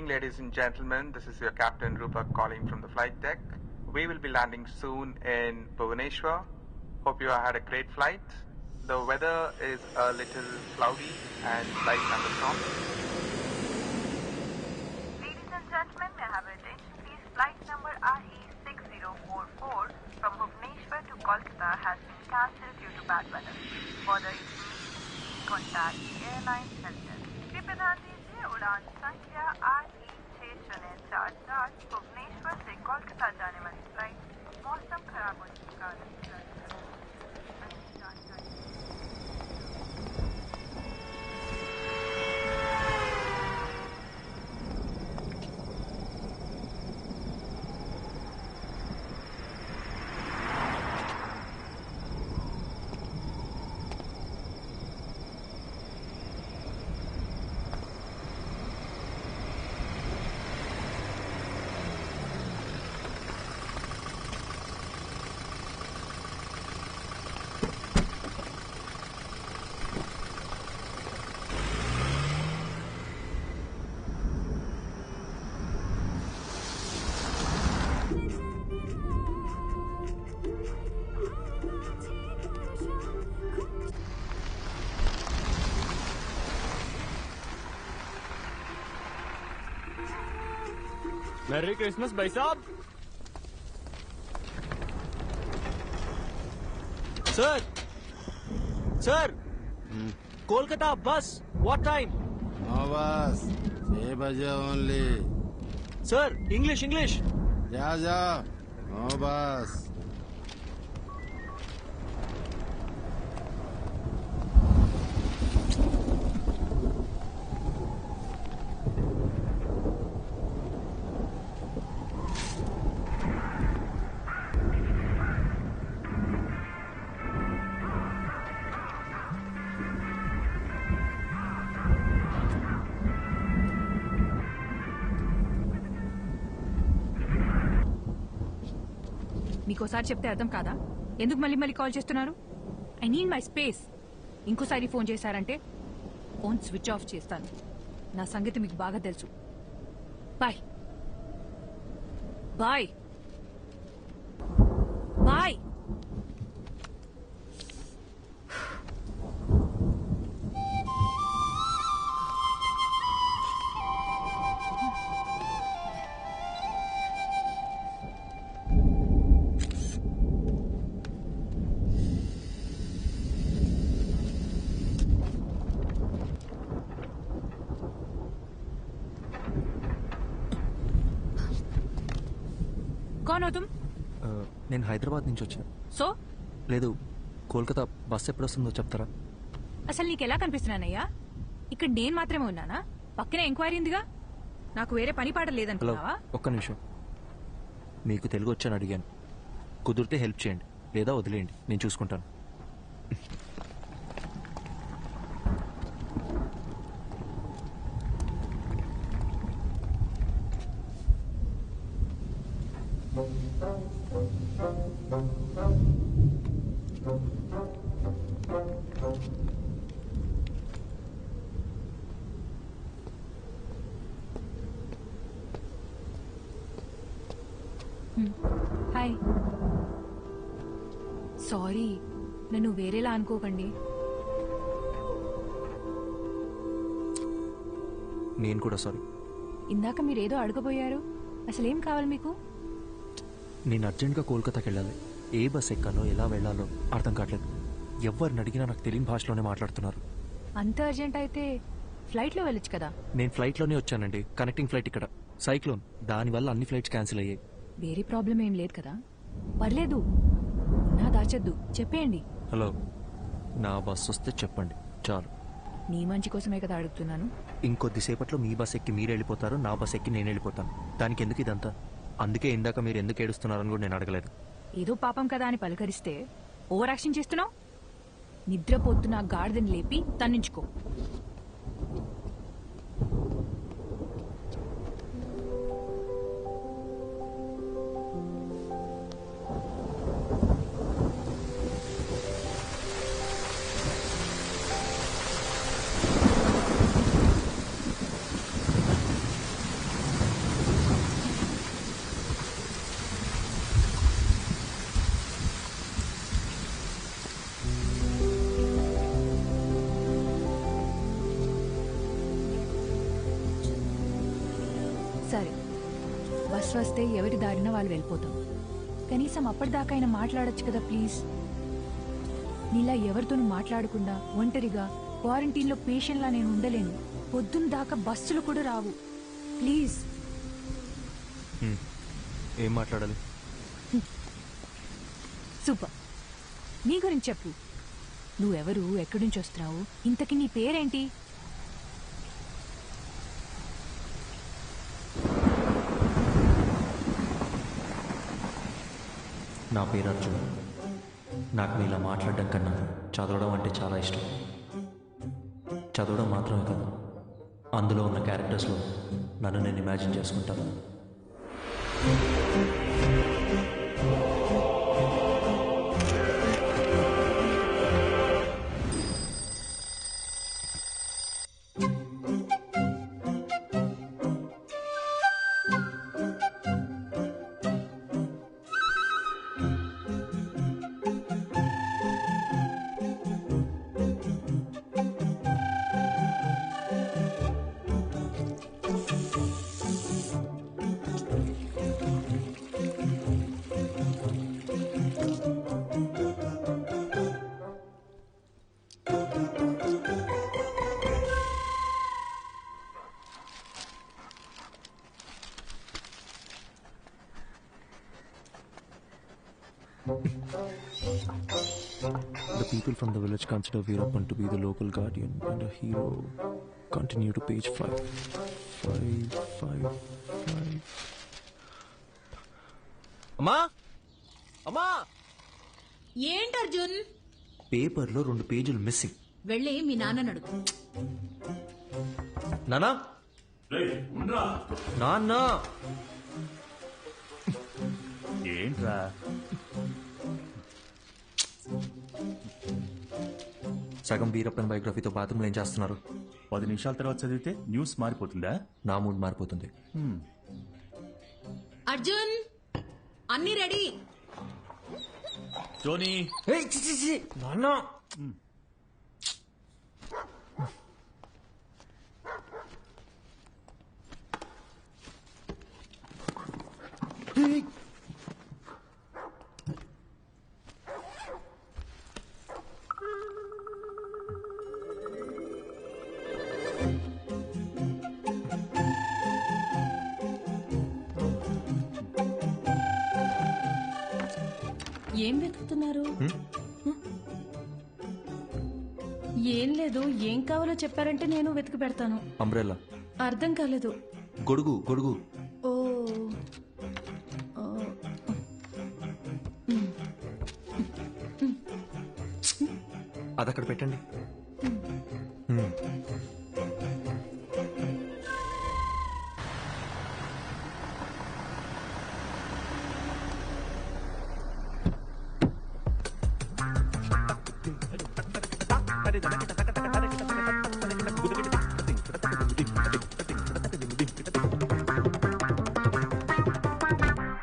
evening, ladies and gentlemen. This is your Captain Rupak calling from the flight deck. We will be landing soon in Bhubaneswar. Hope you had a great flight. The weather is a little cloudy and slight thunderstorm. Ladies and gentlemen, may I have your attention please? Flight number RE6044 from Bhubaneswar to Kolkata has been cancelled due to bad weather. For the information, please contact the airline helpdesk. कृपया ध्यान दीजिए उड़ान संख्या RE6044 Bhubaneswar से कोलकाता जाने वाली flight मौसम खराब होने के कारण Merry Christmas, भाई साहब. Sir, Kolkata bus. What time? No bus. 6 बजे only. Sir, English. जा. No bus. మీకోసారి చెప్తే అర్థం కాదా? ఎందుకు మళ్ళీ కాల్ చేస్తున్నారు? I need my space. ఇంకోసారి ఫోన్ చేశారంటే ఫోన్ స్విచ్ ఆఫ్ చేస్తాను. నా సంగతి మీకు బాగా తెలుసు. బాయ్. నేను హైదరాబాద్ నుంచి వచ్చాను. సో లేదు, కోల్కతా బస్ ఎప్పుడు వస్తుందో చెప్తారా? అసలు నీకెలా కనిపిస్తున్నానయ్యా? ఇక్కడ నేను మాత్రమే ఉన్నానా? పక్కనే ఎంక్వైరీ ఉందిగా. నాకు వేరే పని పాట లేదనుకున్నావా? ఒక్క నిమిషం. మీకు తెలుగు వచ్చని అడిగాను. కుదిరితే హెల్ప్ చేయండి, లేదా వదిలేయండి, నేను చూసుకుంటాను. హాయ్. సారీ, నన్ను వేరేలా అనుకోకండి. నేను కూడా సారీ. ఇందాక మీరేదో అడగబోయారు. అసలేం కావాలి మీకు? నేను అర్జెంట్గా కోల్కతాకి వెళ్ళాలి. ఏ బస్ ఎక్కాలో ఎలా వెళ్లాలో అర్థం కావట్లేదు. ఎవరిని అడిగినా నాకు తెలియని భాషలోనే మాట్లాడుతున్నారు. అంత అర్జెంట్ అయితే ఫ్లైట్లో వెళ్ళొచ్చు కదా. నేను ఫ్లైట్లోనే వచ్చానండి. కనెక్టింగ్ ఫ్లైట్ ఇక్కడ. సైక్లోన్, దానివల్ల అన్ని ఫ్లైట్స్ క్యాన్సిల్ అయ్యాయి. వేరే ప్రాబ్లం ఏం లేదు కదా? పర్లేదు, నా దాచద్దు, చెప్పేయండి. హలో, నా బస్ వస్తే చెప్పండి చాలు. నీ మంచి కోసమే కదా అడుగుతున్నాను. ఇంకొద్దిసేపట్లో మీ బస్ ఎక్కి మీరు వెళ్ళిపోతారు, నా బస్ ఎక్కి నేను వెళ్ళిపోతాను. దానికి ఎందుకు ఇదంతా? అందుకే ఇందాక మీరు ఎందుకు ఏడుస్తున్నారని కూడా నేను అడగలేదు. ఏదో పాపం కదా అని పలకరిస్తే ఓవర్ యాక్షన్ చేస్తున్నావు. నిద్రపోతున్న గాడిదని లేపి తన్నించుకో. సరే, బస్ వస్తే ఎవరి దారిన వాళ్ళు వెళ్ళిపోతాం. కనీసం అప్పటిదాకా అయినా మాట్లాడొచ్చు కదా ప్లీజ్. నీలా ఎవరితోనూ మాట్లాడకుండా ఒంటరిగా క్వారంటైన్లో పేషెంట్లా నేను ఉండలేను. పొద్దున్న దాకా బస్సులు కూడా రావు. ప్లీజ్. ఏం మాట్లాడాలి? సూపర్. నీ గురించి చెప్పు. నువ్వెవరు, ఎక్కడి నుంచి వస్తున్నావు, ఇంతకీ నీ పేరేంటి? నా పేరు అర్జున్. నాకు నీలా మాట్లాడడం కన్నా చదవడం అంటే చాలా ఇష్టం. చదవడం మాత్రమే కాదు, అందులో ఉన్న క్యారెక్టర్స్లో నన్ను నేను ఇమాజిన్ చేసుకుంటాను. The people from the village consider Veerappan to be the local guardian and a hero. Continue to page 5. 5. అమ్మా, అమ్మా, ఏంటి అర్జున్? పేపర్లో 2 పేజీలు మిస్సింగ్. వెళ్ళి మీ నాన్న అడుగు. నానా, నాన్న, ఏంట్రా? సగం వీరప్పన్ బయోగ్రఫీతో బాత్రూంలో ఏం చేస్తున్నారు? 10 నిమిషాల తర్వాత చదివితే న్యూస్ మారిపోతుందా? నా మూడ్ మారిపోతుంది. అర్జున్, అన్ని రెడీ. టోనీ, నాన్న, ఏం వెతుకుతున్నారు? ఏం లేదు, ఏం కావాలో చెప్పారంటే నేను వెతికి పెడతాను. అంబ్రెల్లా. అర్థం కాలేదు. గొడుగు, గొడుగు. ఓ, అది అక్కడ పెట్టండి.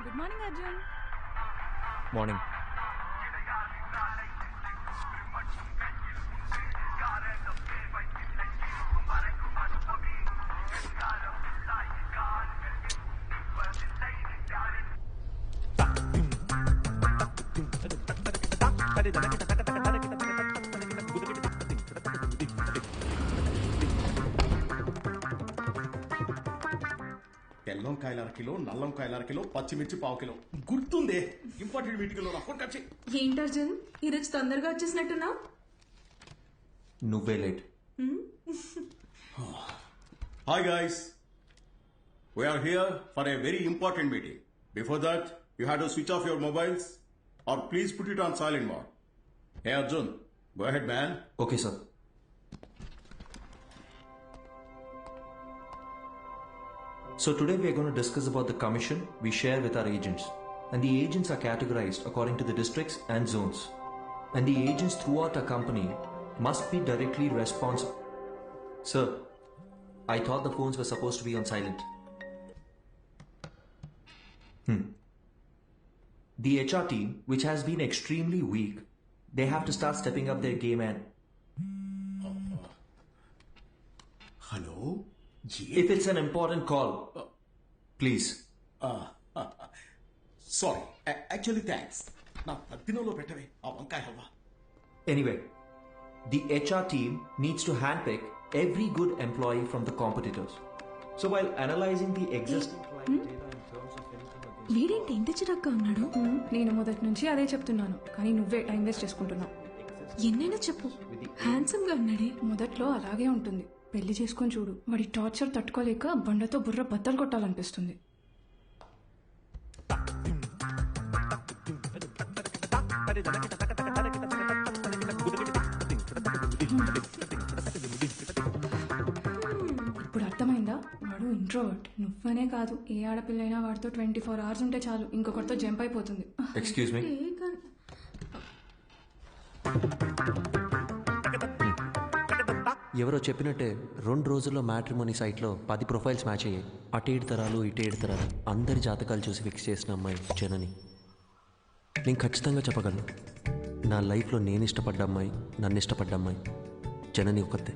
Good morning Arjun. మార్నింగ్. తెల్లంకాయల అరకిలో, నల్లంకాయల అరకిలో, పచ్చిమిర్చి పావు కిలో. గుర్తుందే, ఇంపార్టెంట్ మీటింగ్ లో రాకుండా వచ్చి. ఏంటి అర్జున్, ఈరోజు తొందరగా వచ్చేసినట్టున్నావు? నువ్వే late. Hi guys, we're here for a very important meeting. Before that you have to switch off your mobiles or please put it on silent mode. Hey Arjun, go ahead man. Okay sir. So today we are going to discuss about the commission we share with our agents. And the agents are categorized according to the districts and zones. And the agents throughout our company must be directly responsible. Sir, I thought the phones were supposed to be on silent. The HR team, which has been extremely weak, they have to start stepping up their game and... hello, If it's an important call, please. Sorry, actually thanks. నా పద్దినంలో పెట్టవే ఆ వంకాయ halwa. Anyway, the HR team needs to handpick every good employee from the competitors. So while analyzing the existing client data in terms of anything against... వీడేంటి ఇంత చిరాగ్గా ఉన్నాడు? నేను మొదటి నుంచి అదే చెప్తున్నాను, కానీ నువ్వే టైం వేస్ట్ చేసుకుంటున్నావు. ఎన్నైనా చెప్పు, హ్యాండ్సమ్ గా ఉన్నాడే. మొదట్లో అలాగే ఉంటుంది, పెళ్లి చేసుకొని చూడు. వాడి టార్చర్ తట్టుకోలేక బండతో బుర్ర బద్దలు కొట్టాలనిపిస్తుంది. ఇప్పుడు అర్థమైందా? వాడు ఇంట్రోవర్ట్. నువ్వనే కాదు, ఏ ఆడపిల్లైనా వాడితో 24 hours ఉంటే చాలు, ఇంకొకరితో జంప్ అయిపోతుంది. Excuse me. ఎవరో చెప్పినట్టే 2 రోజుల్లో మ్యాట్రిమోనీ సైట్లో 10 ప్రొఫైల్స్ మ్యాచ్ అయ్యాయి. అటు 7 తరాలు ఇటు 7 తరాలు అందరి జాతకాలు చూసి ఫిక్స్ చేసిన అమ్మాయి జనని. నేను ఖచ్చితంగా చెప్పగలను, నా లైఫ్లో నేను ఇష్టపడ్డ అమ్మాయి, నన్ను ఇష్టపడ్డ అమ్మాయి జనని ఒకతే.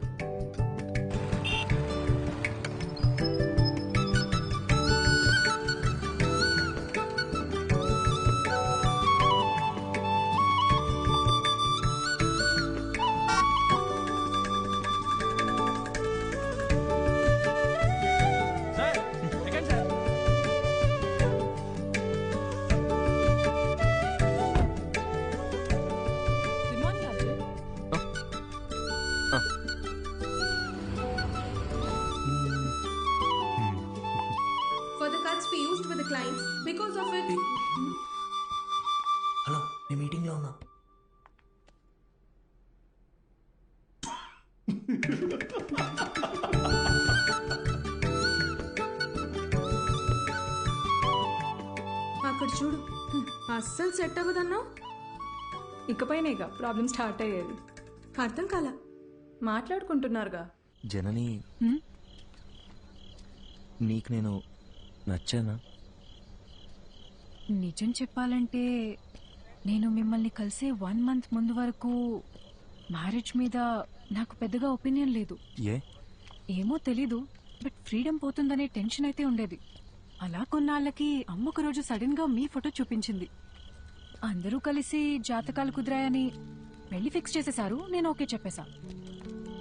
For the cuts we used with the clients, because of it. Hello, నేను మీటింగ్లో ఉన్నా. అక్కడ చూడు, అస్సలు సెట్ అవ్వదన్నా. ఇకపైన ఇక ప్రాబ్లమ్ స్టార్ట్ అయ్యేది. అర్థం కాల. మాట్లాడుకుంటున్నారుగా. జనని, నీకు నేను నచ్చానా? నిజం చెప్పాలంటే నేను మిమ్మల్ని కలిసే 1 month ముందు వరకు మ్యారేజ్ మీద నాకు పెద్దగా ఒపీనియన్ లేదు. ఏమో తెలీదు, బట్ ఫ్రీడమ్ పోతుందనే టెన్షన్ అయితే ఉండేది. అలా కొన్నాళ్ళకి అమ్మ ఒక రోజు సడన్ గా మీ ఫోటో చూపించింది. అందరూ కలిసి జాతకాలు కుదిరాయని పెళ్లి ఫిక్స్ చేసేశారు. నేను ఓకే చెప్పేశా.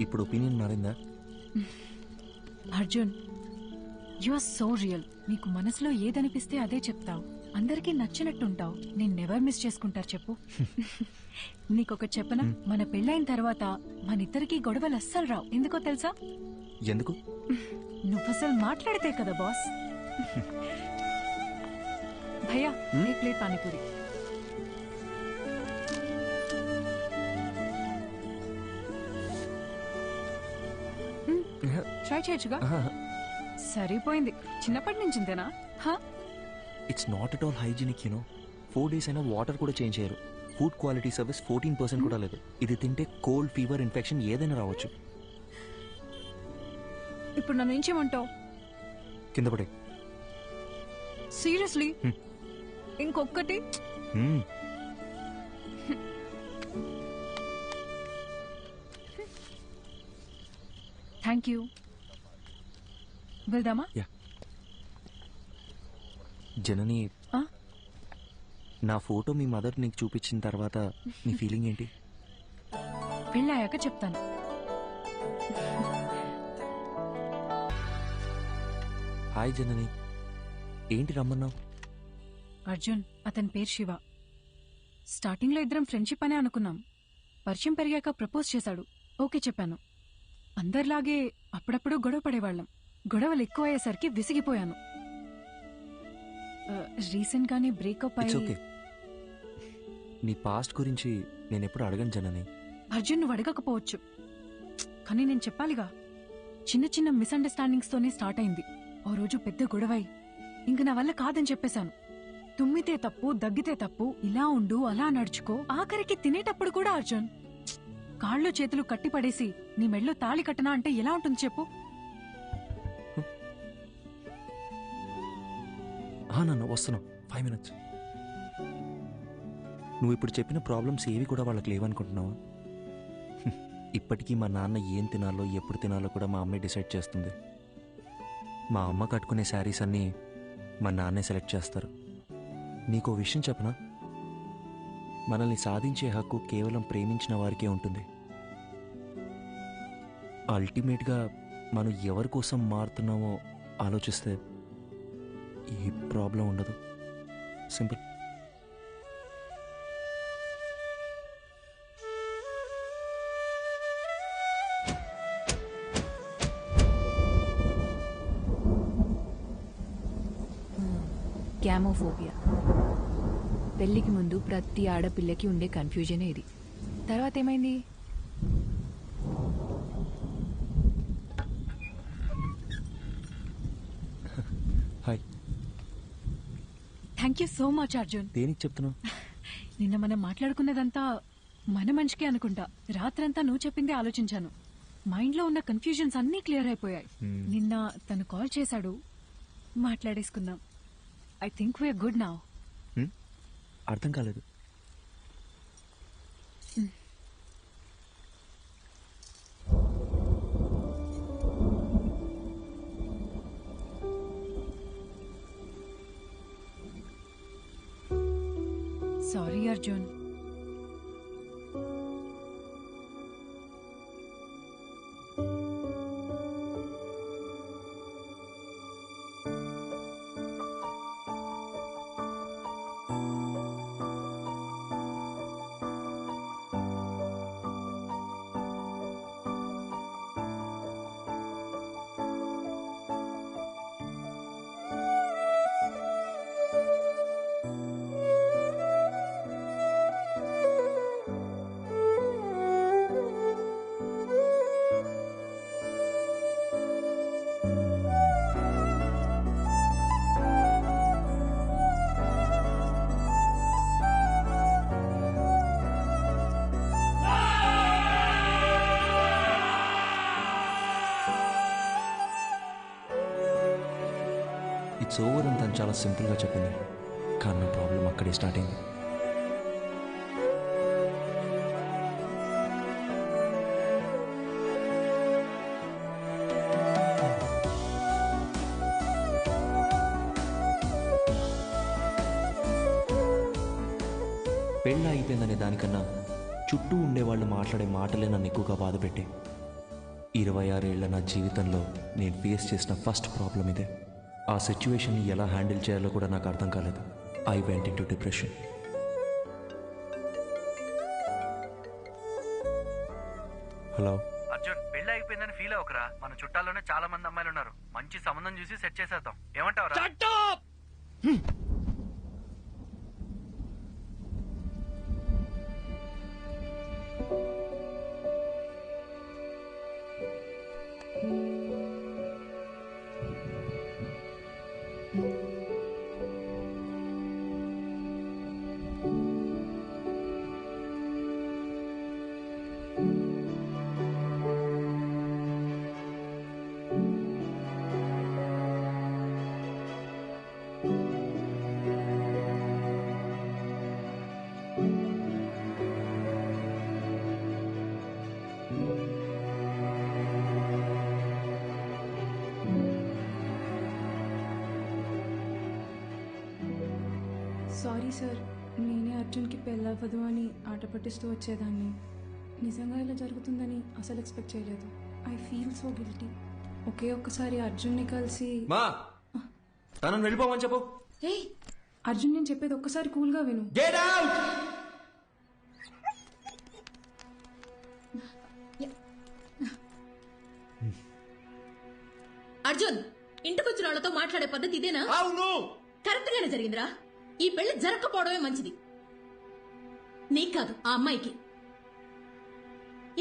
ఇప్పుడు ఒపీనియన్ మారిందా? Arjun, you are so real. నీకు మనసులో ఏదనిపిస్తే అదే చెప్తావు, అందరికీ నచ్చినట్టుంటావు. నేను నెవర్ మిస్ చేసుకుంటారు చెప్పు. నీకొక చెప్పనా, మన పెళ్ళైన తర్వాత మన ఇద్దరికి గొడవలు అస్సలు రావు. ఎందుకో తెలుసా? ఎందుకు? నువ్వసలు మాట్లాడితే కదా బాస్. భయ్యా, ఏ ప్లేట్ పానీపూరి. ట్రై చేయొచ్చుగా. సరిపోయింది. చిన్నప్పటి నుంచి ఇంతేనా? It's not at all hygienic, you know. 4 days అయినా వాటర్ కూడా చేంజ్ చేయరు. ఫుడ్ క్వాలిటీ సర్వీస్ 14% కూడా లేదు. ఇది తింటే కోల్డ్, ఫీవర్, ఇన్ఫెక్షన్ ఏదైనా రావచ్చు. ఇప్పుడు నన్ను ఏం చేయమంటావు? కింద పడే. సీరియస్లీ? ఇంకొక్కటి? Thank you. వెళ్దామా? జనని, నా ఫోటో మీ మదర్ నీకు చూపించిన తర్వాత నీ ఫీలింగ్ ఏంటి? పెళ్ళాయాక చెప్తాను. హాయ్ జనని, ఏంటి రమ్మన్నావు? అర్జున్, అతని పేరు శివ. స్టార్టింగ్లో ఇద్దరం ఫ్రెండ్షిప్ అనే అనుకున్నాం. పరిచయం పెరిగాక ప్రపోజ్ చేశాడు. ఓకే చెప్పాను. అందరిలాగే అప్పుడప్పుడు గొడవ పడేవాళ్ళం. గొడవలు ఎక్కువ అయ్యేసరికి విసిగిపోయాను. రీసెంట్ గానే బ్రేకప్ ఇట్స్ అయ్యి. ఓకే. నీ పాస్ట్ గురించి నేను ఎప్పుడు అడగను జనని. అర్జున్, నువ్వు అడగకపోవచ్చు, కానీ నేను చెప్పాలిగా. చిన్న చిన్న మిస్అండర్స్టాండింగ్స్ తోనే స్టార్ట్ అయింది. ఓ రోజు పెద్ద గొడవై ఇంక నా వల్ల కాదని చెప్పేశాను. తుమ్మితే తప్పు, దగ్గితే తప్పు, ఇలా ఉండు, అలా నడుచుకో. ఆఖరికి తినేటప్పుడు కూడా అర్జున్, కాళ్ళు చేతులు కట్టి పడేసి నీ మెడలో తాళి కట్టనా అంటే ఎలా ఉంటుంది చెప్పు? నాన్న వస్తున్నావు, 5 minutes. నువ్వు ఇప్పుడు చెప్పిన ప్రాబ్లమ్స్ ఏవి కూడా వాళ్ళకి లేవనుకుంటున్నావా? ఇప్పటికీ మా నాన్న ఏం తినాలో, ఎప్పుడు తినాలో కూడా మా అమ్మే డిసైడ్ చేస్తుంది. మా అమ్మ కట్టుకునే శారీస్ అన్నీ మా నాన్నే సెలెక్ట్ చేస్తారు. నీకో విషయం చెప్పనా, మనల్ని సాధించే హక్కు కేవలం ప్రేమించిన వారికే ఉంటుంది. అల్టిమేట్గా మనం ఎవరి కోసం మారుతున్నామో ఆలోచిస్తే ఈ ప్రాబ్లం ఉండదు. సింపుల్. గ్యామోఫోబియా. పెళ్లికి ముందు ప్రతి ఆడపిల్లకి ఉండే కన్ఫ్యూజనే ఇది. తర్వాత ఏమైంది? Hi. Thank you so much Arjun. దేనికి చెప్తున్నావు? నిన్న మనం మాట్లాడుకున్నదంతా మన మనిషికే అనుకుంటా. రాత్రంతా నువ్వు చెప్పిందే ఆలోచించాను. మైండ్లో ఉన్న కన్ఫ్యూజన్స్ అన్నీ క్లియర్ అయిపోయాయి. నిన్న తను కాల్ చేశాడు, మాట్లాడేసుకుందాం. I think we're good now. అర్థం కాలేదు. సారీ అర్జున్. ఇట్స్ ఓవర్ అని తను చాలా సింపుల్గా చెప్పింది, కానీ నా ప్రాబ్లం అక్కడే స్టార్ట్ అయింది. పెళ్ళి అయిపోయిందనే దానికన్నా చుట్టూ ఉండేవాళ్ళు మాట్లాడే మాటలే నన్ను ఎక్కువగా బాధపెట్టే. 26 ఏళ్ల నా జీవితంలో నేను ఫేస్ చేసిన ఫస్ట్ ప్రాబ్లం ఇదే. ఆ సిచ్యువేషన్ని ఎలా హ్యాండిల్ చేయాలో కూడా నాకు అర్థం కాలేదు. I went in to depression. Hello Arjun, పెళ్లి అయిపోయిందని ఫీల్ అవ్వకరా. మన చుట్టాల్లోనే చాలా మంది అమ్మాయిలు ఉన్నారు. మంచి సంబంధం చూసి సెట్ చేసేద్దాం. ఏమంటావురా? సారీ సార్, నేనే అర్జున్కి పెళ్ళవ్వదు అని ఆట పట్టిస్తూ వచ్చేదాన్ని. నిజంగా ఇలా జరుగుతుందని అసలు ఎక్స్పెక్ట్ చేయలేదు. I feel so guilty. ఒకే ఒక్కసారి అర్జున్ని కలిసి మా తనను వెళ్ళిపోమని చెప్పు. అర్జున్, నేను చెప్పేది ఒక్కసారి కూల్గా విను. Get out. అర్జున్, ఇంటికొచ్చిన వాళ్ళతో మాట్లాడే పద్ధతి ఇదేనా? అవును, కరెక్ట్ గానే జరిగిందిరా. ఈ పెళ్లి జరగకపోవడమే మంచిది. నీకు కాదు, ఆ అమ్మాయికి.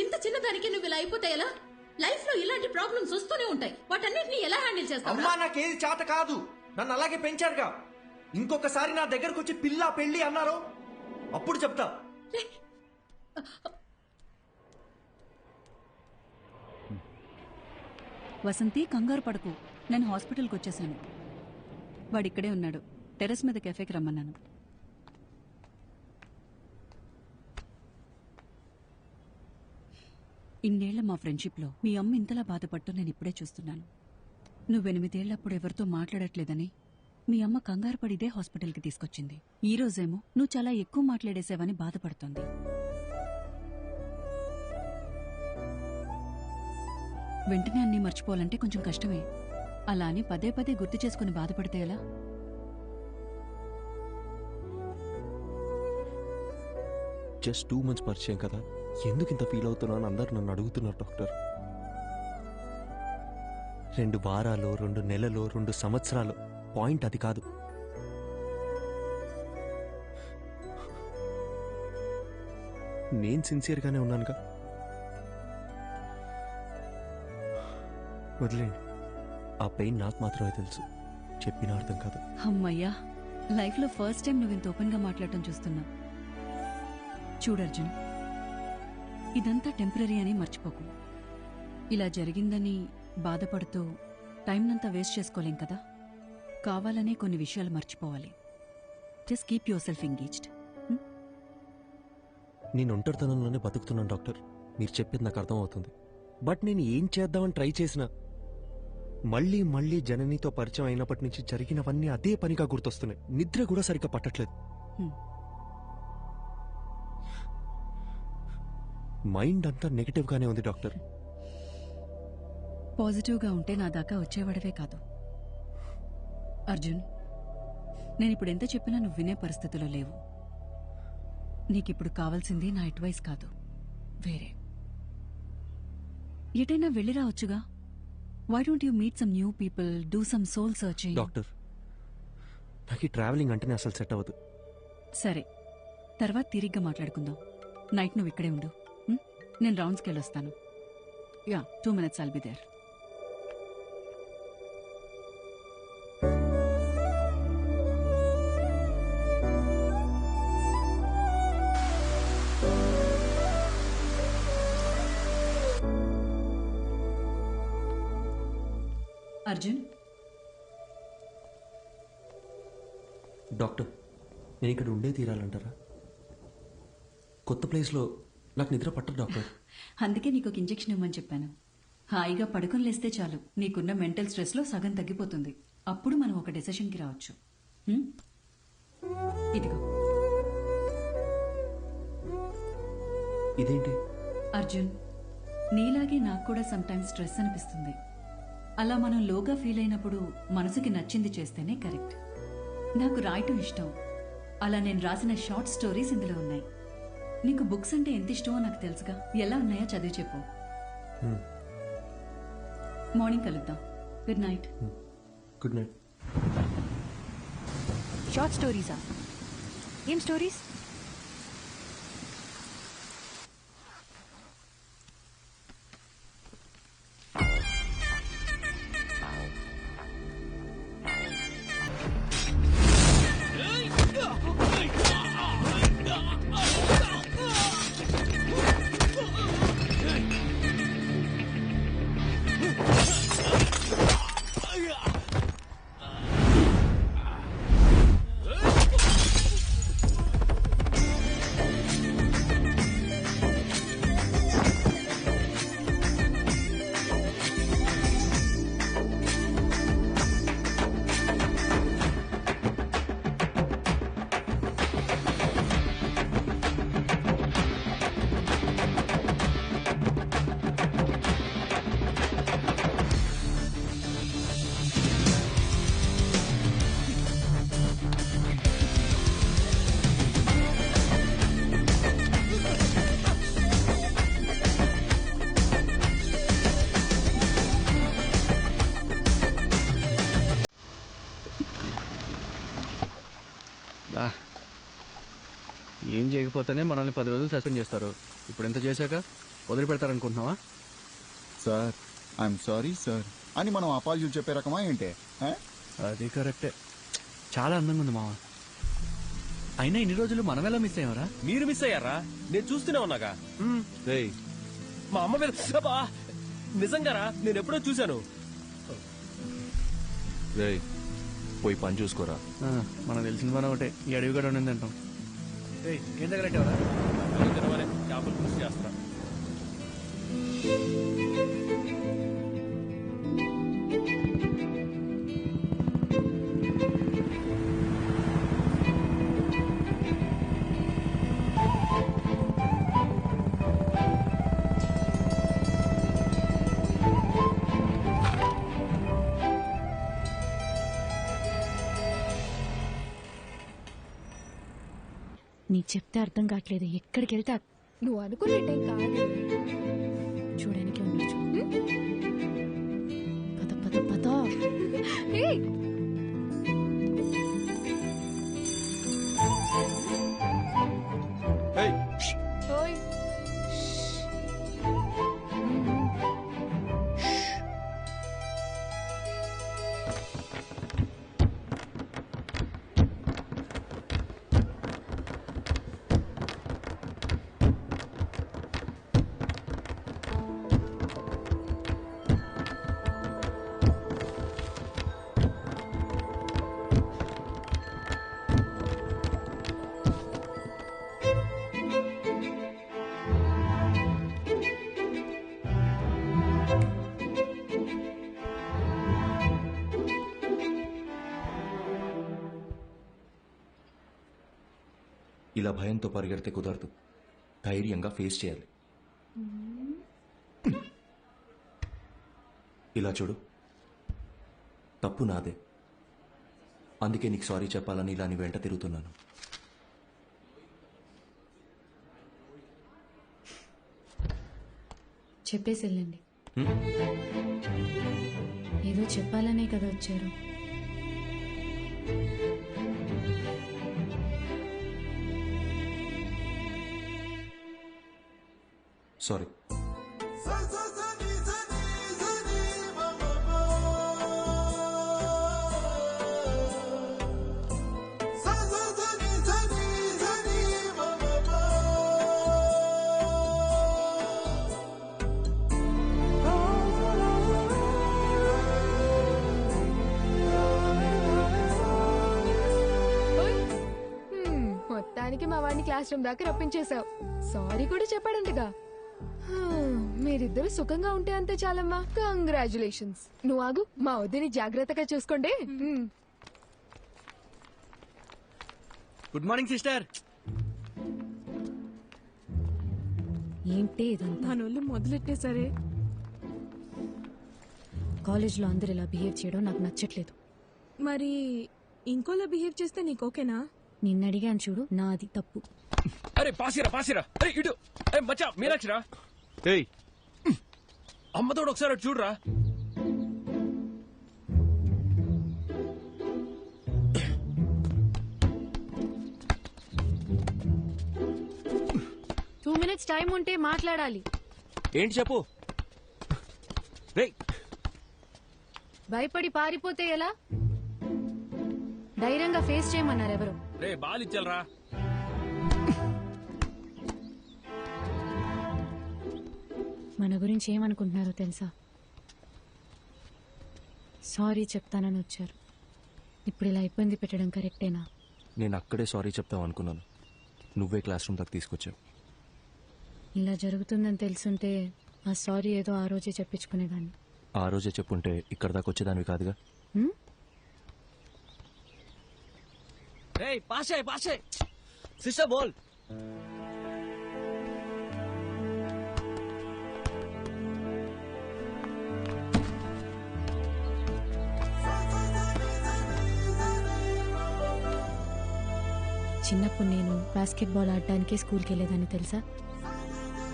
ఇంత చిన్నదానికి నువ్వు ఇలా అయిపోతే ఎలా? లైఫ్ లో ఇలాంటి ప్రాబ్లమ్స్ వస్తూనే ఉంటాయి. వాటన్నిటిని ఎలా హ్యాండిల్ చేస్తావు? అమ్మా, నాకేది చేత కాదు. నన్ను అలాగే పెంచారుగా. ఇంకొకసారి నా దగ్గరకు వచ్చి పిల్ల పెళ్లి అన్నారు, అప్పుడు చెప్తా. వసంతి, కంగారు పడకు. నేను హాస్పిటల్కి వచ్చేసాను. వాడిక్కడే ఉన్నాడు. టెర్రస్ మీద కెఫేకి రమ్మన్నాను. ఇన్నేళ్ల మా ఫ్రెండ్షిప్లో మీ అమ్మ ఇంతలా బాధపట్టు నేను ఇప్పుడే చూస్తున్నాను. నువ్వు 8 ఏళ్లప్పుడు ఎవరితో మాట్లాడట్లేదని మీ అమ్మ కంగారు పడిదే హాస్పిటల్కి తీసుకొచ్చింది. ఈ రోజేమో నువ్వు చాలా ఎక్కువ మాట్లాడేసావని బాధపడుతోంది. వెంటనే అన్నీ మర్చిపోవాలంటే కొంచెం కష్టమే. అలా అని పదే పదే గుర్తు చేసుకుని బాధపడితే ఎలా? జస్ట్ 2 months పరిచయం కదా, ఎందుకు ఇంత ఫీల్ అవుతున్నా అని అందరు నన్ను అడుగుతున్నారు డాక్టర్. 2 వారాలు, 2 నెలలు, 2 సంవత్సరాలు, పాయింట్ అది కాదు. నేను సిన్సియర్గానే ఉన్నానుగా. వదిలేండి, ఆ పెయిన్ నాకు మాత్రమే తెలుసు, చెప్పిన అర్థం కాదు. అమ్మయ్యా, లైఫ్లో ఫస్ట్ టైం నువ్వు ఇంత ఓపెన్గా మాట్లాడటం చూస్తున్నా. చూడర్జున్, ఇదంతా టెంపరీ అని మర్చిపోకు. ఇలా జరిగిందని బాధపడుతూ టైంనంతా వేస్ట్ చేసుకోలేం కదా. కావాలనే కొన్ని విషయాలు మర్చిపోవాలి. Just keep your self engaged. నేను ఒంటరితనంలోనే బతుకుతున్నాను డాక్టర్, మీరు చెప్పేది నాకు అర్థమవుతుంది. బట్ నేను ఏం చేద్దామని ట్రై చేసినా మళ్ళీ మళ్ళీ జననితో పరిచయం అయినప్పటి నుంచి జరిగినవన్నీ అదే పనిగా గుర్తొస్తున్నాయి. నిద్ర కూడా సరిగ్గా పట్టట్లేదు. మైండ్ అంతా నెగటివ్గానే ఉంది డాక్టర్. పాజిటివ్గా ఉంటే నా దాకా వచ్చేవాడవే కాదు. అర్జున్, నేనిప్పుడు ఎంత చెప్పినా నువ్వు వినే పరిస్థితిలో లేవు. నీకిప్పుడు కావాల్సింది నా అడ్వైస్ కాదు, వేరే. ఎటైనా వెళ్ళి రావచ్చుగా. Why don't you meet some new people, do some soul searching? Doctor, నాకు ఈ ట్రావెలింగ్ అంటేనే అసలు సెట్ అవ్వదు. సరే, తర్వాత తిరిగ్గా మాట్లాడుకుందాం. నైట్ నువ్వు ఇక్కడే ఉండు. నేను రౌండ్స్కి వెళ్ళొస్తాను. Yeah, 2 minutes I'll be there. Arjun, doctor, నేను ఇక్కడ ఉండే తీరాలంటారా? కొత్త ప్లేస్లో నాకు నిద్ర పట్టదు డాక్టర్. అందుకే నీకు ఒక ఇంజెక్షన్ ఇవ్వమని చెప్పాను. హాయిగా పడుకొని లేస్తే చాలు, నీకున్న మెంటల్ స్ట్రెస్లో సగం తగ్గిపోతుంది. అప్పుడు మనం ఒక డెసిషన్కి రావచ్చు. ఇదిగో. ఇదేంటి? అర్జున్, నీలాగే నాకు కూడా సమ్టైమ్స్ స్ట్రెస్ అనిపిస్తుంది. అలా మనం లోగా ఫీల్ అయినప్పుడు మనసుకి నచ్చింది చేస్తేనే కరెక్ట్. నాకు రాయటం ఇష్టం. అలా నేను రాసిన షార్ట్ స్టోరీస్ ఇందులో ఉన్నాయి. నీకు బుక్స్ అంటే ఎంత ఇష్టమో నాకు తెలుసుగా. ఎలా ఉన్నాయో చదివి చెప్పు. మార్నింగ్ కలుద్దాం. Good night. Good night. Short స్టోరీసా? ఏం స్టోరీస్? ఏం చేయకపోతేనే మనల్ని 10 రోజులు సస్పెండ్ చేస్తారు. ఇప్పుడు ఎంత చేశాక వదిలిపెడతారనుకుంటున్నావా? సార్, ఐఎమ్ సారీ సార్ అని మనం అపాలజీలు చెప్పే రకమా ఏంటే? అది కరెక్టే. చాలా అందంగా ఉంది మావా. అయినా ఇన్ని రోజులు మనం ఎలా మిస్ అయ్యారా? మీరు మిస్ అయ్యారా? నేను చూస్తూనే ఉన్నాగా. మా అమ్మ మీద నిజంగారా? నేను ఎప్పుడో చూశాను. పోయి పని చూసుకోరా. మనకు తెలిసిన పని ఒకటే, ఈ అడవి కూడా ఉండింది అంటాం. ఏం తగలెట్టావరా? చేపలు పులుసు చేస్తా. నీకు చెప్తే అర్థం కావట్లేదు. ఎక్కడికి వెళ్తే నువ్వు అనుకునే టైం కాదు. చూడడానికి ఉండొచ్చు. పద పద పద. ఇలా భయంతో పరిగెడితే కుదరదు. ధైర్యంగా ఫేస్ చేయాలి. ఇలా చూడు, తప్పు నాదే. అందుకే నీకు సారీ చెప్పాలని ఇలా నీ వెంట తిరుగుతున్నాను. చెప్పేసి వెళ్ళండి. ఏదో చెప్పాలనే కదా వచ్చారు. సారీ. మొత్తానికి మా వాడిని క్లాస్ రూమ్ దాకా రప్పించేశావు. సారీ కూడా చెప్పాడంటగా. మీరిద్దరు సుఖంగా ఉంటే అంతే చాలమ్మా. కంగ్రాచులేషన్స్. నువ్వు ఆగు, మా వద్దని జాగ్రత్తగా చూసుకోండి. Good morning sister. ఏంటి ఇదంతా? మనోళ్ళు మొదలెట్టేసరే. కాలేజ్లో అందరు ఇలా బిహేవ్ చేయడం నాకు నచ్చట్లేదు. మరి ఇంకోలా బిహేవ్ చేస్తే నీకు ఓకేనా? నిన్ను అడిగాను చూడు, నాది తప్పు. అరే పాసిరా పాసిరా. అరే ఇటు. అరే మచ్చా మీనాక్షిరా. ఏయ్ అమ్మతోడు ఒకసారి అటు చూడరా. టూ మినిట్స్ టైం ఉంటే మాట్లాడాలి. ఏంటి చెప్పు. రేయ్ భయపడి పారిపోతే ఎలా? ధైర్యంగా ఫేస్ చేయమన్నారు ఎవరు? రే బాలిచ్చలరా. మన గురించి ఏమనుకుంటున్నారో తెలుసా? సారీ చెప్తానని వచ్చారు. ఇప్పుడు ఇలా ఇబ్బంది పెట్టడం కరెక్టేనా? నేను అక్కడే సారీ చెప్తావు అనుకున్నాను. నువ్వే క్లాస్ రూమ్ దాకా తీసుకొచ్చావు. ఇలా జరుగుతుందని తెలుసుంటే ఆ సారీ ఏదో ఆ రోజే చెప్పించుకునేదాన్ని. ఆ రోజే చెప్పుంటే ఇక్కడ దాకా వచ్చేదానివి కాదుగా. రేయ్ పాసే పాసే. సిస్టర్ బోల్. చిన్నప్పుడు నేను బాస్కెట్బాల్ ఆడడానికి స్కూల్కి వెళ్ళేదాన్ని తెలుసా?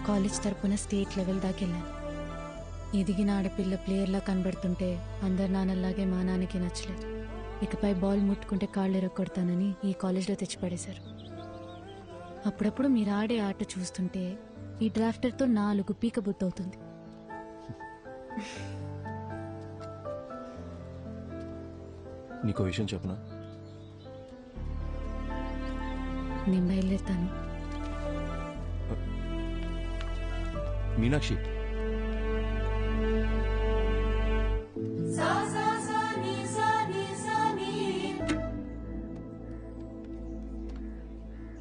కాలేజ్ తరపున స్టేట్ లెవెల్ దాకా వెళ్ళాను. ఎదిగిన ఆడపిల్ల ప్లేయర్లా కనబడుతుంటే అందరు నాన్నలాగే మా నాన్నకి నచ్చలేదు. ఇకపై బాల్ ముట్టుకుంటే కాళ్ళు ఎరగొడతానని ఈ కాలేజ్లో తెచ్చిపడేశారు. అప్పుడప్పుడు మీరు ఆడే ఆట చూస్తుంటే ఈ డ్రాఫ్టర్తో 4 పీక బుద్ధవుతుంది. నీకో విషయం చెప్పనా? నేను బయలుదేరుతాను. మీనాక్షి,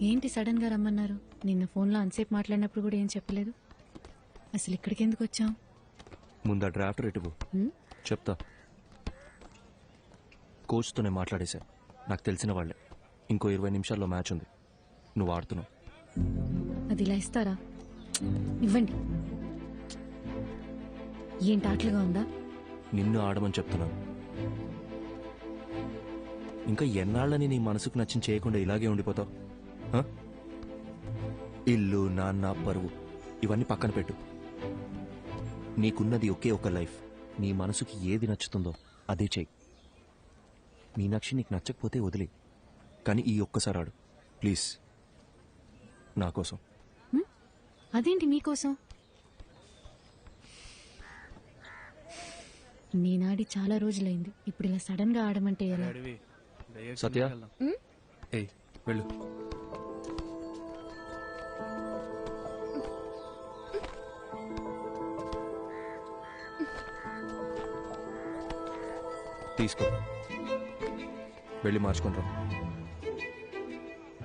ఏంటి సడన్ గా రమ్మన్నారు? నిన్న ఫోన్లో అంతసేపు మాట్లాడినప్పుడు కూడా ఏం చెప్పలేదు. అసలు ఇక్కడికి ఎందుకు వచ్చాం? ముందు ఆ డ్రాఫ్టర్ ఇటువు, చెప్తా. కోచ్తో నేను మాట్లాడేశా. నాకు తెలిసిన వాళ్ళే. ఇంకో 20 నిమిషాల్లో మ్యాచ్ ఉంది. నువ్వు ఆడుతున్నావు. అది ఇలా ఇస్తారా? ఇవ్వండి. ఏంటి ఆటలుగా ఉందా? నిన్ను ఆడమని చెప్తున్నాను. ఇంకా ఎన్నాళ్ళని నీ మనసుకు నచ్చిన చేయకుండా ఇలాగే ఉండిపోతావు? ఇల్లు, నాన్న, పరువు ఇవన్నీ పక్కన పెట్టు. నీకున్నది ఒకే ఒక లైఫ్. నీ మనసుకి ఏది నచ్చుతుందో అదే చెయ్యి. మీనాక్షి నీకు నచ్చకపోతే వదిలే, కానీ ఈ ఒక్కసారి ఆడు ప్లీజ్, నా కోసం. అదేంటి మీకోసం? నేనాడి చాలా రోజులైంది. ఇప్పుడు ఇలా సడన్ గా ఆడమంటే ఎలా? సత్య, ఏయ్ వెళ్ళు. తీసుకో, వెళ్ళి మార్చుకుంటాం.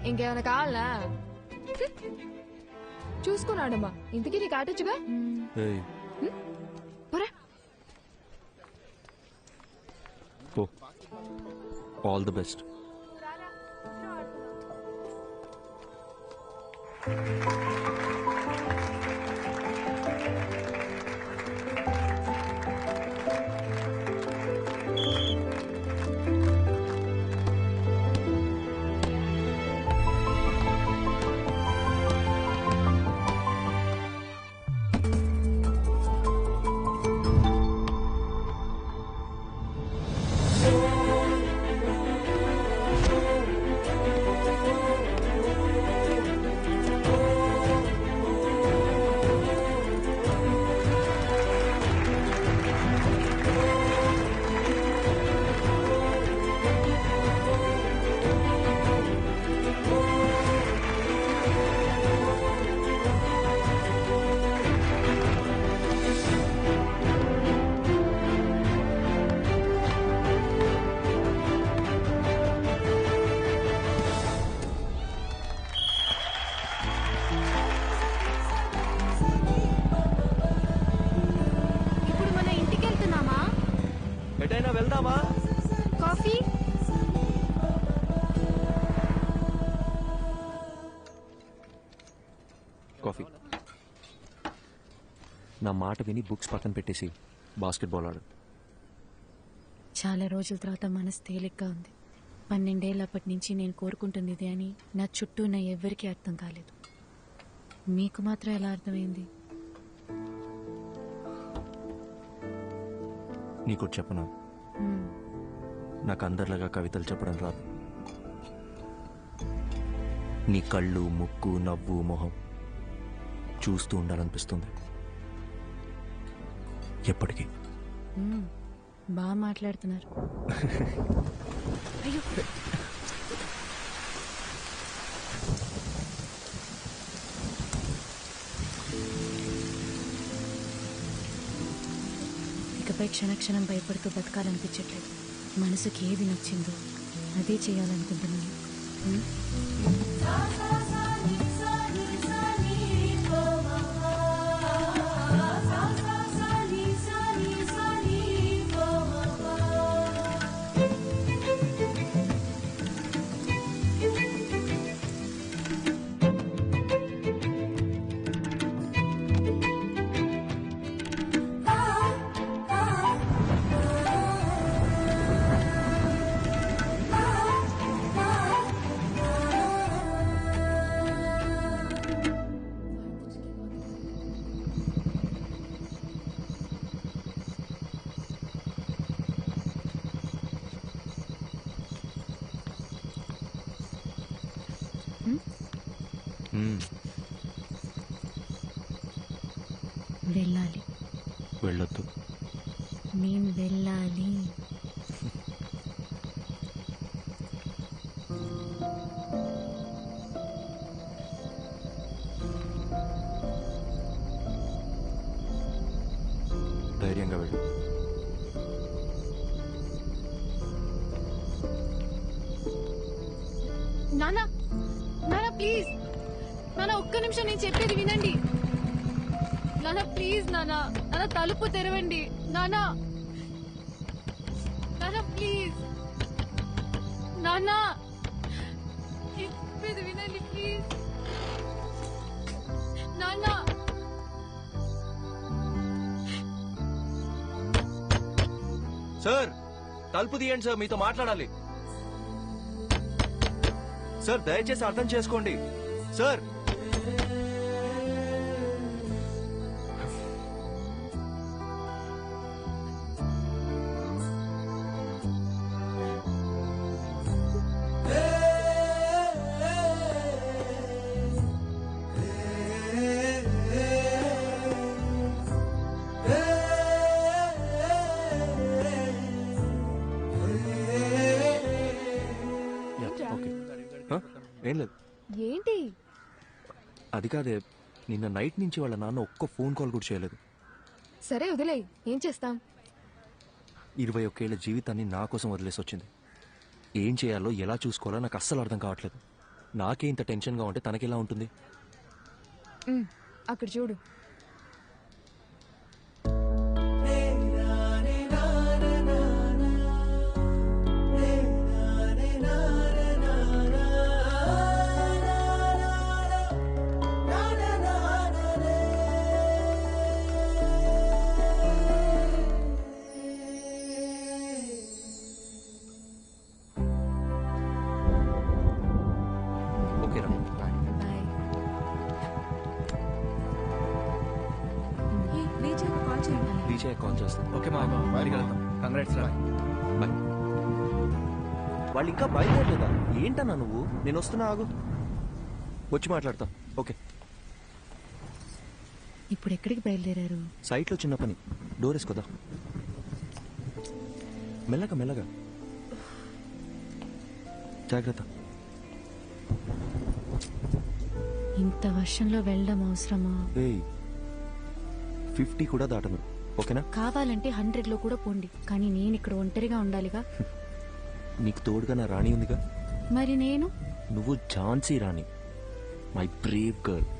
ఇంకేమైనా కావాలా? చూసుకున్నాడమ్మా. ఇంతకీ నీకు ఆటొచ్చుగా? పోరా. పో. All the best. వెళ్దామా? కాఫీ? కాఫీ. నా మాట విని బుక్స్ పక్కన పెట్టేసి బాస్కెట్బాల్ ఆడు. చాలా రోజుల తర్వాత మనసు తేలిగ్గా ఉంది. 12 ఏళ్ళప్పటి నుంచి నేను కోరుకుంటుంది ఇదే అని నా చుట్టూ ఉన్న ఎవ్వరికీ అర్థం కాలేదు. మీకు మాత్రం ఎలా అర్థమైంది? నీకు చెప్పనా, నాకు అందరిలాగా కవితలు చెప్పడం రాదు. నీ కళ్ళు, ముక్కు, నవ్వు, మొహం చూస్తూ ఉండాలనిపిస్తుంది ఎప్పటికీ. బాగా మాట్లాడుతున్నారు. అయ్యో, ఇకపై క్షణక్షణం భయపడుతూ బతకాలనిపించట్లేదు. మనసుకి ఏది నచ్చిందో అదే చేయాలనుకుంటున్నాను. వెళ్ళాలి. వెళ్ళొద్దు. నేను వెళ్ళాలి. ధైర్యంగా వెళ్ళు. నానా, నానా ప్లీజ్, నానా ఒక్క నిమిషం నేను చెప్పేది వినండి. నానా ప్లీజ్, నానా నానా తలుపు తెరవండి. నానా, నానా ప్లీజ్, నానా చెప్పేది వినండి ప్లీజ్. నానా, సార్ తలుపు తీయండి సార్, మీతో మాట్లాడాలి. సార్ దయచేసి అర్థం చేసుకోండి సార్. ఏం లేదు. ఏంటి? అది కాదే, నిన్న నైట్ నుంచి వాళ్ళ నాన్న ఒక్క ఫోన్ కాల్ కూడా చేయలేదు. సరే వదిలే, ఏం చేస్తాం. 21 ఏళ్ల జీవితాన్ని నా కోసం వదిలేసి వచ్చింది. ఏం చేయాలో ఎలా చూసుకోవాలో నాకు అస్సలు అర్థం కావట్లేదు. నాకే ఇంత టెన్షన్గా ఉంటే తనకెలా ఉంటుంది? అక్కడ చూడు. కాల్ చేస్తాను. ఓకే మా బయటికి వెళ్తాం. కంగ్రాట్స్ రా. బాయ్. వాళ్ళు ఇంకా బయలుదేరలేదా? ఏంటన్నా నువ్వు? నేను వస్తున్నా, ఆగు, వచ్చి మాట్లాడతా. ఓకే. ఇప్పుడు ఎక్కడికి బయలుదేరారు? సైట్లో చిన్న పని. డోర్ వేసుకోదా. మెల్లగా మెల్లగా, జాగ్రత్త. ఇంత వర్షంలో వెళ్ళడం అవసరమా? 50 కూడా దాటను. ఓకేనా? కావాలంటే 100లో కూడా పోండి, కానీ నేను ఇక్కడ ఒంటరిగా ఉండాలిగా. నీకు తోడుగా నా రాణి ఉందిగా. మరి నేను? నువ్వు ఝాన్సీ రాణి, మై బ్రేవ్ గర్ల్.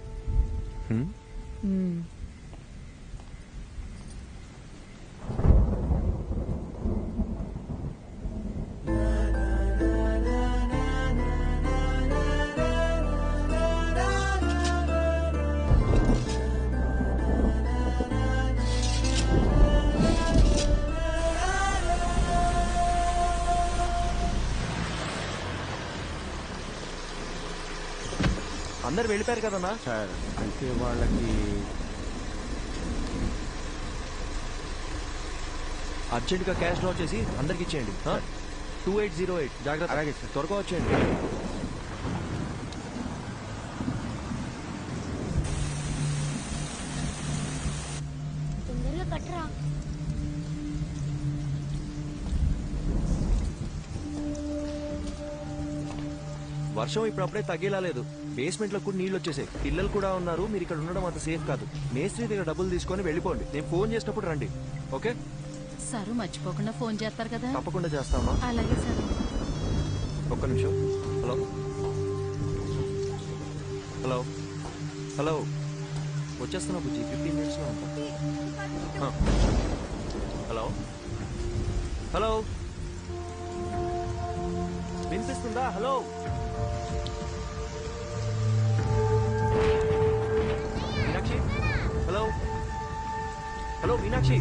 అందరు వెళ్ళిపోయారు కదన్నా సార్. అంటే వాళ్ళకి అర్జెంటుగా క్యాష్ డ్రా చేసి అందరికి ఇచ్చేయండి. 2808. జాగ్రత్త. అలాగే సార్, త్వరగా వచ్చేయండి. తొందరగా కట్టరా. వర్షం ఇప్పుడప్పుడే తగ్గేలా లేదు. బేస్మెంట్ లో కూడా నీళ్లు వచ్చేసాయి. పిల్లలు కూడా ఉన్నారు. మీరు ఇక్కడ ఉండడం అంత సేఫ్ కాదు. మేస్త్రి దగ్గర డబ్బులు తీసుకొని వెళ్ళిపోండి. నేను ఫోన్ చేసినప్పుడు రండి. ఓకే సారు, మర్చిపోకుండా ఫోన్ చేస్తారు కదా. తప్పకుండా చేస్తామా? అలాగే సార్. ఒక్క నిమిషం. హలో హలో హలో, వచ్చేస్తున్నా బుజ్జి, 15 minutes లో ఉంటా. హలో హలో, వినిపిస్తుందా? Hello Meenakshi. Hello hello Meenakshi.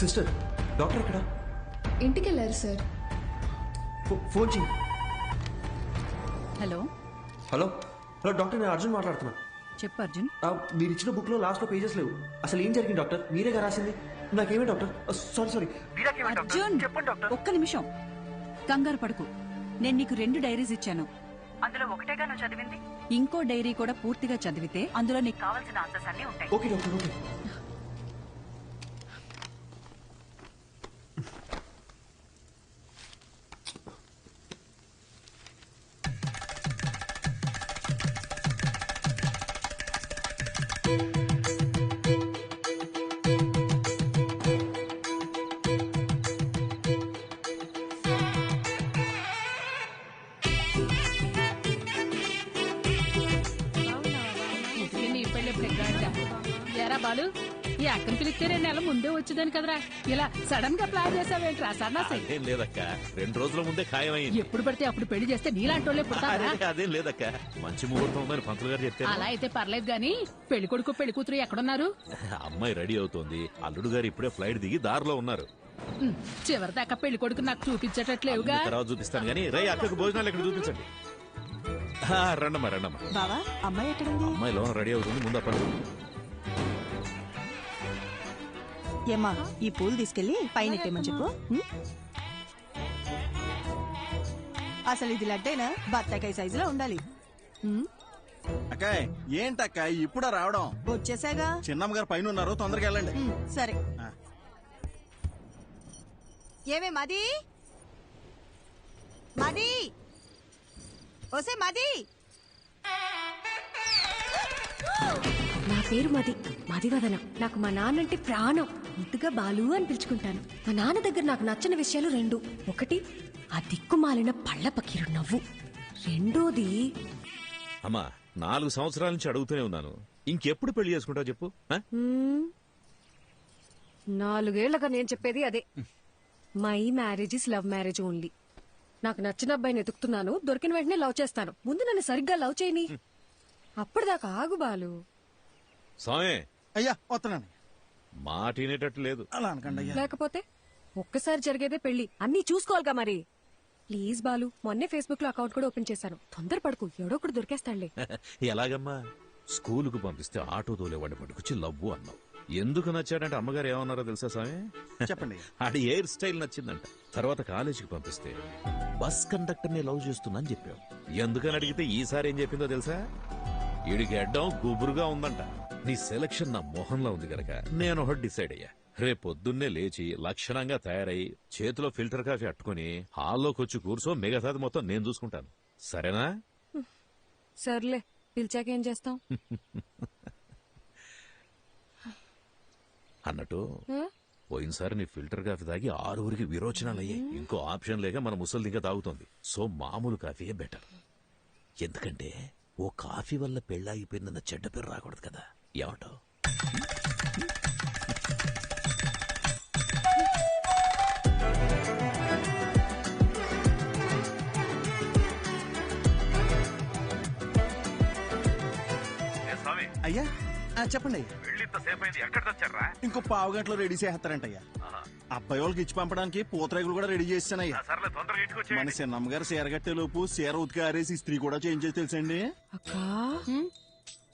Sister, doctor ఎక్కడ? ఇంటికి వెళ్ళారు సార్. ఫోన్ చేయి. హలో హలో హలో డాక్టర్, నేను అర్జున్ మాట్లాడుతున్నా. చెప్పు అర్జున్. మీరు ఇచ్చిన బుక్ లో లాస్ట్ లో పేజెస్ లేవు. అసలు ఏం జరిగింది డాక్టర్? మీరేగా రాసింది. నాకేమే డాక్టర్? సారీ. అర్జున్, ఒక్క నిమిషం, కంగారు పడుకు. నేను నీకు 2 డైరీస్ ఇచ్చాను. అందులో ఒకటేగా నువ్వు చదివింది. ఇంకో డైరీ కూడా పూర్తిగా చదివితే అందులో నీకు కావాల్సిన ఆన్సర్స్ అన్నీ ఉంటాయి. Okay doctor, okay. బాలు, ఈ అక్కని పిలిస్తే 2 నెలల ముందే వచ్చేదాని కదరా. ఇలా సడన్ గా ప్లాన్ చేసావేంట్రా? సన్నాసి. అదేం లేదక్క, 2 రోజుల ముందే ఖాయమైంది. ఎప్పుడు పడితే అప్పుడు పెళ్లి చేస్తే నీలాంటి వాళ్ళే పుడతారా? అదేం లేదక్క, మంచి ముహూర్తం ఉందని పంతులు గారు చెప్తే. అలా అయితే పర్లేదు గాని పెళ్లి కొడుకు పెళ్లి కూతురు ఎక్కడున్నారు? అమ్మాయి రెడీ అవుతోంది. అల్లుడు గారు ఇప్పుడే ఫ్లైట్ దిగి దారిలో ఉన్నారు. చివరిదాకా పెళ్లి కొడుకు నాకు చూపించేటట్లేవుగా. తర్వాత చూపిస్తాను గానీ రై అక్కకు భోజనాలు ఇక్కడ చూపించండి. రండమ్మా రండమ్మా. బావా అమ్మాయి ఎక్కడుంది? అమ్మాయి లోన రెడీ అవుతుంది, ముందు అప్పటి ఏమ్మా ఈ పూలు తీసుకెళ్లి పైన ఎట్టేమని చెప్పు. అసలు ఇది లడ్డైనా బత్తాకాయ సైజులో ఉండాలి. అక్కాయ్ ఏంటక్క ఇప్పుడా రావడం? వచ్చేసాగా. చిన్నమ్మ గారు పైన ఉన్నారు, తొందరగా వెళ్ళండి. సరే. ఏమే మది మది ఓసే మది. నా పేరు మది, మదివదన. నాకు మా నాన్నంటే ప్రాణం. ముద్దుగా బాలు అని పిలుచుకుంటాను. మా నాన్న దగ్గర నాకు నచ్చిన విషయాలు 2. ఒకటి ఆ దిక్కుమాలిన పళ్ళ పకీరు నవ్వు. రెండోది అమ్మా 4 సంవత్సరాల నుంచి అడుగుతూనే ఉన్నాను, ఇంకెప్పుడు పెళ్లి చేసుకుంటావు చెప్పు. 4 ఏళ్లగా నేను చెప్పేది అదే. My marriage is love marriage only. నాకు నచ్చిన అబ్బాయిని ఎతుకుతున్నాను, దొరికిన వెంటనే లవ్ చేస్తాను. ముందు నన్ను సరిగ్గా లవ్ చేయని, అప్పటిదాకా ఆగు బాలు. సామే అయ్యా వస్తున్నాను. మాట వినేటట్టు లేదు. అలా అనకండి. లేకపోతే ఒక్కసారి జరిగేదే పెళ్లి, అన్నీ చూసుకోవాలిగా మరి. ప్లీజ్ బాలు, మొన్నే ఫేస్బుక్ లో అకౌంట్ కూడా ఓపెన్ చేశాను. తొందరపడకు, ఎవడో ఒకటి దొరికేస్తాడులే. ఎలాగమ్మా? స్కూలుకు పంపిస్తే ఆటో తోలేవాడిని పట్టుకొచ్చి లవ్వు అన్నావు. ఎందుకు నచ్చాడంటే అమ్మగారు ఏమన్నారో తెలుసా స్వామి? చెప్పండి. ఆడి హెయిర్ స్టైల్ నచ్చిందంట. తర్వాత కాలేజీకి పంపిస్తే బస్ కండక్టర్ ని లవ్ చేస్తున్నా అని చెప్పావు. ఎందుకని అడిగితే ఈసారి ఏం చెప్పిందో తెలుసా? ఈడికి అడ్డం గుబురుగా ఉందంట. నీ సెలక్షన్ నా మొహంలో ఉంది గనక నేను ఒకటి డిసైడ్ అయ్యా. రేపొద్దున్నే లేచి లక్షణంగా తయారై చేతిలో ఫిల్టర్ కాఫీ అట్టుకుని హాల్లోకి వచ్చి కూర్చో, మిగతాది మొత్తం నేను చూసుకుంటాను. సరేనా? సర్లే, పిలిచాకేం చేస్తాం? అన్నట్టు పోయినసారి నీ ఫిల్టర్ కాఫీ తాగి 6 విరోచనాలు అయ్యాయి. ఇంకో ఆప్షన్ లేక మన ముసలి ఇంకా తాగుతోంది. సో మామూలు కాఫీయే బెటర్. ఎందుకంటే ఓ కాఫీ వల్ల పెళ్ళాగిపోయిందన్న చెడ్డ పేరు రాకూడదు కదా. ఏమంటావు? అయ్యా చెప్పండి. ఎక్కడ తెచ్చారా? ఇంకో 15 గంటలో రెడీ చేస్తారంటయ్యా. అబ్బాయి వాళ్ళకి ఇచ్చి పంపడానికి పూతరేగులు కూడా రెడీ చేస్తానయ్యా. మన చిన్నమ్మ గారు చీర కట్టే లోపు చీర ఉతికి ఆరేసి స్త్రీ కూడా చేంజ్ చేసి తెలుసండి. అక్కా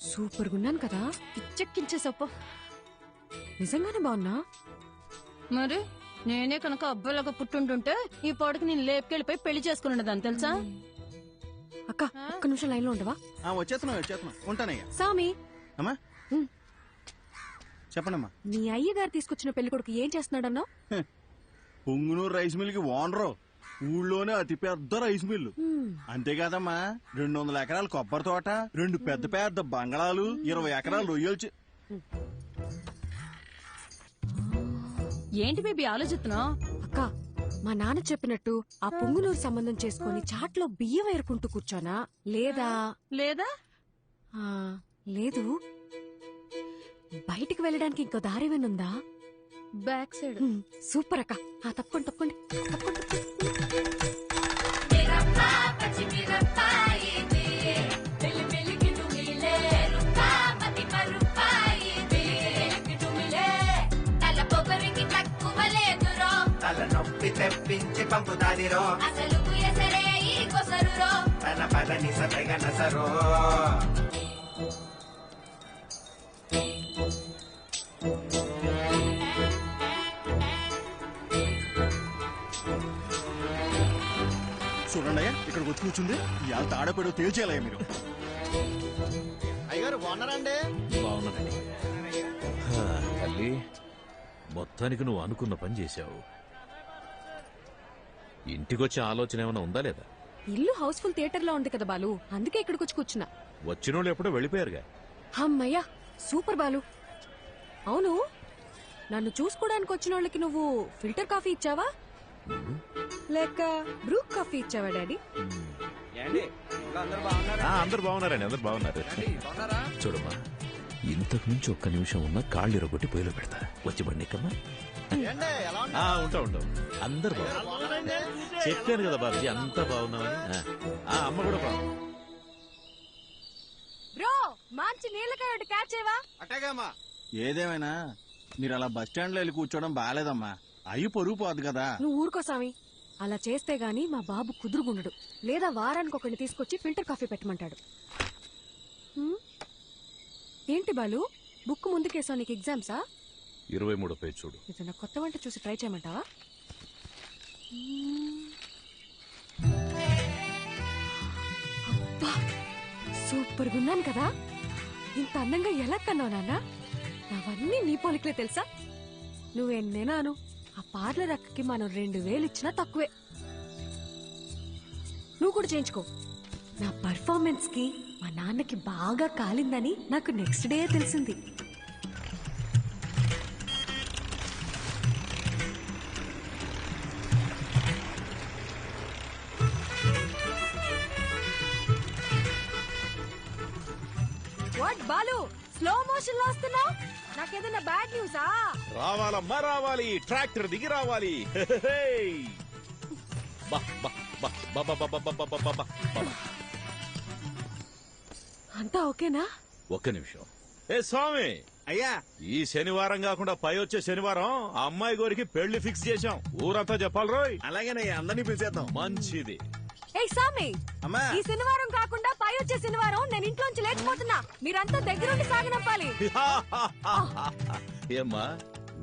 సూపర్ గున్నాను కదా, పిచ్చెక్కించేసప్ప. నిజంగానే బాగున్నా? మరి నేనే కనుక అబ్బాయిలాగా పుట్టుంటుంటే ఈ పాటికి నేను లేపుకెళ్ళిపోయి పెళ్లి చేసుకుని ఉండదాన్ని తెలుసా? అక్క ఒక్క నిమిషం లైన్ లో ఉండవా? వచ్చేస్తున్నా ఉంటానయ్యా. సామి అమ్మా చెప్పండమ్మా. నీ అయ్యగారు తీసుకొచ్చిన పెళ్లి కొడుకు ఏం చేస్తున్నాడన్నా? పొంగునూరు రైస్ మిల్ కి ఓనరు, ఊళ్ళోనే అతి పెద్ద రైస్ మిల్లు. అంతేకాదమ్మా 200 ఎకరాల కొబ్బరి తోట, 2 పెద్ద పెద్ద బంగళాలు, 20 ఎకరాలు రొయ్యలు. ఏంటి బేబీ ఆలోచిస్తున్నావు? అక్క మా నాన్న చెప్పినట్టు ఆ పొంగునూరు సంబంధం చేసుకుని చాట్లో బియ్యం ఏరుకుంటూ కూర్చోనా, లేదా లేదు బయటికి వెళ్ళడానికి ఇంకో దారేమనుందా? Back side. సూపర్ అక్క. తప్పకుండా తప్పకుండా తలనొప్పి తెప్పించి పంపుతాదిరో, అసలు తన పదని సరో. చూడండి అయ్యా, ఇక్కడికి వచ్చి కూర్చుంది. ఇవాళ తాడపేడో తేల్చేయాలయ్యా మీరు. అయ్యగారు బాగున్నారండి? బాగున్నానండి. తల్లి, మొత్తానికి నువ్వు అనుకున్న పని చేశావు. ఇంటికొచ్చే ఆలోచన ఏమైనా ఉందా లేదా? ఇల్లు హౌస్ఫుల్ థియేటర్ లో ఉంది కదా బాలు, అందుకే ఇక్కడికి వచ్చి కూర్చున్నా. వచ్చినోళ్ళు ఎప్పుడో వెళ్ళిపోయారుగా. అమ్మయ్యా సూపర్ బాలు. అవును, నన్ను చూసుకోవడానికి వచ్చిన వాళ్ళకి నువ్వు ఫిల్టర్ కాఫీ ఇచ్చావా లేక బ్రూ కాఫీ ఇచ్చావా డాడీ? అందరు బాగున్నారండి, అందరు బాగున్నారు. చూడమ్మా, ఇంతకు మించి ఒక్క నిమిషం ఉన్న కాళ్ళు ఇరగొట్టి పొయ్యిలో పెడతా. వచ్చి బండి ఎక్కమ్మా. ఉంటా అందరు బాగున్నారు. చెప్పాను కదా బాబుజీ, అంతా బాగున్నామని. అమ్మ కూడా బాగుంది. బ్రో మంచి నీళ్ళకాయ క్యాచ్ చేయవా? అట్టగామా. ఏదేమైనా మీరు అలా బస్ స్టాండ్ లో వెళ్ళి కూర్చోవడం బాగాలేదమ్మా. అయ్యి పొరుగు పోదు కదా. నువ్వు ఊరుకో సామి. అలా చేస్తే గాని మా బాబు కుదురుగుండడు. లేదా వారానికి ఒకరిని తీసుకొచ్చి ఫిల్టర్ కాఫీ పెట్టమంటాడు. ఏంటి బాలు, బుక్ ముందుకేసావు, నీకు ఎగ్జామ్సా? 23 పేజ్ చూడు. ఏదైనా కొత్త వంట చూసి ట్రై చేయమంటావా? అబ్బా, సూపర్ గున్నాను కదా. ఇంత అందంగా ఎలా కన్నావు నాన్న? అవన్నీ నీ పోలికలే తెలుసా? నువ్వెన్నేనాను ఆ పార్లర్ అక్కకి మనం 2000 ఇచ్చినా తక్కువే. నువ్వు కూడా చేయించుకో. నా పర్ఫార్మెన్స్ కి మా నాన్నకి బాగా కాలిందని నాకు నెక్స్ట్ డే తెలిసింది. వాట్ బాలు, స్లో మోషన్ లో వస్తున్నావు? నాకేదైనా బ్యాడ్ న్యూసా? రావాలమ్మా రావాలి, ట్రాక్టర్ దిగి రావాలి. అంతా ఓకేనా? ఒక్క నిమిషం. ఏ స్వామి, అయ్యా, ఈ శనివారం కాకుండా పై వచ్చే శనివారం ఆ అమ్మాయి గోరికి పెళ్లి ఫిక్స్ చేశాం. ఊరంతా చెప్పాలి రోయ్. అలాగేనయ్యా, అందరినీ పిలిచేద్దాం. మంచిది. ఏ సామి, అమ్మా, ఈ శనివారం కాకుండా పై వచ్చే శనివారం నేను ఇంట్లోంచి లేకపోతున్నా. మీరంతా దగ్గరుండి సాగనంపాలి. ఏమ్మా,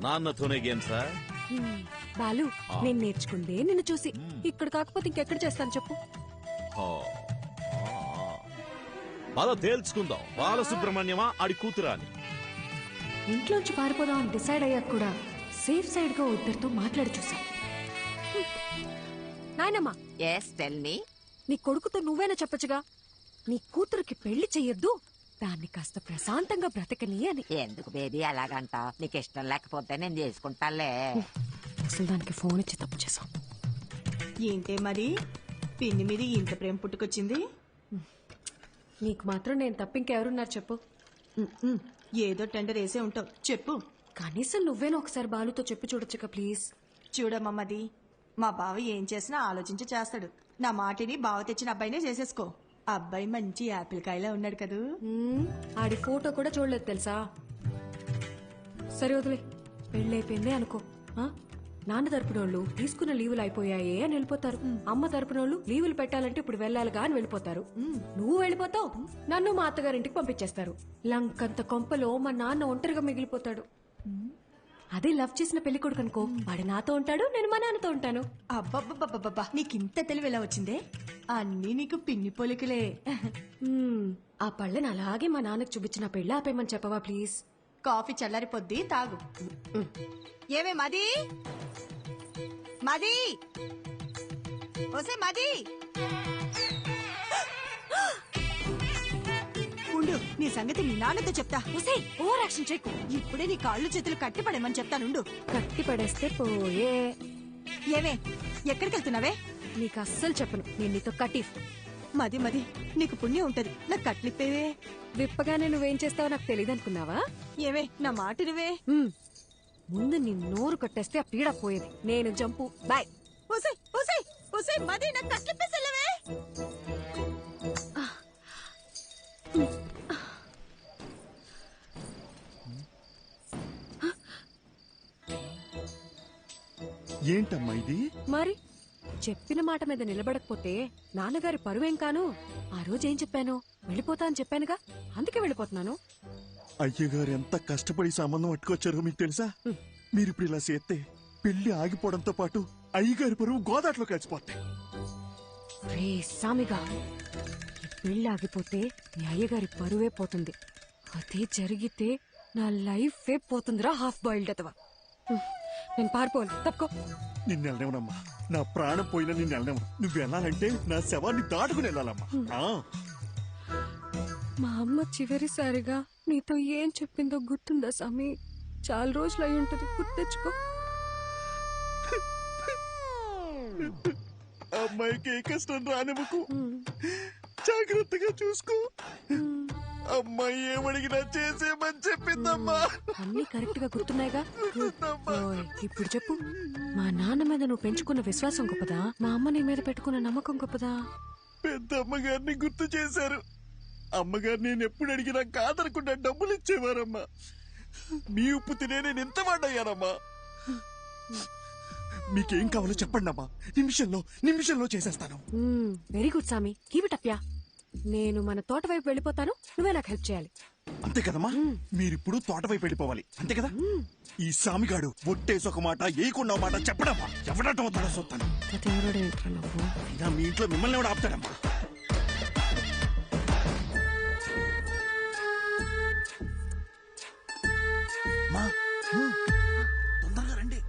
నాన్నతోనే గేమ్సా? బాలు, నేను నేర్చుకుందే నిన్ను చూసి. ఇక్కడ కాకపోతే ఇంకెక్కడ చేస్తాను చెప్పు? అలా తేల్చుకుందాం. బాలసుబ్రహ్మణ్యమా ఆడి కూతురా అని. ఇంట్లోంచి పారిపోదాం అని డిసైడ్ అయ్యాక కూడా సేఫ్ సైడ్ గా ఇద్దరితో మాట్లాడి చూసా. నాయనమ్మా, నీ కొడుకుతో నువ్వేనా చెప్పచ్చుగా, నీ కూతురికి పెళ్లి చెయ్యొద్దు, దాన్ని కాస్త ప్రశాంతంగా బ్రతకని అని. ఎందుకు బేబీ అలాగంటా? నీకు ఇష్టం లేకపోతే నేను చేసుకుంటాలే. అసలు దానికి ఫోన్ ఇచ్చి తప్పు చేసాం. ఏంటే మరి పిన్ని మీద ఇంత ప్రేమ పుట్టుకొచ్చింది? నీకు మాత్రం నేను తప్ప ఇంకెవరున్నారు చెప్పు? ఏదో టెండర్ వేసే ఉంటావు, చెప్పు. కనీసం నువ్వేనా ఒకసారి బాలుతో చెప్పి చూడొచ్చుగా ప్లీజ్. చూడమ్మది, మా బావ ఏం చేసినా ఆలోచించి చేస్తాడు. నా మాటిని బావ తెచ్చిన అబ్బాయినే చేసేసుకో. అబ్బాయి మంచి యాపిల్ కాయలా ఉన్నాడు కదూ. ఆడి ఫోటో కూడా చూడలేదు తెలుసా. సరే వదిలే, పెళ్ళైపోయిందే అనుకో. నాన్న తరపునోళ్ళు తీసుకున్న లీవులు అయిపోయాయే అని వెళ్ళిపోతారు. అమ్మ తరపునోళ్ళు లీవులు పెట్టాలంటే ఇప్పుడు వెళ్ళాలిగా అని వెళ్ళిపోతారు. నువ్వు వెళ్ళిపోతావు, నన్ను మా అత్తగారింటికి పంపించేస్తారు. లంకంత కొంపలో మా నాన్న ఒంటరిగా మిగిలిపోతాడు. అదే లవ్ చేసిన పెళ్లి కొడుకు అనుకో, వాడు నాతో ఉంటాడు, నేను మా నాన్నతో ఉంటాను. అబ్బబ్బబ్బబ్బబ్బా, నీకింత తెలివి ఎలా వచ్చిందే? అన్నీ నీకు పిన్ని పోలికలే. ఆ పళ్ళని అలాగే మా నాన్నకు చూపించిన పెళ్ళి ఆపేయమని చెప్పవా ప్లీజ్? కాఫీ చల్లారిపోద్ది, తాగు. ఏమే మది, మది, ఓసే మది, ఉండు, నీ సంగతి నీ నాన్నతో చెప్తా. ఓసే, ఓవర్ యాక్షన్ చేయకు. ఇప్పుడే నీ కాళ్ళు చేతులు కట్టి పడేమని చెప్తానుండు. కట్టి పడేస్తే పోయే. ఏమే, ఎక్కడికి వెళ్తున్నావే? నీకు అస్సలు చెప్పను, నేను నీతో కటీఫ్. మది మది, నీకు పుణ్యం ఉంటది, నాకు కట్లిప్పేవే. విప్పగానే నువ్వేం చేస్తావో నాకు తెలియదు అనుకున్నావా? ఏవే, నా మాట నువ్వే. ముందు నీ నోరు కట్టేస్తే ఆ పీడ పోయేది. నేను జంపు, బాయ్. ఓసే ఓసే ఓసే మది, నాకు కట్లిప్పేసెళ్ళవే. ఏంటమ్మా ఇది? మరి చెప్పిన మాట మీద నిలబడకపోతే నాన్నగారి పరువేం కాను. ఆ రోజు ఏం చెప్పాను? వెళ్ళిపోతా అని చెప్పానుగా, అందుకే వెళ్ళిపోతున్నాను. అయ్యగారు ఎంత కష్టపడి సంబంధం పట్టుకొచ్చారో మీకు తెలుసా? మీరు ఇప్పుడు ఇలా చేస్తే పెళ్లి ఆగిపోవడంతో పాటు అయ్యగారి పరువు గోదాట్లో కలిసిపోతాయి. రే సామిగా, ఈ పెళ్లి ఆగిపోతే నీ అయ్యగారి పరువే పోతుంది. అదే జరిగితే నా లైఫే పోతుందిరా, హాఫ్ బాయిల్డ్ అతవా. నేను పారిపోవాలి, తప్పుకో. నిన్ను వెళ్ళనివ్వనమ్మా, నా ప్రాణం పోయినా నిన్ను వెళ్ళనివ్వను. నువ్వు వెళ్ళాలంటే నా శవాన్ని దాటుకుని వెళ్ళాలమ్మా. మా అమ్మ చివరిసారిగా నీతో ఏం చెప్పిందో గుర్తుందా సామి? చాలా రోజులు అయి ఉంటది, గుర్తు తెచ్చుకో. అమ్మాయికి ఏ కష్టం రానివ్వకు, జాగ్రత్తగా చూసుకో. అమ్మాయి ఏమడిగినా చేసేమని చెప్పిందమ్మా. అన్ని కరెక్ట్ గా గుర్తున్నాయిగా. ఇప్పుడు చెప్పు, మా నాన్న మీద నువ్వు పెంచుకున్న విశ్వాసం గొప్పదా, మా అమ్మ నీ మీద పెట్టుకున్న నమ్మకం గొప్పదా? పెద్ద అమ్మగారిని గుర్తు చేశారు. అమ్మగారు నేను ఎప్పుడు అడిగినా కాదనకుండా డబ్బులు ఇచ్చేవారమ్మా. మీ ఉప్పు తినే నేను ఎంత వాడయ్యానమ్మా. మీకేం కావాలో చెప్పండి అమ్మా, నిమిషంలో చేసేస్తాను. వెరీ గుడ్ సామి, కీప్ ఇట్ అప్ యా. నేను మన తోట వైపు వెళ్ళిపోతాను, నువ్వే నాకు హెల్ప్ చేయాలి. అంతే కదమ్మా, మీరిప్పుడు తోట వైపు వెళ్ళిపోవాలి, అంతే కదా? ఈ సామిగాడు ఒట్టేసి ఒక మాట ఏయకుండా మాట చెప్పడమ్మా, ఎవడటం అవుతాడో చూస్తాను. అయినా మీ ఇంట్లో మిమ్మల్ని ఎవడు ఆపుతాడమ్మా? తొందరగా రండి,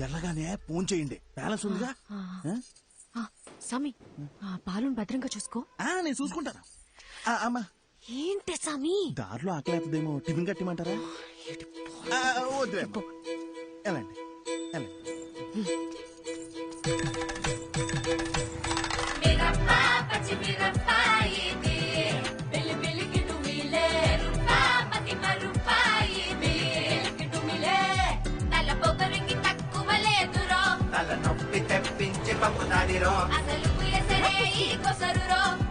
ఎల్లగానే ఫోన్ చేయండి, బ్యాలెన్స్ ఉందిగా. సామి, పాలను భద్రంగా చూసుకో. నేను చూసుకుంటాను. అమ్మా ఏంటి సామి, దారిలో ఆకలేతదేమో, టిఫిన్ కట్టిమంటారా? వద్దులే, వెళ్ళండి. తలనొప్పి తెప్పించి పంపుతాదిరో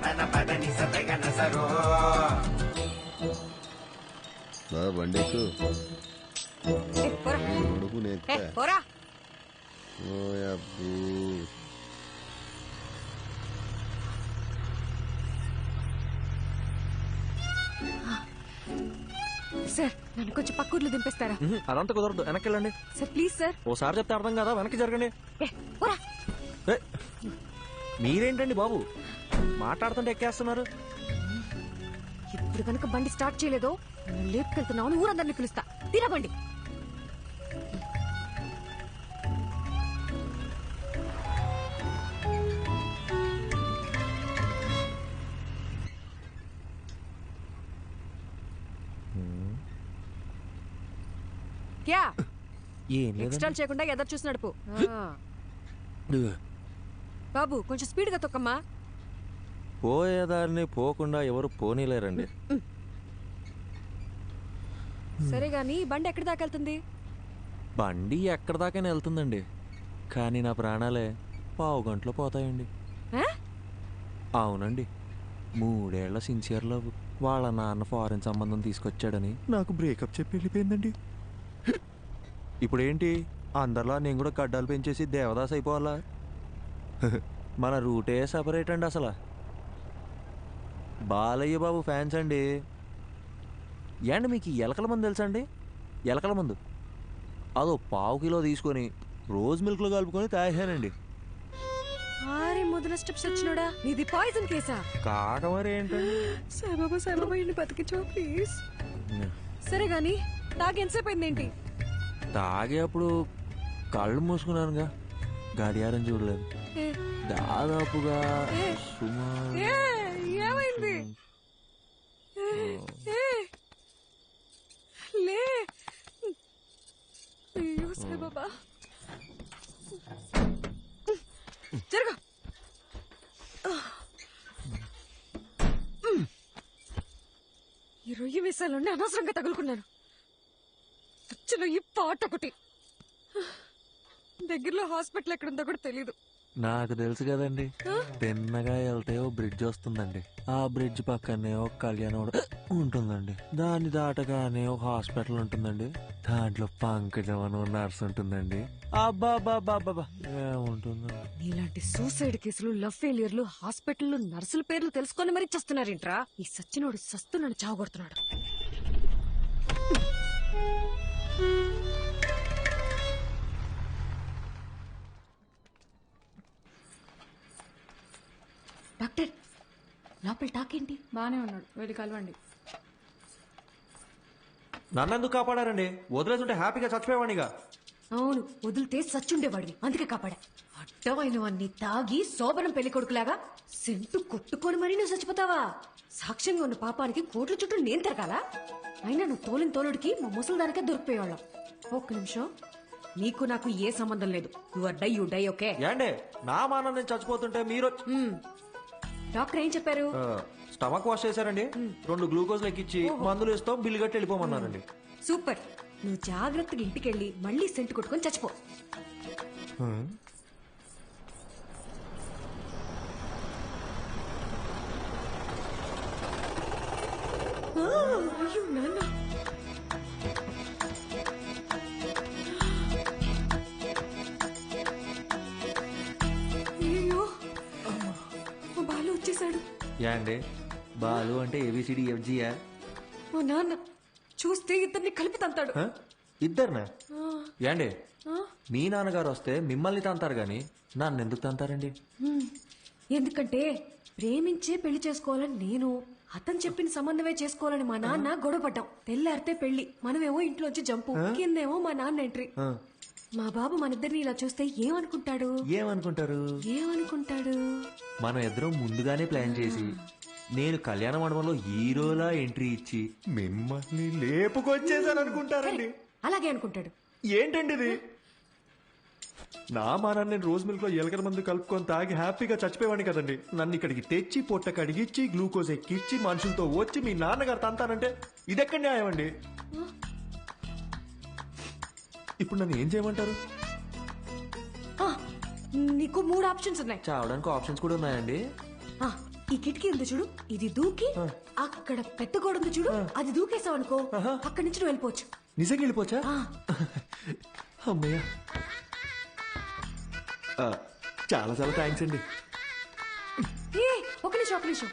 తన పదని సతగన సరో బండెక్కు సార్, నన్ను కొంచెం పక్కూర్లు దింపేస్తారా? అదంతా కుదరదు, వెనక్కి వెళ్ళండి. Sir please sir. ఓసారి చెప్తే అర్థం కదా, వెనక్కి జరగండి. మీరేంటండి బాబు మాట్లాడుతుంటే ఎక్కేస్తున్నారు? ఇప్పుడు కనుక బండి స్టార్ట్ చేయలేదో లేపుకెళ్తున్నావు, ఊరందరినీ పిలుస్తా. తినబండి. క్యా ఎక్స్ట్రా చేయకుండా ఎదురు చూసి నడుపు. బాబు కొంచెం స్పీడ్ గా తొక్కమ్మా. పోయేదారిని పోకుండా ఎవరు పోనీలేరండి. సరే గాని బండి ఎక్కడి దాకా వెళ్తుంది? బండి ఎక్కడ దాకైనా వెళ్తుందండి, కానీ నా ప్రాణాలే 1/2 గంటలో పోతాయండి. అవునండి, 3 ఏళ్ల సిన్సియర్ లవ్, వాళ్ళ నాన్న ఫారెన్ సంబంధం తీసుకొచ్చాడని నాకు బ్రేకప్ చెప్పి వెళ్ళిపోయిందండి. ఇప్పుడేంటి అందరిలా నేను కూడా గడ్డాలు పెంచేసి దేవదాస్ అయిపోవాలా? మన రూటే సపరేట్ అండి. అసలు బాలయ్య బాబు ఫ్యాన్స్ అండి. ఏండి మీకు ఎలకల మందు తెలుసా అండి? ఎలకల మందు అదో 1/2 కిలో తీసుకొని రోజ్ మిల్క్లో కలుపుకొని తాగానండి. మొదల స్టెప్స్ వచ్చినోడా, ఇది పాయిజన్ కేసా? కాక మరి ఏంటండి? సాయిబాబా ఇన్ని బతికించో ప్లీజ్. సరే గాని తాగి ఎంతసేపు అయిందేంటి? తాగేప్పుడు కళ్ళు మూసుకున్నానుగా, గడియారం చూడలేదు. దాదాపుగా ఏమైంది? లే అయ్యో సాయిబాబా, జరగ. ఈ రొయ్యి విషయాలన్నీ అనవసరంగా తగులుకున్నాను. అచ్చలో ఈ పాట ఒకటి. దగ్గరలో హాస్పిటల్ ఎక్కడుందో కూడా తెలీదు. నాకు తెలుసు కదండి, తిన్నగా వెళ్తే ఓ బ్రిడ్జ్ వస్తుందండి, ఆ బ్రిడ్జ్ పక్కనే ఒక కళ్యాణం ఉంటుందండి, దాన్ని దాటగానే ఒక హాస్పిటల్ ఉంటుందండి, దాంట్లో పంకజం అని నర్స్ ఉంటుందండి. అబ్బాబాబాబా ఏముంటుందండి. ఇలాంటి సూసైడ్ కేసులు, లవ్ ఫెయిలియర్లు, హాస్పిటల్ నర్సుల పేర్లు తెలుసుకొని మరీ చస్తున్నారేంట్రా? ఈ సచ్చినోడు సస్తున్నాడు, చావగొడుతున్నాడు. డాక్టర్, లోపల టాకేంటి? బానే ఉన్నాడు, వెళ్ళి కలవండి. నన్నెందుకు కాపాడారండి? వదిలేస్తుంటే హ్యాపీగా చచ్చిపోయేవాడిగా. అవును, వదిలితే సచ్చుండేవాడివి, అందుకే కాపాడా. అడ్డమైనవన్నీ తాగి శోభనం పెళ్లి కొడుకులాగా సెంటు కొట్టుకొని మరీ నువ్వు చచ్చిపోతావా? సాక్ష్యంగా ఉన్న పాపానికి కోట్ల చుట్టూ నేను తిరగాల? అయినా నువ్వు తోలిన తోలుడికి మా ముసలిదానికే దొరికిపోయేవాళ్ళం. ఒక్క నిమిషం, నీకు నాకు ఏ సంబంధం లేదు. You die okay? ఏండే నా మానం నేను చచ్చిపోతుంటే మీరు? డాక్టర్ ఏం చెప్పారు? స్టమక్ వాష్ చేశారండి, 2 గ్లూకోజ్ లెక్కిచ్చి మందులు ఇస్తాం, బిల్లు కట్టి వెళ్ళిపోమన్నారండి. సూపర్, నువ్వు జాగ్రత్తగా ఇంటికెళ్ళి మళ్ళీ సెంటు కొట్టుకొని చచ్చిపో. అయ్యో నాన్న, వచ్చేసాడు. యాండే బాలు అంటే ఏబిసిడి ఎఫ్జియా? మా నాన్న చూస్తే ఇద్దరిని కలిపి తంతాడు. ఇద్దరునా? ఆ, యాండే ఆ, మీ నాన్నగారు వస్తే మిమ్మల్ని తంతారు గాని నన్ను ఎందుకు తంతారండి? ఎందుకంటే ప్రేమించే పెళ్లి చేసుకోవాలని నేను, అతను చెప్పిన సంబంధమే చేసుకోవాలని మా నాన్న గొడవపడ్డాం. తెల్లారితే పెళ్లి, మనమేమో ఇంట్లోంచి జంపు, కిందేమో మా నాన్న ఎంట్రీ. మా బాబు మనిద్దరిని ఇలా చూస్తే ఏమనుకుంటాడు? ఏమనుకుంటాడు? మనం ఇద్దరం ముందుగానే ప్లాన్ చేసి నేను కళ్యాణ మండపంలో హీరోలా ఎంట్రీ ఇచ్చి మిమ్మల్ని లేపుకొచ్చేసాను అనుకుంటారండి. అలాగే అనుకుంటాడు. ఏంటండి ఇది? నా మానాన్ని నేను రోజు మిల్క్ లో ఎలకల మందు కలుపుకొని తాగి హ్యాపీగా చచ్చిపోయేవాడిని కదండి. నన్ను ఇక్కడికి తెచ్చి పొట్ట కడిగిచ్చి గ్లూకోజ్ ఎక్కిచ్చి మనుషులతో వచ్చి మీ నాన్నగారు తంతానంటే ఇదెక్కడ న్యాయం అండి? ఇప్పుడు నన్ను ఏం చేయమంటారు? నీకు 3 ఆప్షన్స్ ఉన్నాయి. చావడానికి ఆప్షన్స్ కూడా ఉన్నాయండి? ఈ కిటికీ ఉంది చూడు, ఇది దూకి అక్కడ పెద్ద గోడ ఉంది చూడు, అది దూకేసావు అనుకో, అక్కడి నుంచి నువ్వు వెళ్ళిపోవచ్చు. నిజంగా వెళ్ళిపోవచ్చా? అమ్మయ్య, చాలా చాలా థ్యాంక్స్ అండి. ఒక నిమిషం.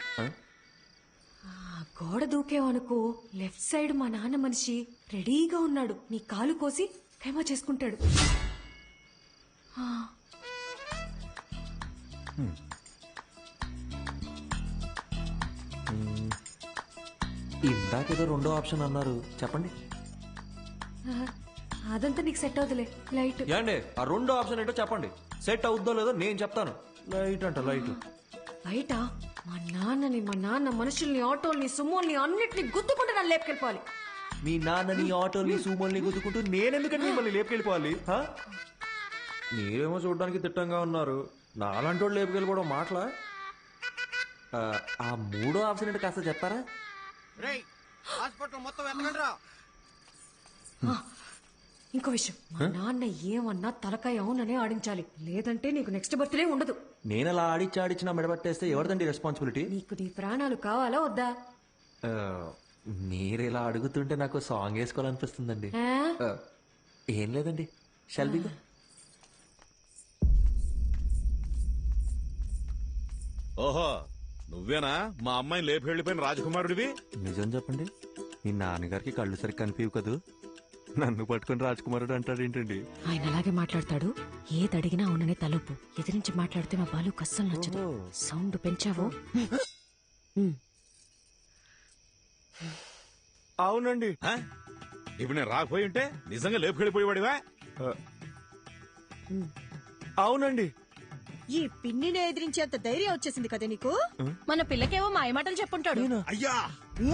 గోడ దూకేవనుకో, లెఫ్ట్ సైడ్ మా నాన్న మనిషి రెడీగా ఉన్నాడు, నీ కాలు కోసి ఖైమా చేసుకుంటాడు. ఇందాకేదో రెండో ఆప్షన్ అన్నారు, చెప్పండి. అదంతా నీకు సెట్ అవుతులే. లైట్ ఏండి ఆ రెండో ఆప్షన్ ఏంటో చెప్పండి. సెట్ అవుద్దో లేదో నేను చెప్తాను. లైట్ అంట లైట్. బయట మా నాన్న మనుషుల్ని, ఆటోల్ని, సుమోల్ని అన్నిటిని గుద్దుకుంటే నన్ను లేపుకెళ్ళిపోవాలి. మీ నాన్నని, ఆటోల్ని, సూమోల్ని గుద్దుకుంటూ నేనెందుకని మిమ్మల్ని లేపుకెళ్ళిపోవాలి? మీరేమో చూడడానికి తిట్టంగా ఉన్నారు, నాలాంటి వాళ్ళు లేపుకెళ్ళిపోవడం మాటలా? ఆ మూడో ఆప్షన్ ఏంటో కాస్త చెప్తారా? హాస్పిటల్ మొత్తం ఎక్కడంరా? ఇంకో విషయం, మా నాన్న ఏమన్నా తలకాయ అవుననే ఆడించాలి, లేదంటే నీకు నెక్స్ట్ బర్త్డే ఉండదు. నేను అలా ఆడిచ్చి నా మెడబట్టేస్తే ఎవరిదండి రెస్పాన్సిబిలిటీ? నీకు నీ ప్రాణాలు కావాలా వద్దా? మీరు ఇలా అడుగుతుంటే నాకు సాంగ్ వేసుకోవాలనిపిస్తుందండి. ఏం లేదండి, షల్బీగా. ఓహో, నువ్వేనా మా అమ్మాయిని లేపి వెళ్ళిపోయిన రాజకుమారుడివి? నిజం చెప్పండి, మీ నాన్నగారికి కళ్ళు సరిగ్గా కనిపించవు కదూ, నన్ను పట్టుకుని రాజకుమారుడు అంటాడేంటండి? ఆయన అలాగే మాట్లాడతాడు. ఏది అడిగినా అవుననే తలుపు. ఎదిరించి మాట్లాడితే మా బాలు కస్సలు నచ్చదు. సౌండ్ పెంచావో? అవునండి. ఇప్పుడు నేను రాకపోయి ఉంటే నిజంగా లేపుకెళ్ళిపోయేవాడివా? అవునండి. ఈ పిన్నిని ఎదిరించేంత ధైర్యం వచ్చేసింది కదా నీకు? మన పిల్లకేమో మాయమాటలు చెప్పుంటాడు. అయ్యా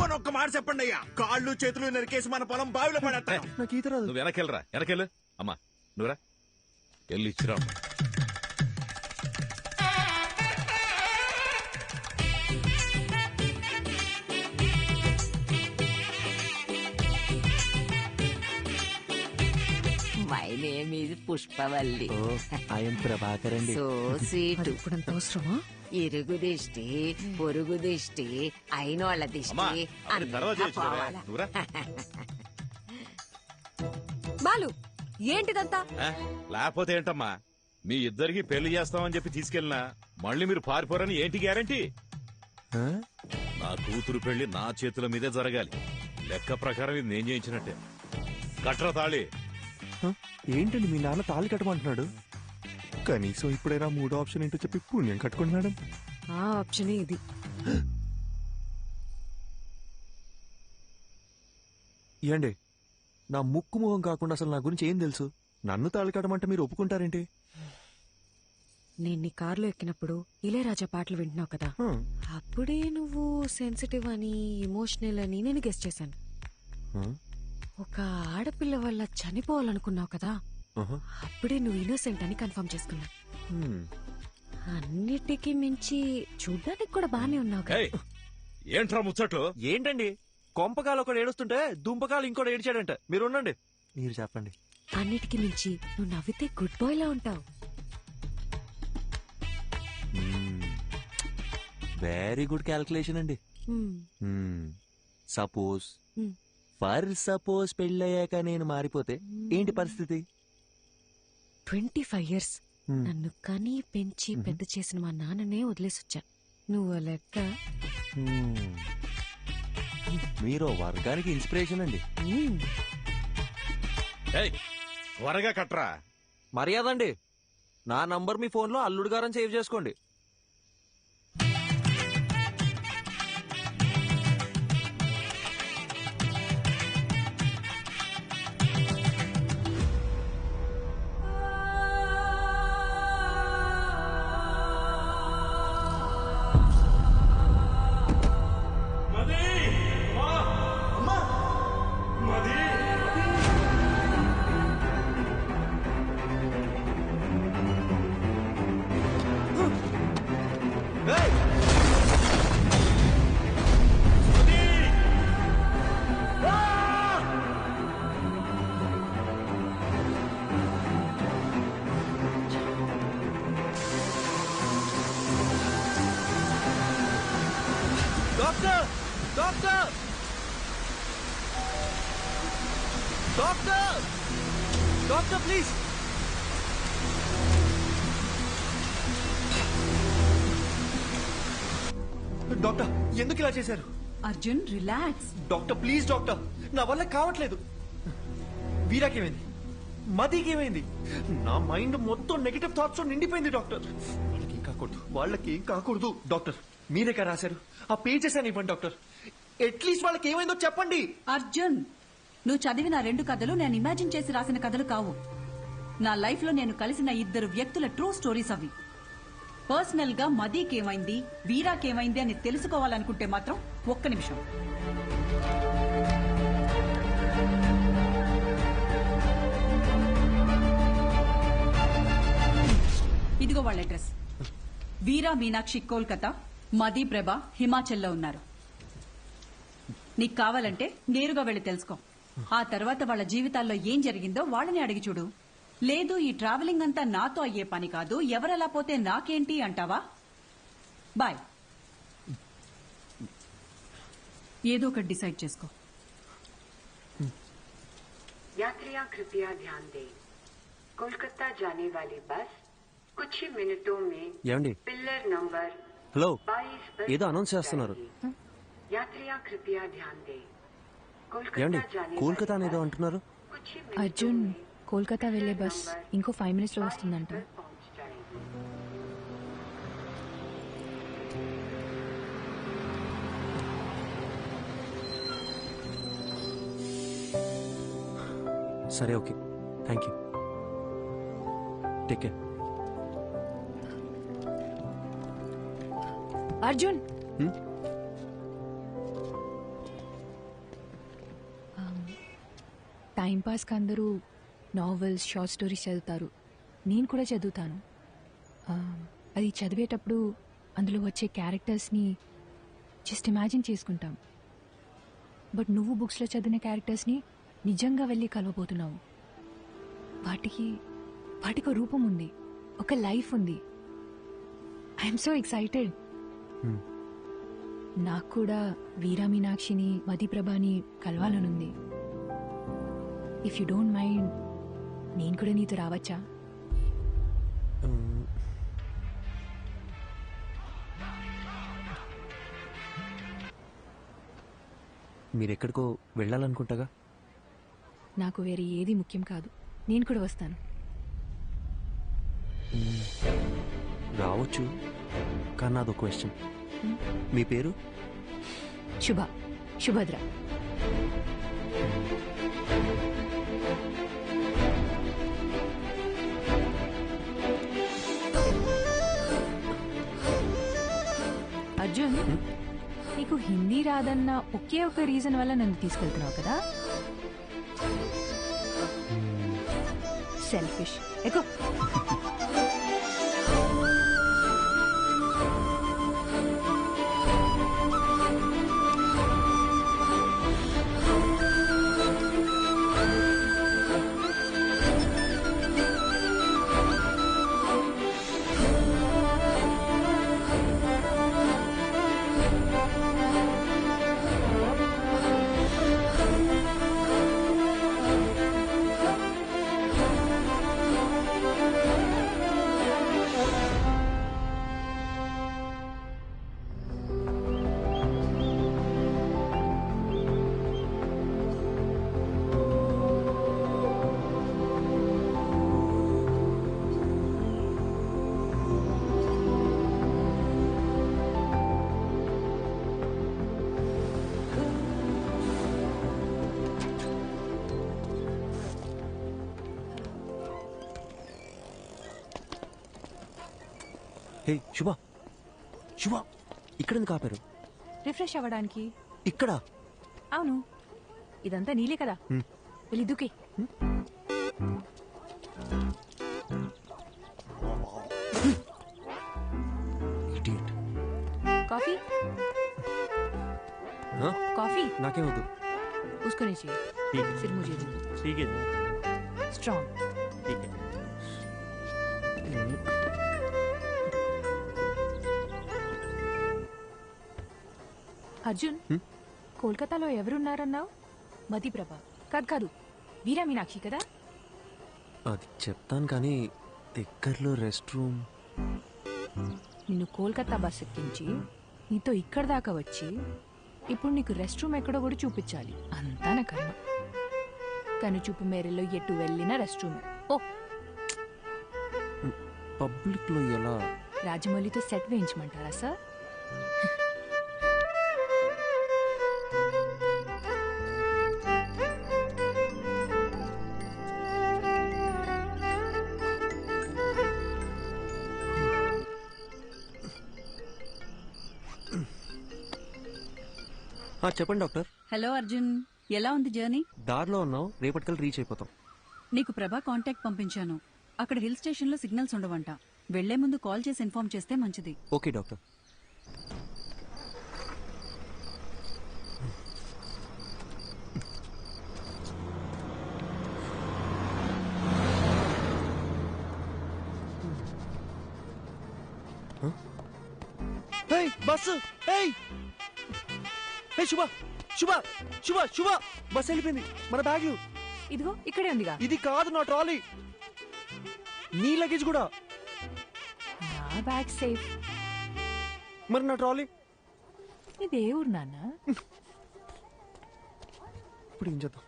అని ఒక్క మాట చెప్పండి అయ్యా, కాళ్ళు చేతులు నరికేసి మన పొలం బావిలో పడేస్తాను. నువ్వు వెనకెళ్ళరా, వెనకెళ్ళు. అమ్మా నువ్వురా, వెళ్ళి ఇచ్చిరా. My name is Pushpavalli. I'm Prabhakar అండి. So sweet. ఇప్పుడంత అవసరమా? ఇరుగు దిష్టి, పొరుగు దిష్టి, అయినోళ్ళ దిష్టి అంతా పోవాలా? బాలు ఏంటిదంతా? లేకపోతే ఏంటమ్మా, మీ ఇద్దరికి పెళ్లి చేస్తామని చెప్పి తీసుకెళ్ళినా మళ్ళీ మీరు పారిపోరని ఏంటి గ్యారంటీ? నా కూతురు పెళ్లి నా చేతుల మీదే జరగాలి. లెక్క ప్రకారం ఇది నేను చేయించినట్టే. కట్రా తాళి. ఏంటండి మీ నాన్న తాళి కట్టమంటున్నాడు? కనీసం ఇప్పుడైనా మూడో ఆప్షన్ ఏంటో చెప్పి పుణ్యం కట్టుకోండి మేడం. ఆ ఆప్షనే ఇది. ఏండి నా ముక్కు ముఖం కాకుండా అసలు నా గురించి ఏం తెలుసు? నన్ను తాళి కట్టమంటే మీరు ఒప్పుకుంటారేంటి? నేను నీ కారులో ఎక్కినప్పుడు ఇళయరాజా పాటలు వింటున్నావు కదా, అప్పుడే నువ్వు సెన్సిటివ్ అని, ఎమోషనల్ అని నేను గెస్ చేశాను. ఒక ఆడపిల్ల వల్ల చనిపోవాలనుకున్నావు కదా, అప్పుడే నువ్వు ఇన్నోసెంట్ అని కన్ఫర్మ్ చేసుకున్నా. అన్నిటికీ మించి చూడ్డానికి కూడా బానే ఉన్నావు కదా. ఏంట్రా ముచ్చట్లు? ఏంటండి కొంపకాలు ఒకడు ఏడుస్తుంటే దుంపకాలు ఇంకోటి ఏడిచాడంట. మీరు ఉండండి, మీరు చెప్పండి. అన్నిటికీ మించి నువ్వు నవ్వితే గుడ్ బాయ్ లా ఉంటావు. వెరీ గుడ్ క్యాల్కులేషన్ అండి. సపోజ్ ఫర్ సపోజ్ పెళ్ళయ్యాక నేను మారిపోతే ఏంటి పరిస్థితి? 25 years నన్ను కని పెంచి పెద్ద చేసిన మా నాన్ననే వదిలేసొచ్చా. నువ్వు లెక్క. మీరు వర్గానికి ఇన్స్పిరేషన్ అండి. త్వరగా కట్రా. మర్యాద అండి, నా నంబర్ మీ ఫోన్లో అల్లుడు గారని సేవ్ చేసుకోండి. Doctor doctor doctor doctor please. Doctor ఎందుకు ఇలా చేశారు? Arjun relax. Doctor please doctor, నా వల్ల కావట్లేదు. వీరాకేమైంది? మదికేమైంది? నా మైండ్ మొత్తం నెగటివ్ థాట్స్ నిండిపోయింది డాక్టర్. వాళ్ళకేం కాకూడదు, వాళ్ళకేం కాకూడదు. డాక్టర్ మీరే కదా రాశారు, ఆ పేజెస్ అని ఇవ్వండి డాక్టర్. అట్లీస్ట్ వాళ్ళకి ఏమైందో చెప్పండి. అర్జున్, నువ్వు చదివిన 2 కథలు నేను ఇమాజిన్ చేసి రాసిన కథలు కావు. నా లైఫ్ లో నేను కలిసిన 2 వ్యక్తుల ట్రూ స్టోరీస్ అవి. పర్సనల్ గా మదీకేమైంది, వీరాకేమైంది అని తెలుసుకోవాలనుకుంటే మాత్రం ఒక్క నిమిషం. ఇదిగో వాళ్ళ అడ్రస్. వీరా మీనాక్షి కోల్కతా, మదీ ప్రభ హిమాచల్లో ఉన్నారు. నీకు కావాలంటే నేరుగా వెళ్ళి తెలుసుకో. ఆ తర్వాత వాళ్ళ జీవితాల్లో ఏం జరిగిందో వాళ్ళని అడిగి చూడు. లేదు ఈ ట్రావెలింగ్ అంతా నాతో అయ్యే పని కాదు, ఎవరెలా పోతే నాకేంటి అంటావా? బాయ్. ఏదో ఒకటి డిసైడ్ చేసుకో. यात्रियां कृपया ध्यान दें, कोलकाता जाने वाली बस कुछ ही मिनटों में ఏమండి? पिलर नंबर హలో, 22 पर ఏదో అనౌన్స్ చేస్తున్నారు. यात्रियां कृपया ध्यान दें, ఏమండి? कोलकाता जाने కోల్కతా అనేదో అంటున్నారు. कुछ ही मिनटों అర్జున్, కోల్కతా వెళ్లే బస్ ఇంకో 5 minutes లో వస్తుందంట. पहुंच जाएगी. సరే okay, thank you. Take care. Arjun, time పాస్కి అందరూ నావెల్స్, షార్ట్ స్టోరీస్ చదువుతారు. నేను కూడా చదువుతాను. అది చదివేటప్పుడు అందులో వచ్చే క్యారెక్టర్స్ని జస్ట్ ఇమాజిన్ చేసుకుంటాం. బట్ నువ్వు బుక్స్లో చదివిన క్యారెక్టర్స్ని నిజంగా వెళ్ళి కలవబోతున్నావు. వాటికి ఒక రూపం ఉంది, ఒక లైఫ్ ఉంది. I'm so excited. నాకు కూడా వీరా మీనాక్షిని, మదీ ప్రభాని కలవాలనుంది. ఇఫ్ యూ డోంట్ మైండ్, నేను కూడా నీతో రావచ్చా? మీరెక్కడికో వెళ్ళాలనుకుంటాగా. నాకు వేరే ఏది ముఖ్యం కాదు, నేను కూడా వస్తాను. రావచ్చు, కానీ నాదో క్వశ్చన్. మీ పేరు? శుభద్ర. అర్జున్, నీకు హిందీ రాదన్న ఒకే ఒక రీజన్ వల్ల నన్ను తీసుకెళ్తున్నావు కదా? సెల్ఫిష్. ఎక్కువ. హే శుభ శుభ ఇక్కడ ఎందుకు ఆపారు? రిఫ్రెష్ అవ్వడానికి. ఇక్కడ? అవును, ఇదంతా నీలే కదా. వెళ్ళి దూకే. కాఫీ? कॉफी? नाके वद्दु. उसको नहीं चाहिए. ठीक है. सिर्फ मुझे दो. ठीक है. स्ट्रॉन्ग. ठीक है. అర్జున్, కోల్కతాలో ఎవరున్నారన్నావు? మతిప్రభ కాదు కాదు, వీరా మీనాక్షి కదా? అది చెప్తాను కానీ దగ్గరలో రెస్ట్ రూమ్. నిన్ను కోల్కతా బస్ ఎక్కించి నీతో ఇక్కడ దాకా వచ్చి ఇప్పుడు నీకు రెస్ట్ రూమ్ ఎక్కడో కూడా చూపించాలి. అంతా నా కర్మ. కను చూపు మేరలో ఎటు వెళ్ళినా రెస్ట్ రూమ్. ఓ పబ్లిక్ లో ఎలా? రాజమౌళితో సెట్ వేయించమంటారా సార్? చెప్పండి డాక్టర్. హలో అర్జున్, ఎలా ఉంది జర్నీ? దారిలో ఉన్నాం, రేపటికల్ రీచ్ అయిపోతాం. నీకు ప్రభా కాంటాక్ట్ పంపించాను. అక్కడ హిల్ స్టేషన్ లో సిగ్నల్స్ ఉండవంట. వెళ్లే ముందు కాల్ చేసి ఇన్ఫార్మ్ చేస్తే మంచిది. Okay doctor. బస్సు. శుభ శుభ శుభ శుభ బస్ వెళ్ళిపోయింది. మన బ్యాగ్లు ఇదిగో ఇక్కడే ఉందిగా. ఇది కాదు నా ట్రాలీ. నీ లగేజ్ కూడా. నా బ్యాగ్ సేఫ్. మరి నా ట్రాలీ? ఇది ఏ ఊరు నాన్న? ఇప్పుడు ఏం చేద్దాం?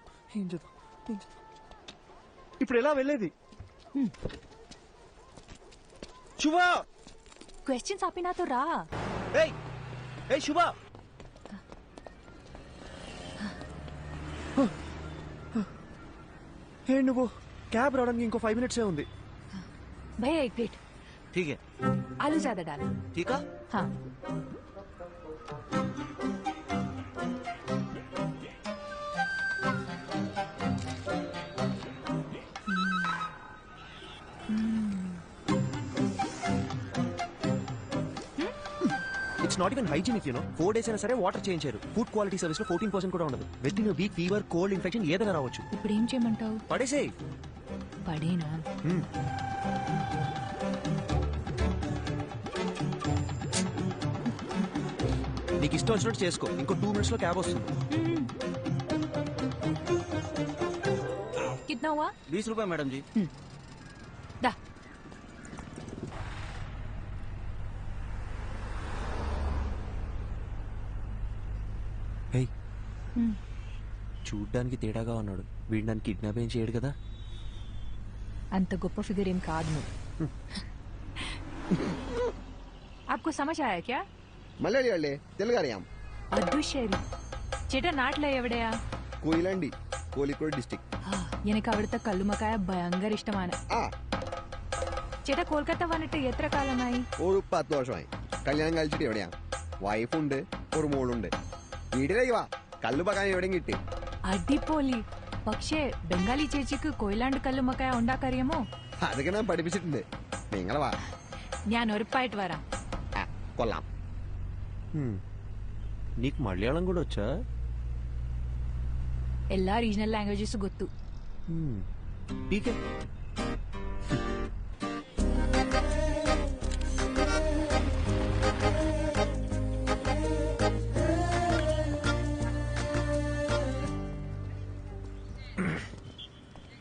ఇప్పుడు ఎలా వెళ్ళేది? శుభ క్వశ్చన్స్ ఆపి నాతో రా. శుభ నువ్వు క్యాబ్ రావడానికి ఇంకో 5 minutes ఉంది. भैया एक प्लेट. ठीक है. आलू ज्यादा डालो. ठीक है. हाँ. It's not even hygienic, you know. 4 days అయినా సరే వాటర్ చేంజ్ చేయరు. ఫుడ్ క్వాలిటీ సర్వీస్ లో 14% కూడా ఉండదు. With in week fever, cold, infection ఏదైనా రావచ్చు. ఇప్పుడు ఏం చేయమంటావు? పడేసేయ్. పడేనా? నీకు ఇష్టం వచ్చినట్టు చేసుకో. ఇంకో 2 minutes లో క్యాబ్ వస్తుంది. कितना हुआ? 20 रुपए मैडम जी. दा. చూడ్డానికి తేడాగా ఉన్నాడు. వీడికి కిడ్నాప్ ఏం చేయడు కదా? అంత గొప్ప ఫిగర్ ఏం కాదు నువ్వు. आपको समझ आया क्या? മലയാളിയല്ലേ? തെലുങ്കറിയാം. അതുശരി. ചേട്ടാ നാട്ടിലെ എവിടെയാ? കൊയിലാണ്ടി, കോഴിക്കോട് ഡിസ്ട്രിക്ട്. എനിക്ക് അവിടുത്തെ കല്ലുമക്കായ ഭയങ്കര ഇഷ്ടമാണ്. ചേട്ടാ കൊൽക്കത്ത വന്നിട്ട് എത്ര കാലമായി? ഒരു 10 വർഷമായി. കല്യാണം കഴിച്ചിട്ട് എവിടെയാ? വൈഫുണ്ട്, ഒരു മോളുണ്ട്. വീട്ടിലേക്ക് വാ, കല്ലുമക്കായ എവിടെയും കിട്ടി. അടിപൊളി. പക്ഷേ ബംഗാളി ചേച്ചിക്ക് കൊയിലാണ്ട് കല്ലുമക്കായ ഉണ്ടാക്കറിയാമോ? അതൊക്കെ ഞാൻ പഠിപ്പിച്ചിട്ടുണ്ട്. നിങ്ങൾ വാ, ഞാൻ ഉറപ്പായിട്ട് വരാം. കൊള്ളാം. నీకు మలయాళం కూడా వచ్చా? എല്ലാ రీజనల్ లాంగ్వేజెస్ ಗೊತ್ತು. ठीक है.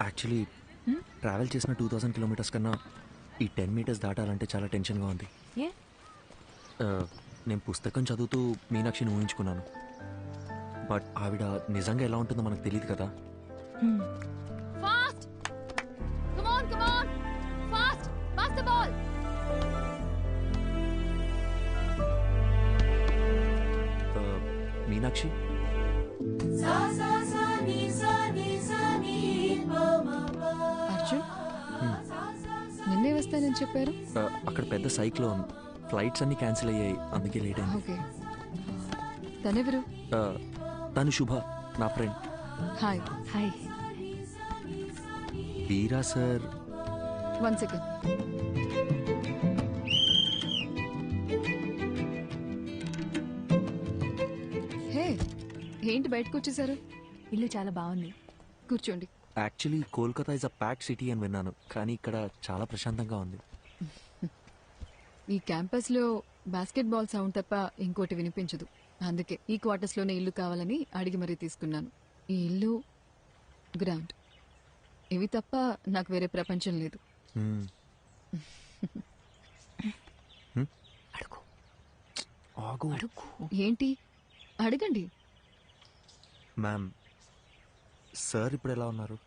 యాక్చువల్లీ ట్రావెల్ చేసిన 2000 kilometers కన్నా ఈ 10 meters దాటాలంటే చాలా టెన్షన్గా ఉంది. నేను పుస్తకం చదువుతూ మీనాక్షిని ఊహించుకున్నాను. బట్ ఆవిడ నిజంగా ఎలా ఉంటుందో మనకు తెలియదు కదా. Fast come on fast pass the ball. Meenakshi, Arjun నిన్నే వస్తానని చెప్పారు. అక్కడ పెద్ద సైక్లోన్ ఫ్లైట్స్ అన్ని క్యాన్సిల్ అయ్యాయి, అందుకే లేట్ అయింది. ఓకే. తనెవరు? తను శుభ, నా ఫ్రెండ్. హాయ్. హాయ్. వీరా సార్. 1 సెకండ్. హే, ఏంటి బయటకు వచ్చేసారు? ఇల్లు చాలా బాగుంది, కూర్చోండి. Actually Kolkata is a pack city అని విన్నాను, కానీ ఇక్కడ చాలా ప్రశాంతంగా ఉంది. ఈ క్యాంపస్ లో బాస్కెట్ బాల్ సౌండ్ తప్ప ఇంకోటి వినిపించదు. అందుకే ఈ క్వార్టర్స్ లోనే ఇల్లు కావాలని అడిగి మరీ తీసుకున్నాను. ఈ ఇల్లు, గ్రౌండ్, ఇవి తప్ప నాకు వేరే ప్రపంచం లేదు. ఏంటి? అడగండి. మ్యామ్, సార్ ఇప్పుడు ఎలా ఉన్నారు?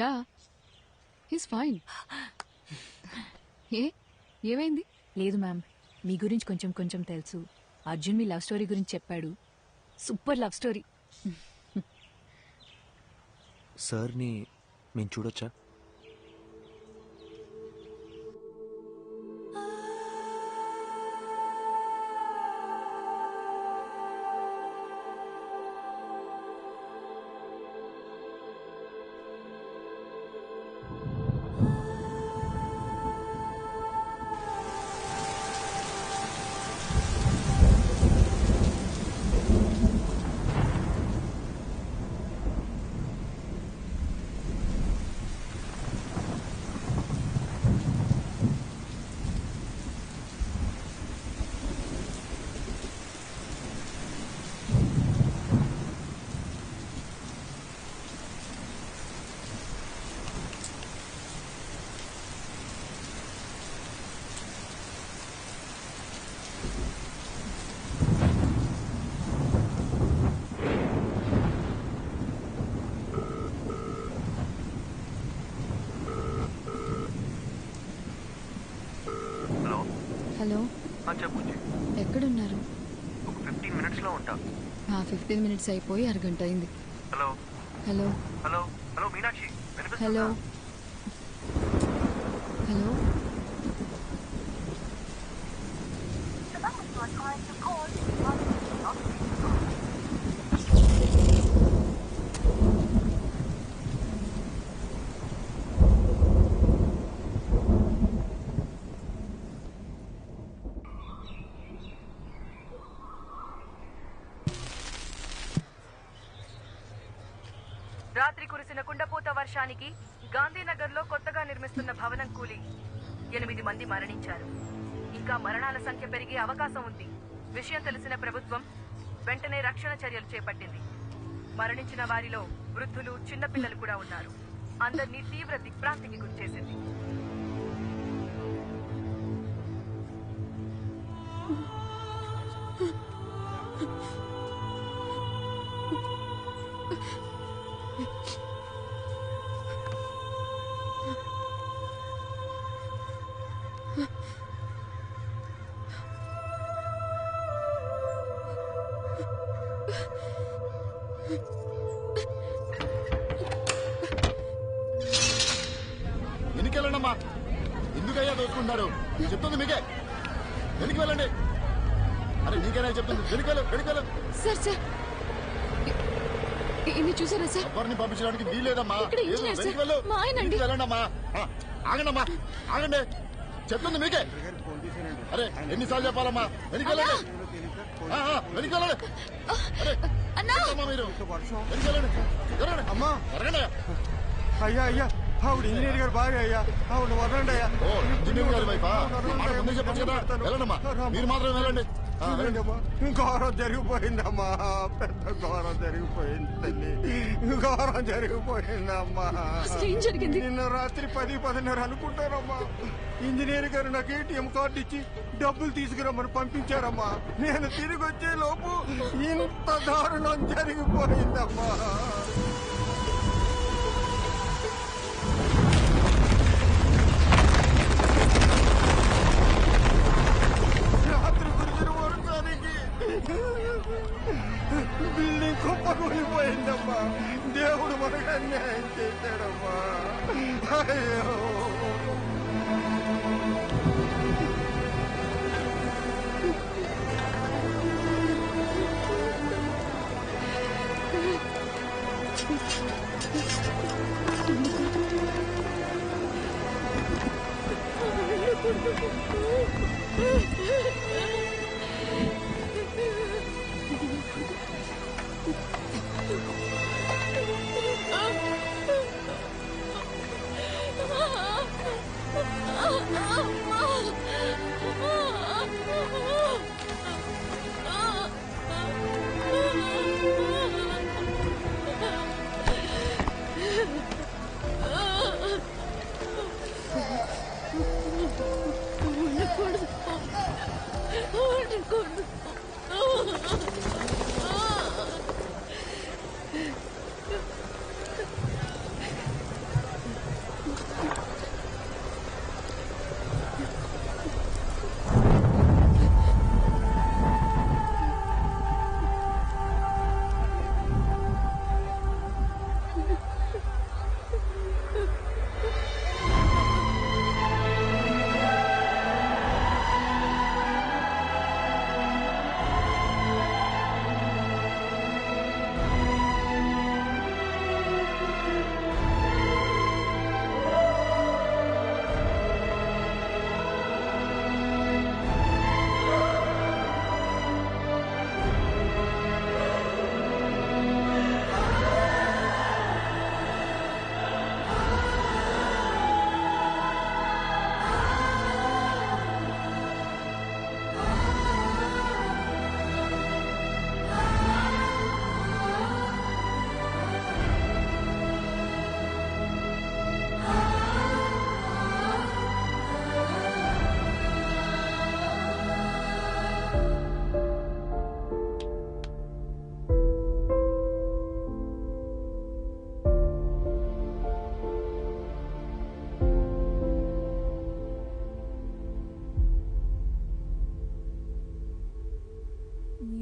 Yeah, he's fine. ఏమైంది? లేదు మ్యామ్, మీ గురించి కొంచెం కొంచెం తెలుసు. అర్జున్ మీ లవ్ స్టోరీ గురించి చెప్పాడు. Super love story. సార్ని మేము చూడొచ్చా? హలో. చెప్పు. ఎక్కడున్నారు? ఒక 15 మినిట్స్లో ఉంటా. 15 మినిట్స్ అయిపోయి అరగంట అయింది. Hello. Hello. Hello. Hello Meenakshi. Hello. Hello. రాత్రి కురిసిన కుండపోత వర్షానికి గాంధీనగర్లో కొత్తగా నిర్మిస్తున్న భవనం కూలి 8 మంది మరణించారు. ఇంకా మరణాల సంఖ్య పెరిగే అవకాశం ఉంది. విషయం తెలిసిన ప్రభుత్వం వెంటనే రక్షణ చర్యలు చేపట్టింది. మరణించిన వారిలో వృద్ధులు, చిన్నపిల్లలు కూడా ఉన్నారు. అందరినీ తీవ్ర దిగ్భ్రాంతికి గురిచేసింది. వెనుకెళ్ళండమ్మా. ఎందుకయ్యా దోచుకుంటున్నారు? చెప్తుంది మీకే. వెనక్కి వెళ్ళండి. అరే నీకేనా చెప్తుంది? వెనుకెళ్ళు, వెనుకెళ్ళు. సార్ సార్, ఇన్ని చూసారా సార్? ఎవరిని పంపించడానికి వీల్లేదమ్మా. వెనక్కి వెళ్ళు. ఆయనండి. వెళ్ళండమ్మా. ఆగండమ్మా, ఆగండి. చెప్తుంది మీకే. అరే ఎన్నిసార్లు చెప్పాలమ్మా? వెనక్కి వెళ్ళండి, వెనక్కి వెళ్ళండి. అరే అమ్మా, మీరు వెనక్కి వెళ్ళండి. జరగండి అమ్మా, జరగండి. అయ్యా అయ్యా, ఆవిడ ఇంజనీర్ గారు బాగా అయ్యా, ఆవిడ వదలండి అయ్యా. ఓ ఇంజనీర్ గారి వైఫా? ముందే చెప్పచ్చు కదా. వెళ్ళండమ్మా, మీరు మాత్రం వెళ్ళండి. ఘోరం జరిగిపోయిందమ్మా, పెద్ద ఘోరం జరిగిపోయింది తల్లి, ఘోరం జరిగిపోయిందమ్మా. నిన్న రాత్రి 10-10:30 అనుకుంటారమ్మా. ఇంజనీర్ గారు నాకు ఏటీఎం కార్డు ఇచ్చి డబ్బులు తీసుకురమ్మని పంపించారమ్మా. నేను తిరిగి వచ్చే లోపు ఇంత దారుణం జరిగిపోయిందమ్మా. రాత్రి కురిసిన వర్షానికి బిల్డింగ్ కుప్పకూలిపోయిందమ్మా. దేవుడు మనకు అన్యాయం చేశాడమ్మా. అయ్యో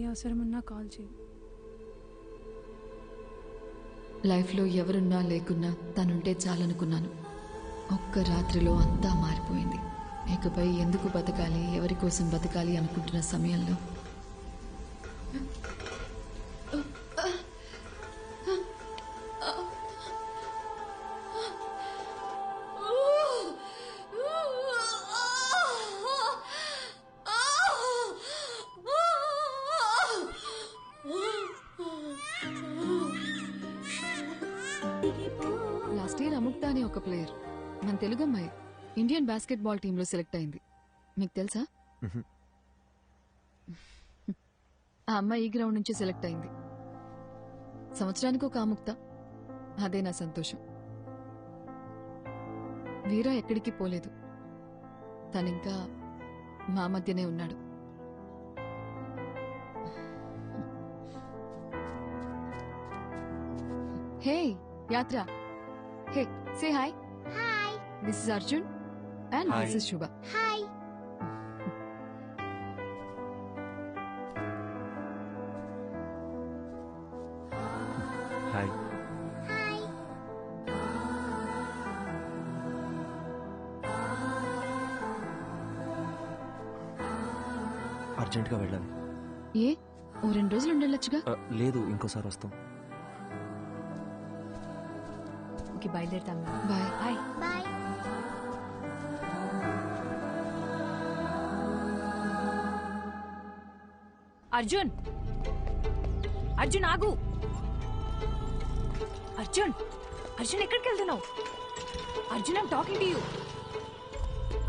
అవసరమున్నా కాల్ చేయి. లైఫ్లో ఎవరున్నా లేకున్నా తనుంటే చాలనుకున్నాను. ఒక్క రాత్రిలో అంతా మారిపోయింది. ఇకపై ఎందుకు బతకాలి, ఎవరి కోసం బతకాలి అనుకుంటున్న సమయంలో లాస్ట్ ఇయర్ అముక్త అనే ఒక ప్లేయర్ మన తెలుగు అమ్మాయి ఇండియన్ బాస్కెట్బాల్ టీంలో సెలెక్ట్ అయింది. మీకు తెలుసా? ఆ అమ్మాయి ఈ గ్రౌండ్ నుంచి సెలెక్ట్ అయింది. సంవత్సరానికి ఒక అముక్త. అదే నా సంతోషం. వీరా ఎక్కడికి పోలేదు. తనింకా మా మధ్యనే ఉన్నాడు. Hey Yatra, hey say hi. Hi, this is Arjun and this is Shubha. Hi. Hi. అర్జెంట్గా వెళ్ళాలి. ఏ ఓ 2 రోజులు ఉండొచ్చుగా? లేదు, ఇంకోసారి వస్తాం. ఓకే, బయలుదేరుతాం. Bye. Bye. Bye. Arjun, Arjun ఆగు. అర్జున్, అర్జున్ ఎక్కడికి వెళ్తున్నావు? Arjun, I'm talking to you.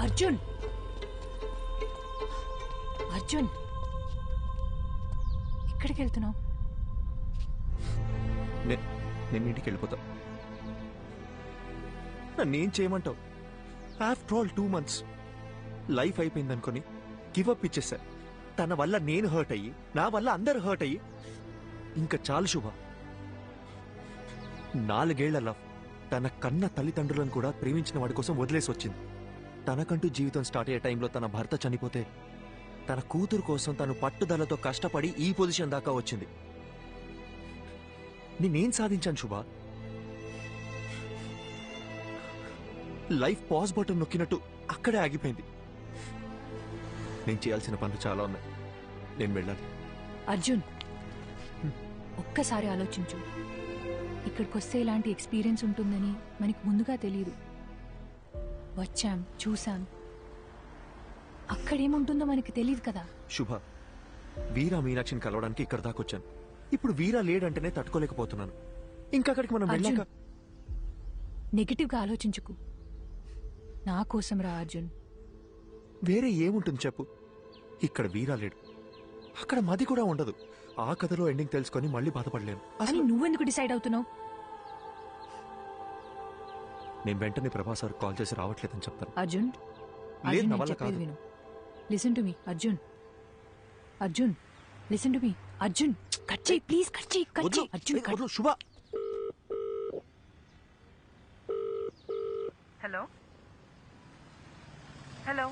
Arjun, Arjun ఎక్కడికి వెళ్తున్నావు? నేను ఇంటికి వెళ్ళిపోతా. నన్నేం చేయమంటావు? ఆఫ్టర్ ఆల్ 2 months లైఫ్ అయిపోయిందనుకొని గివప్ ఇచ్చేసా. తన వల్ల నేను హర్ట్ అయ్యి, నా వల్ల అందరు హర్ట్ అయ్యి ఇంకా చాలు శుభ. 4 ఏళ్ల లవ్ తన కన్న తల్లిదండ్రులను కూడా ప్రేమించిన వాడి కోసం వదిలేసి వచ్చింది. తనకంటూ జీవితం స్టార్ట్ అయ్యే టైంలో తన భర్త చనిపోతే తన కూతురు కోసం తను పట్టుదలతో కష్టపడి ఈ పొజిషన్ దాకా వచ్చింది. నేనేం సాధించాను శుభ? లైఫ్ పాజ్ బటన్ నొక్కినట్టు అక్కడే ఆగిపోయింది. నేను చేయాల్సిన పనులు చాలా ఉన్నాయి. నేను వెళ్ళాలి. అర్జున్, ఒక్కసారి ఆలోచించు. ఇక్కడికి వస్తే ఇలాంటి ఎక్స్పీరియన్స్ ఉంటుందని మనకి ముందుగా తెలియదు. వచ్చాం, చూసాం, అక్కడేముంటుందో మనకి తెలియదు కదా. శుభ, వీరా మీనాక్షిని కలవడానికి ఇక్కడ దాకా వచ్చాను. ఇప్పుడు వీరా లేడంటేనే తట్టుకోలేకపోతున్నాను. ఇంకా అక్కడికి మనం వెళ్ళాక నెగిటివ్ గా ఆలోచించుకు. నా కోసం రా అర్జున్. వేరే ఏముంటుంది చెప్పు? ఇక్కడ వీరా లేడు, అక్కడ మది కూడా ఉండదు. ఆ కథలో ఎండింగ్ తెలుసుకొని మళ్ళీ బాధపడలేను. అని నువ్వెందుకు డిసైడ్ అవుతున్నావు? నేను వెంటనే ప్రభాస్ సార్ కాల్ చేసి రావట్లేదని చెప్తాను. అర్జున్, లేదు నా వల్ల చెప్పేది కాదు. విను. Listen to me Arjun. Arjun listen to me Arjun. Cut చేయి ప్లీజ్, కట్ చేయి, కట్ చేయి అర్జున్. వద్దు శుభ. హలో హలో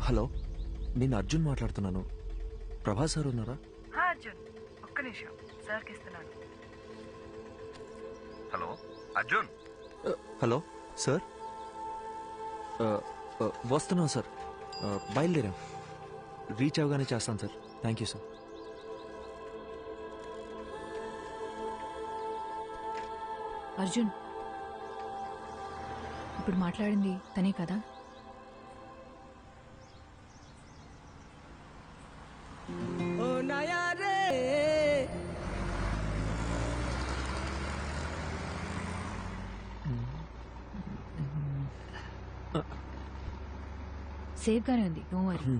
హలో, నేను అర్జున్ మాట్లాడుతున్నాను. ప్రభాస్ సార్ ఉన్నారా? అర్జున్ ఒక్క నిమిషం, సార్కి ఇస్తున్నాను. హలో అర్జున్. హలో సార్, వస్తున్నాం సార్, బయలుదేరాం. రీచ్ అవగానే చేస్తాను sir. Thank you sir. Arjun, ఇప్పుడు మాట్లాడింది తనే కదా? సేఫ్ గానే ఉంది, డోంట్ వరీ.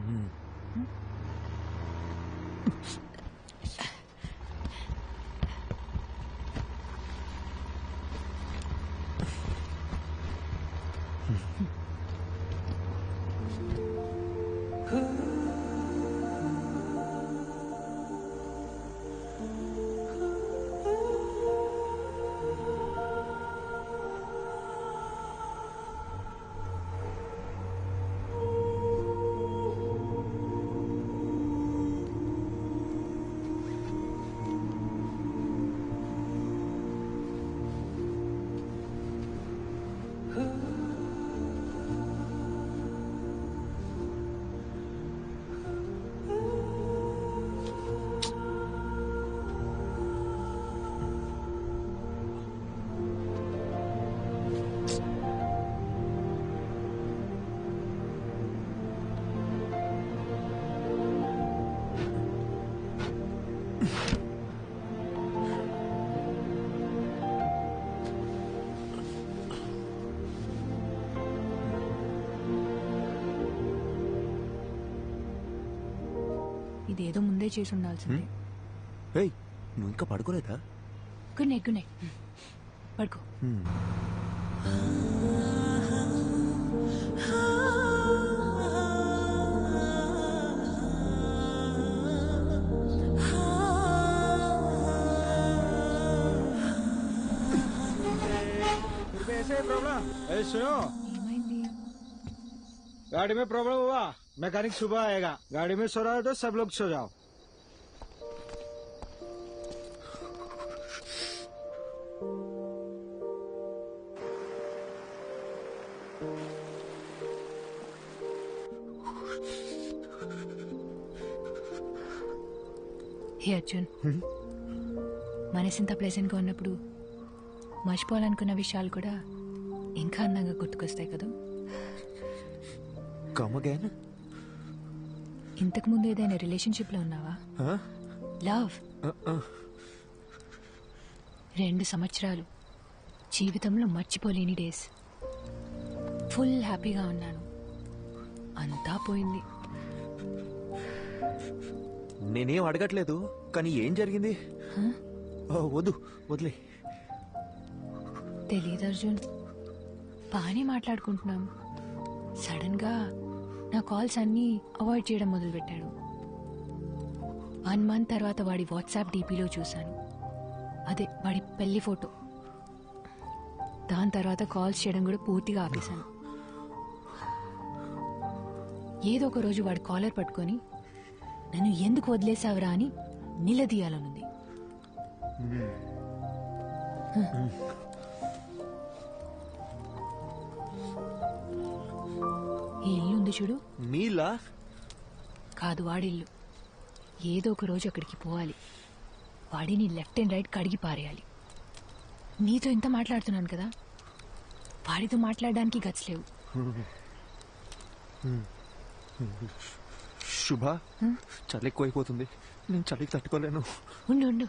ఇదేదో ముందే చేసి ఉండాల్సిందే. ఏయ్, నువ్వు ఇంకా పడుకోలేదా? Good night, good night. పడుకో. सुनो, गाड़ी में प्रॉब्लम हुआ, मैकेनिक सुबह आएगा. गाड़ी में सो रहा है तो सब लोग सो जाओ. హే అర్జున్, మనసింత ప్లెజెంట్ గా ఉన్నప్పుడు మర్చిపోవాలనుకున్న విషయాలు కూడా ఇంకా అందంగా గుర్తుకొస్తాయి కదా. ఇంతకు ముందు ఏదైనా రిలేషన్షిప్ లో ఉన్నావా? లవ్ 2 సంవత్సరాలు జీవితంలో మర్చిపోలేని డేస్. ఫుల్ హ్యాపీగా ఉన్నాను, అంతా పోయింది. నేనేం అడగట్లేదు, కానీ ఏం జరిగింది? వద్దు, వదిలే. తెలీదు అర్జున్, బాగానే మాట్లాడుకుంటున్నాం. సడన్ గా నా కాల్స్ అన్నీ అవాయిడ్ చేయడం మొదలుపెట్టాడు. 1 మంత్ తర్వాత వాడి వాట్సాప్ డీపీలో చూశాను, అదే వాడి పెళ్లి ఫోటో. దాని తర్వాత కాల్స్ చేయడం కూడా పూర్తిగా ఆపేశాను. ఏదో ఒక రోజు వాడి కాలర్ పట్టుకొని నన్ను ఎందుకు వదిలేసావురా అని నిలదీయాలనుంది. ఈ ఇల్లు ఉంది చూడు, మీలా కాదు వాడిల్లు. ఏదో ఒక రోజు అక్కడికి పోవాలి, వాడిని లెఫ్ట్ అండ్ రైట్ కడిగి పారేయాలి. నీతో ఇంత మాట్లాడుతున్నాను కదా, వాడితో మాట్లాడడానికి గచ్చలేవు. శుభ, చలి ఎక్కువైపోతుంది, నేను చలికి తట్టుకోలేను. ఉండు ఉండు.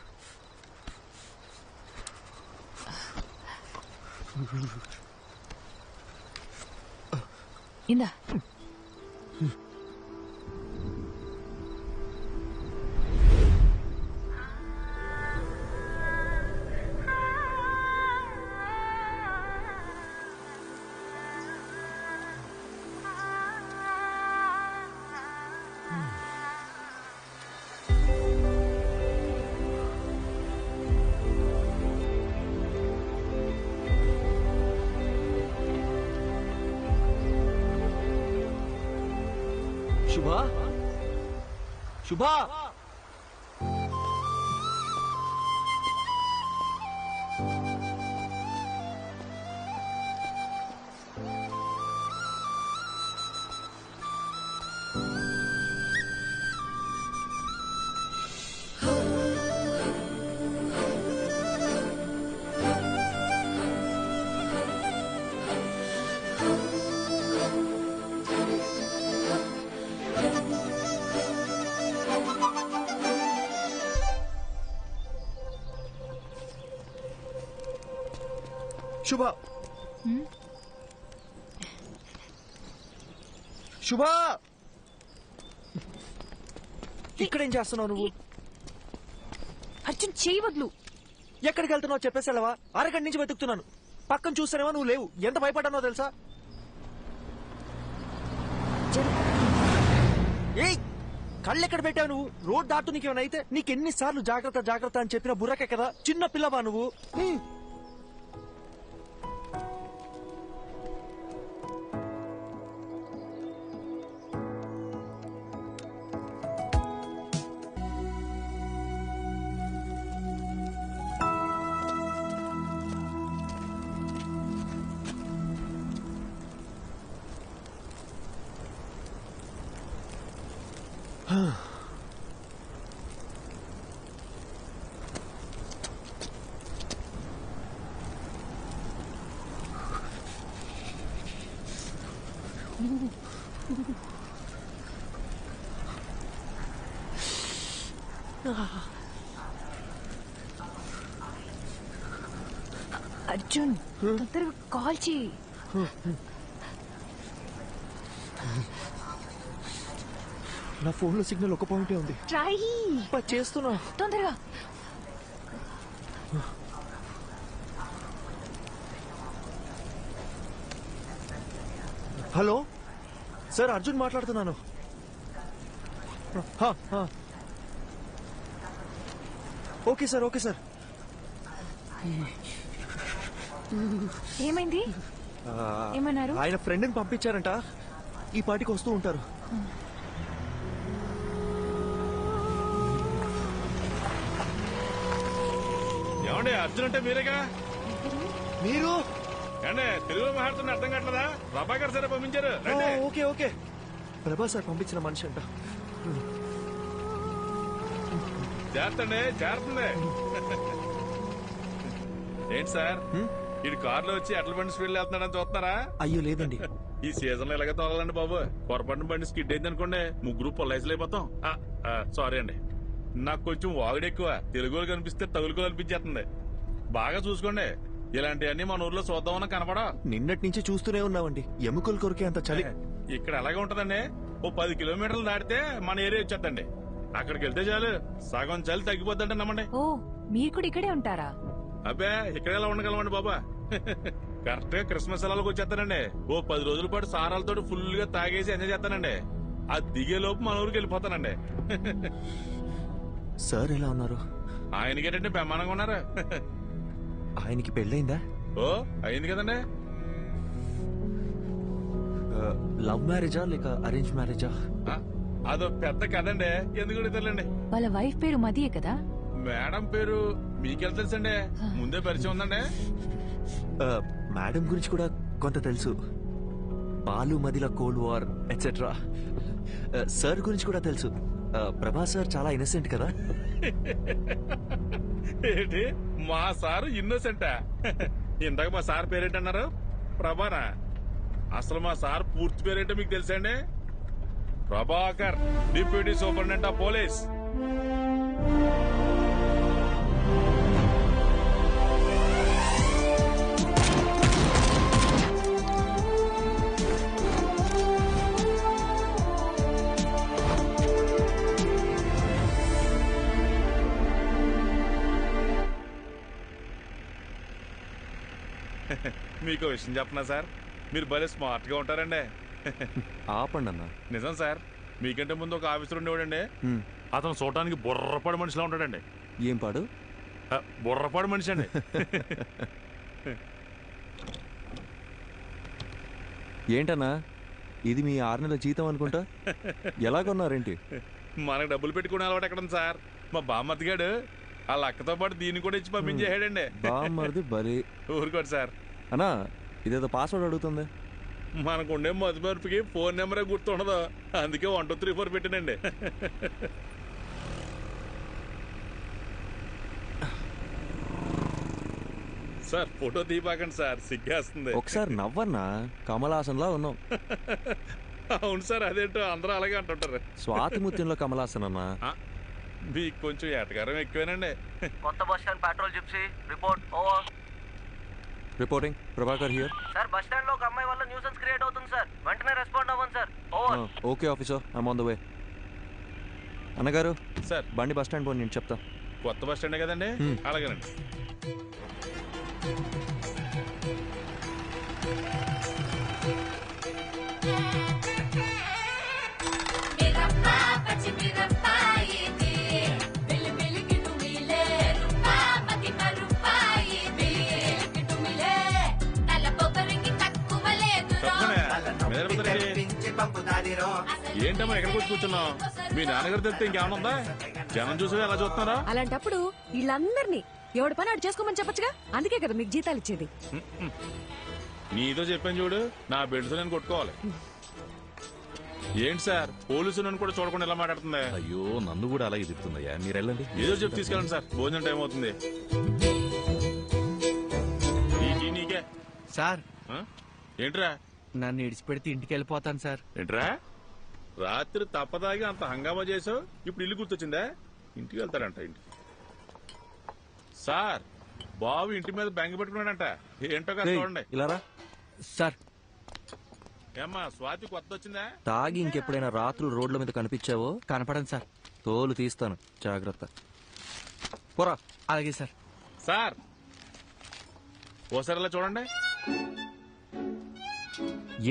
ఇందా. శుభా, శుభా, శుభా, శుభా, ఇక్కడేం చేస్తున్నావు నువ్వు? అర్జున్ చేయి వదులు. ఎక్కడికి వెళ్తున్నావు చెప్పేసి వెళ్ళవా? అరగంట నుంచి వెతుకుతున్నాను, పక్కన చూస్తానేమో నువ్వు లేవు. ఎంత భయపడ్డానో తెలుసా? ఏయ్, కళ్ళు ఎక్కడ పెట్టావు నువ్వు? రోడ్ దాటు నీకేమైనా అయితే నీకెన్నిసార్లు జాగ్రత్త జాగ్రత్త అని చెప్పిన బుర్రకే కదా, చిన్న పిల్లవా నువ్వు? అర్జున్, తొందరగా కాల్ చేయి. నా ఫోన్లో సిగ్నల్ ఒక పాయింటే ఉంది. ట్రై చేస్తున్నా, తొందరగా. హలో సార్, అర్జున్ మాట్లాడుతున్నాను. Okay sir, okay sir. ఏమైంది? ఏమన్నారు? ఆయన ఫ్రెండ్ని పంపించారంట, ఈ పాటికి వస్తూ ఉంటారు. ఏమండి, అర్జున్ అంటే మీరేగా? మీరు అంటే తెలుగులో మాట్లాడుతున్న అర్థం కావట్లేదా? ప్రభాకర్ సార్ పంపించారు. రండి. ఓకే ఓకే, ప్రభా సార్ పంపించిన మనిషి అంట. చేస్తండి, చేరుతుంది. ఏంటి సార్, ఇటు కారులో వచ్చి అట్ల బండి స్పీడ్ వెళ్తున్నాడని చూస్తున్నారా? అయ్యో లేదండి, ఈ సీజన్ లో ఇలాగే తోలాలండి బాబు. పొరపాటున బండి స్కిడ్ అయింది అనుకోండి, ముగ్గురు పొల్లైసులు అయిపోతాం. సారీ అండి, నాకు కొంచెం వాగుడు ఎక్కువ. తెలుగులో కనిపిస్తే తగులుకో అనిపించేస్తుంది. బాగా చూసుకోండి, ఇలాంటివన్నీ మన ఊర్లో చూద్దామన్నా కనపడా. నిన్నటి నుంచి చూస్తూనే ఉన్నామండి, ఎముకలు కొరికే అంత చలి. ఇక్కడ ఎలాగే ఉంటదండి, ఓ 10 కిలోమీటర్లు దాటితే మన ఏరియా వచ్చేద్దండి. అక్కడికి వెళ్తే చాలు, సగం చలి తగ్గిపోద్దంటే నమ్మండి. ఓ, మీరు కూడా ఇక్కడే ఉంటారా? అబ్బే, ఇక్కడ ఎలా ఉండగలమండి బాబా. కరెక్ట్ గా క్రిస్మస్ సెలవులకు వచ్చేస్తానండి. ఓ 10 రోజుల పాటు సారాలతో ఫుల్ గా తాగేసి ఎంజాయ్ చేస్తానండి. ఆ దిగే లోపు మన ఊరికి వెళ్ళిపోతానండి. సార్ ఎలా ఉన్నారు? ఆయనకేటంటే బ్రహ్మాండంగా ఉన్నారు. ఆయనకి పెళ్ళైందా? ఓ, అయింది కదండి. లవ్ మ్యారేజా లేక అరేంజ్ మ్యారేజా? అదో పెద్ద కదండి, ఎందుకు తెలియండి. వాళ్ళ వైఫ్ పేరు మదియే కదా? మేడం పేరు మీకెళ్ళ తెలుసండి, ముందే పరిచయం ఉందండి. మేడం గురించి కూడా కొంత తెలుసు, బాలు మదిల కోల్డ్ వార్ ఎట్సెట్రా. సార్ గురించి కూడా తెలుసు, ప్రభా సార్ చాలా ఇన్నసెంట్ కదా. ఏంటి, మా సారు ఇన్నోసెంటా? ఇందాక మా సార్ పేరేంటన్నారు? ప్రభానా? అసలు మా సార్ పూర్తి పేరేంటో మీకు తెలుసండి? Prabhakar, deputy superintendent of police. మీకు విషయం చెప్పనా సార్, మీరు భలే స్మార్ట్ గా ఉంటారండి. ఆపండి అన్న. నిజం సార్, మీకంటే ముందు ఒక ఆఫీసర్ ఉండేవాడండి. అతను చూడటానికి బుర్రపాడు మనిషిలా ఉంటాడండి. ఏం పాడు? బుర్రపాడు మనిషి అండి. ఏంటన్నా ఇది మీ 6 నెలల జీతం అనుకుంటా? ఎలా కొన్నారేంటి? మనకు డబ్బులు పెట్టుకునే అలవాటు ఎక్కడ ఉంది సార్? మా బామ్మతిగాడు వాళ్ళ అక్కతో పాటు దీన్ని కూడా ఇచ్చి పంపించేసాడండి. బామ్మది బలి. ఊరుకోండి సార్. అన్నా ఇదేదో పాస్వర్డ్ అడుగుతుంది. మనకుండే మధుమర్పుకి ఫోన్ నెంబరే గుర్తుండదు, అందుకే 1 2 3 4 పెట్టానండి. సార్ ఫోటో తీపాకండి సార్, సిగ్గేస్తుంది. ఒకసారి నవ్వన్నా, కమలాసన్లా ఉన్నాం. అవును సార్, అదేంటో అందరూ అలాగే అంటుంటారు. స్వాతిముత్యంలో కమలాసన్ అన్నా. మీకు కొంచెం ఎటకారం ఎక్కువేనండి. కొత్త bus stand petrol gypsy report over. Reporting Prabhakar here. Sir bus stand లో ఒక అమ్మాయి వల్ల న్యూసెన్స్ క్రియేట్ అవుతుంది సార్, వెంటనే రెస్పాండ్ అవ్వండి sir. Over. Okay officer, I'm on the way. అన్నగారు సార్ బండి బస్ స్టాండ్ పోయి నేను చెప్తా. కొత్త బస్ స్టాండే కదండి, అలాగేనండి. ఏంటమ్మా ఎక్కడికి వచ్చి కూర్చున్నావు? మీ నాన్నగారు తెలిస్తే ఇంకేమన్నా ఉందా? జనం చూసి ఎలా చూస్తున్నారా? అలాంటప్పుడు వీళ్ళందరినీ ఎవడి పని అటు చేసుకోమని చెప్పొచ్చుగా, అందుకే కదా మీకు జీతాలు ఇచ్చేది. నీతో చెప్పాను చూడు, నా బెడ్స్ నేను కొట్టుకోవాలి. ఏంటి సార్ పోలీసు నన్ను కూడా చూడకుండా ఎలా మాట్లాడుతుంది? అయ్యో నన్ను కూడా అలాగే చెప్తుందయ్యా, మీరు వెళ్ళండి. ఏదో చెప్పి తీసుకెళ్ళండి సార్, భోజనం టైం అవుతుంది. నీకే సార్. ఏంట్రా? నన్ను ఇడిచిపెడితే ఇంటికి వెళ్ళిపోతాను సార్. ఏంట్రా రాత్రి తప్పదాగి అంత హంగామా చేసావు, ఇప్పుడు ఇల్లు గుర్తొచ్చిందా? ఇంటికి వెళ్తాడంట. ఇంటికి సార్ బాబు ఇంటి మీద బెంగ పెట్టుకున్నాడంట, ఏంటో కదా చూడండి. ఇలా సార్. ఏమ్మా స్వాతి కొత్త వచ్చిందా? తాగి ఇంకెప్పుడైనా రాత్రులు రోడ్ల మీద కనిపించావో? కనపడండి సార్. తోలు తీస్తాను, జాగ్రత్త. పోరా. అలాగే సార్. సార్ ఓసారి ఇలా చూడండి.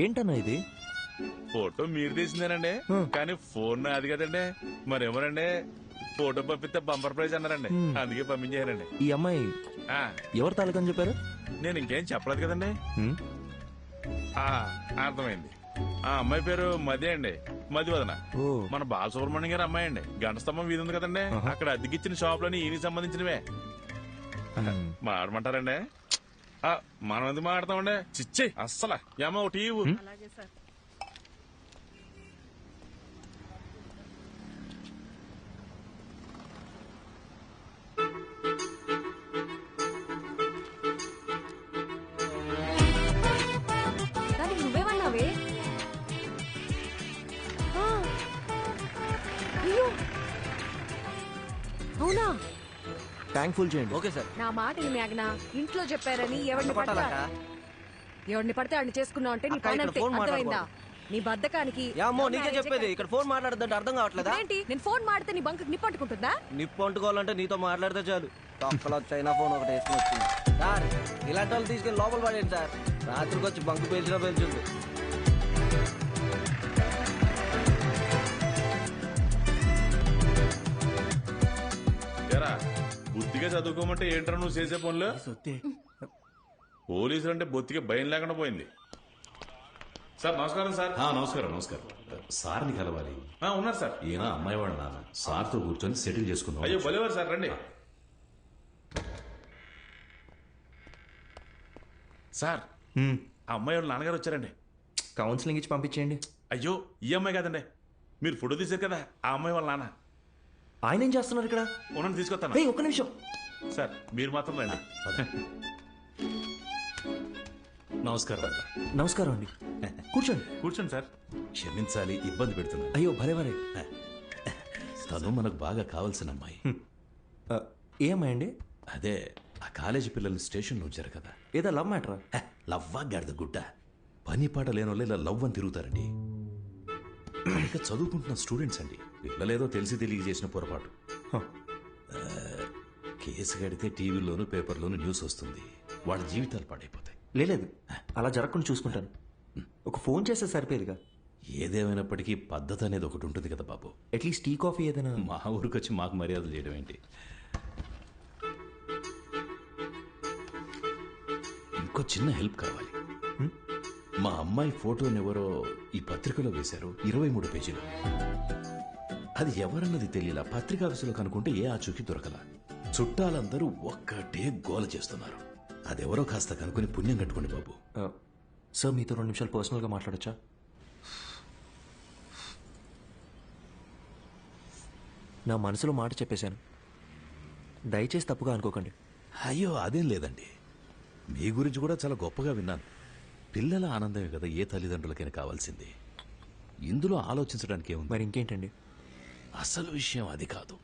ఏంటన్నా ఇది? ఫోటో మీరు తీసిందేనండి, కానీ ఫోన్ అది కదండి. మరేమోనండి ఫోటో పంపిస్తే బంపర్ ప్రైజ్ అన్నారండి, అందుకే పంపించారండి. ఈ అమ్మాయి ఎవరు తాలూకని చెప్పారు? నేను ఇంకేం చెప్పలేదు కదండి. అర్థమైంది. ఆ అమ్మాయి పేరు మది అండి, మదివదన. మన బాలసుబ్రహ్మణ్యం గారి అమ్మాయి అండి. గంట స్తంభం వీధి ఉంది కదండి, అక్కడ అద్దెకిచ్చిన షాప్ లోని ఈయనకి సంబంధించినవే. మాడమంటారండి? మనం ఎందుకు మాడతామండి? చిచ్చే అస్సలు ఏమో ఒకటి ఇవ్వు. నువ్వేమన్నావే? అయ్యో అవునా? ట్యాంక్ ఫుల్ చేయండి. Okay sir. నా మాట మేఘనా, ఇంట్లో చెప్పారని ఎవరిని పడితే వాడిని చేసుకున్నావు అంటే నీ పని అంతే, అర్థమైందా? నీ బద్దకానికి నీకే చెప్పేది, ఇక్కడ ఫోన్ మాట్లాడదంటే అర్థం కావట్లేదా? ఏంటి నేను ఫోన్ మాడితే నీ బంకు నిప్పు అంటుకుంటుందా? నిప్పు అంటుకోవాలంటే నీతో మాట్లాడితే చాలు. తొక్కలో చైనా ఫోన్ ఒకటి వేసుకుని వచ్చింది సార్. ఇలాంటి వాళ్ళు తీసుకెళ్ళి లోపల పడేయండి సార్, రాత్రికి వచ్చి బంకు పేల్చినా పేల్చుంది. బుద్ధిగా చదువుకోమంటే ఏంట్రా నువ్వు చేసే పనులు? పోలీసులు అంటే బొత్తిగా భయం లేకుండా పోయింది. సార్ నమస్కారం. సార్ నమస్కారం. నమస్కారం. సార్ని కలవాలి. ఉన్నారు సార్. ఈయన అమ్మాయి వాళ్ళ నాన్న. సార్తో కూర్చొని సెటిల్ చేసుకుందాం. అయ్యో భలేవారు సార్, రండి. సార్ ఆ అమ్మాయి వాళ్ళ నాన్నగారు వచ్చారండి. కౌన్సిలింగ్ ఇచ్చి పంపించేయండి. అయ్యో ఈ అమ్మాయి కాదండి, మీరు ఫోటో తీశారు కదా ఆ అమ్మాయి వాళ్ళ నాన్న. ఆయన ఏం చేస్తున్నారు ఇక్కడ? ఉన్నది తీసుకొస్తాను. ఒక్క నిమిషం సార్, మీరు మాత్రం రండి. నమస్కారం. నమస్కారం అండి. కూర్చోండి. కూర్చోండి సార్. క్షమించాలి, ఇబ్బంది పెడుతున్నా. అయ్యో భలే భలే. తను మనకు బాగా కావాల్సిన అమ్మాయి. ఏ అమ్మాయి అండి? అదే ఆ కాలేజీ పిల్లల్ని స్టేషన్లో ఉంచారు కదా. ఏదో లవ్ మ్యాటరా? లవ్వా గాడిద గుడ్డ. పని పాట లేని వాళ్ళు ఇలా లవ్ అని తిరుగుతారండి. ఇక చదువుకుంటున్న స్టూడెంట్స్ అండి. పిల్లలేదో తెలిసి తెలియ చేసిన పొరపాటు. కేసు కడితే టీవీలోను పేపర్లోను న్యూస్ వస్తుంది. వాళ్ళ జీవితాలు పాడైపోతాయి. లేదు, అలా జరగకుండా చూసుకుంటాను. ఒక ఫోన్ చేస్తే సరిపోయేదిగా. ఏదేమైనప్పటికీ పద్ధతి అనేది ఒకటి ఉంటుంది కదా బాబు. అట్లీస్ట్ టీ కాఫీ ఏదైనా. మా ఊరికి వచ్చి మాకు మర్యాదలు చేయడం ఏంటి? ఇంకో చిన్న హెల్ప్ కావాలి. మా అమ్మాయి ఫోటోని ఎవరో ఈ పత్రికలో వేశారు, 23 పేజీలు. అది ఎవరన్నది తెలియలా. పత్రికా ఆఫీసులో కనుక్కుంటే ఏ ఆచూకీ దొరకలా. చుట్టాలందరూ ఒక్కటే గోల చేస్తున్నారు. అదెవరో కాస్త కనుక్కొని పుణ్యం కట్టుకోండి బాబు. సార్ మీతో 2 నిమిషాలు పర్సనల్గా మాట్లాడొచ్చా? నా మనసులో మాట చెప్పేశాను, దయచేసి తప్పుగా అనుకోకండి. అయ్యో అదేం లేదండి. మీ గురించి కూడా చాలా గొప్పగా విన్నాను. పిల్లల ఆనందమే కదా ఏ తల్లిదండ్రులకైనా కావాల్సింది. ఇందులో ఆలోచించడానికి ఏముంది? మరి ఇంకేంటండి? అసలు విషయం అది కాదు.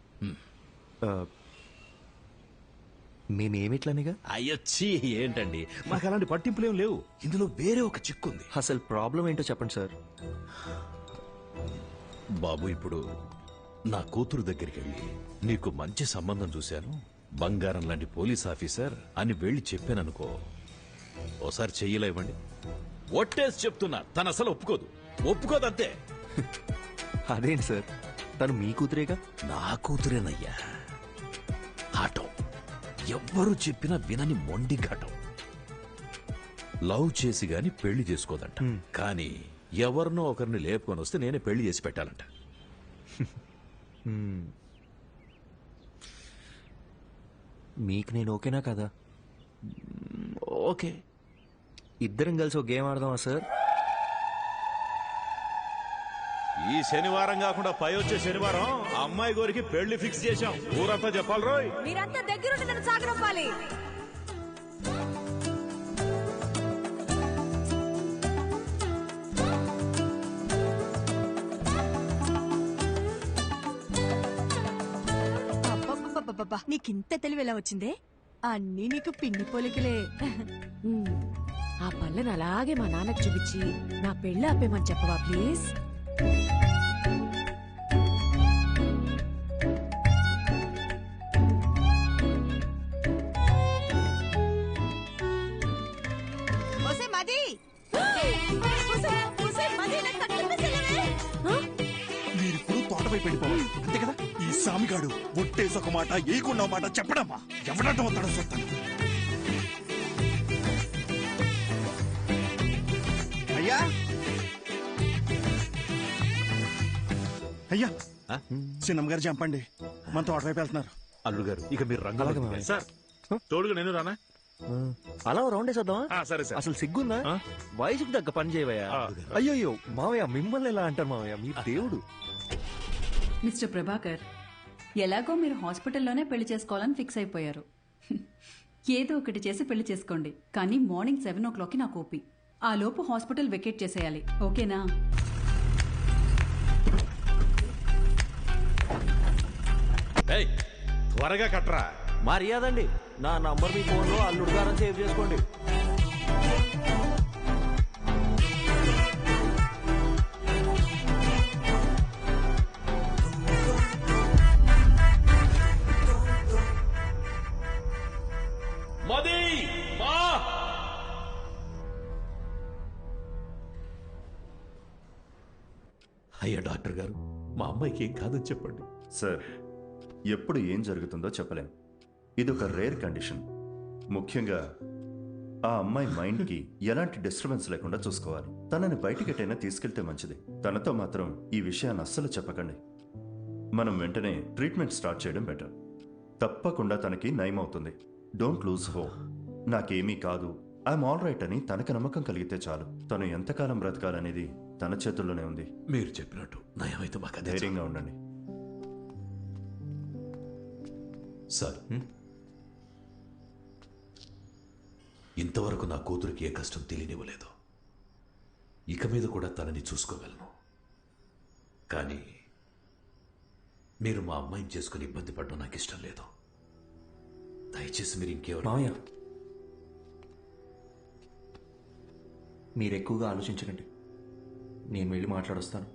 మేమేమిట్లనిగా? అయ్యొచ్చి ఏంటండి, మాకు అలాంటి పట్టింపులేం లేవు. ఇందులో వేరే ఒక చిక్కుంది. అసలు ప్రాబ్లం ఏంటో చెప్పండి సార్. బాబు, ఇప్పుడు నా కూతురు దగ్గరికి వెళ్ళి నీకు మంచి సంబంధం చూశాను, బంగారం లాంటి పోలీస్ ఆఫీసర్ అని వెళ్ళి చెప్పాననుకో, ఓసారి చెయ్యిలా ఇవ్వండి. ఒట్టేసి చెప్తున్నా, తను అసలు ఒప్పుకోదంతే. అదేంటి సార్, తను మీ కూతురేగా? నా కూతురేనయ్యా. ఆటో ఎవ్వరు చెప్పినా వినని మొండి ఘటం. లవ్ చేసి గాని పెళ్లి చేసుకోదంట. కానీ ఎవరినో ఒకరిని లేపుకొని వస్తే నేనే పెళ్లి చేసి పెట్టాలంట. మీకు నేను ఓకేనా కదా? ఓకే. ఇద్దరం కలిసి ఒక గేమ్ ఆడదామా సార్? ఈ శనివారం కాకుండా పై వచ్చే శనివారం అమ్మాయి గోరికి పెళ్లి ఫిక్స్ చేశాం. ఊరంతా చెప్పాలి రోయ్. మీరంతా దగ్గరుండి నన్ను సాగనంపాలి. అబ్బబ్బబ్బబ్బబ్బా, నీకింత తెలివి ఎలా వచ్చిందే? అన్నీ నీకు పిండి పోలికలే. ఆ పళ్ళను అలాగే మా నాన్నకు చూపించి నా పెళ్ళి ఆపేమని చెప్పవా ప్లీజ్? మీరిప్పుడు తోటపైపు వెళ్ళిపోవాలి, అంతే కదా? ఈ సామిగాడు ఒట్టేసి ఒక మాట ఏకుండా మాట చెప్పడమ్మా. ఎవడటం అవుతాడో చూస్తాను. అయ్యా అయ్యా, చిన్నమ్మ గారు చంపండి, మన తోటవైపు వెళ్తున్నారు. అల్లుడు గారు, ఇక మీరు రంగాల సార్ తోడుగా నేను రానా? అలా రౌండ్ వేసేద్దామా? సరే సార్. అసలు సిగ్గుందా? వయసుకు తగ్గ పని చేయవయ్యా. అయ్యో మావయ్య, మిమ్మల్ని ఎలా అంటారు మావయ్య, మీరు దేవుడు. మిస్టర్ ప్రభాకర్, ఎలాగో మీరు హాస్పిటల్లోనే పెళ్లి చేసుకోవాలని ఫిక్స్ అయిపోయారు. ఏదో ఒకటి చేసి పెళ్లి చేసుకోండి. కానీ మార్నింగ్ 7 o'clockకి నాకు ఓపి. ఆ లోపు హాస్పిటల్ వెకేట్ చేసేయాలి, ఓకేనా? త్వరగా కట్రా. మర్యాదండి, నా నంబర్ మీ ఫోన్లో అల్లుడు గారని సేవ్ చేసుకోండి. అయ్యా డాక్టర్ గారు, మా అమ్మాయికి ఏం కాదని చెప్పండి. సార్, ఎప్పుడు ఏం జరుగుతుందో చెప్పలేం. ఇది ఒక రేర్ కండిషన్. ముఖ్యంగా ఆ అమ్మాయి మైండ్కి ఎలాంటి డిస్టర్బెన్స్ లేకుండా చూసుకోవాలి. తనని బయటికెటైనా తీసుకెళ్తే మంచిది. తనతో మాత్రం ఈ విషయాన్ని అస్సలు చెప్పకండి. మనం వెంటనే ట్రీట్మెంట్ స్టార్ట్ చేయడం బెటర్. తప్పకుండా తనకి నయం అవుతుంది. Don't lose hope. నాకేమీ కాదు, ఐఎమ్ ఆల్ రైట్ అని తనకు నమ్మకం కలిగితే చాలు. తను ఎంతకాలం బ్రతకాలనేది తన చేతుల్లోనే ఉంది. మీరు చెప్పినట్టు నయమైతే మాకు ధైర్యంగా ఉండండి. సార్, ఇంతవరకు నా కూతురికి ఏ కష్టం తెలియనివ్వలేదు. ఇక మీద కూడా తనని చూసుకోగలను. కానీ మీరు మా అమ్మాయిని చేసుకుని ఇబ్బంది పడడం నాకు ఇష్టం లేదు. దయచేసి మీరు ఇంకెవరు మావయ్య, మీరు ఎక్కువగా ఆలోచించకండి. నేను వెళ్ళి మాట్లాడొస్తాను.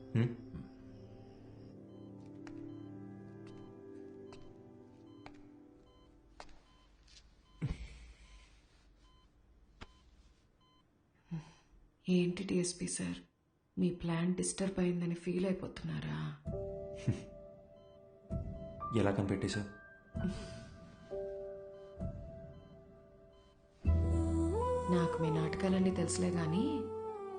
ఏంటి డిఎస్పీ సార్, మీ ప్లాన్ డిస్టర్బ్ అయిందని ఫీల్ అయిపోతున్నారా? ఎలా కనిపెట్టేశా? నాకు మీ నాటకాలన్నీ తెలుసులే గాని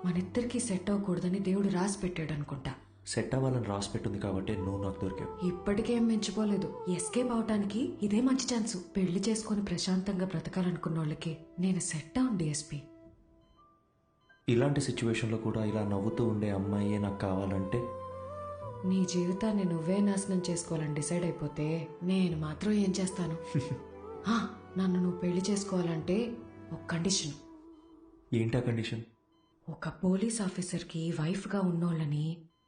మనిద్దరికి సెట్ అవ్వకూడదని దేవుడు రాసి పెట్టాడు అనుకుంటా. సెట్ అవ్వాలని రాసి పెట్టుంది కాబట్టి నువ్వు నాకు దొరికావు. ఇప్పటికేం మించిపోలేదు. ఎస్కేప్ అవటానికి ఇదే మంచి ఛాన్స్. పెళ్లి చేసుకుని ప్రశాంతంగా బ్రతకాలనుకున్న వాళ్ళకి నేను సెట్ అవును డిఎస్పీ. ఇలాంటి సిచ్యువేషన్లో కూడా ఇలా నవ్వుతూ ఉండే అమ్మాయే నాకు కావాలంటే నీ జీవితాన్ని నువ్వే నాశనం చేసుకోవాలని డిసైడ్ అయిపోతే నేను మాత్రం ఏం చేస్తాను? నన్ను నువ్వు పెళ్లి చేసుకోవాలంటే ఒక కండిషన్. ఏంటా కండిషన్? ఒక పోలీస్ ఆఫీసర్కి వైఫ్గా ఉన్నోళ్ళని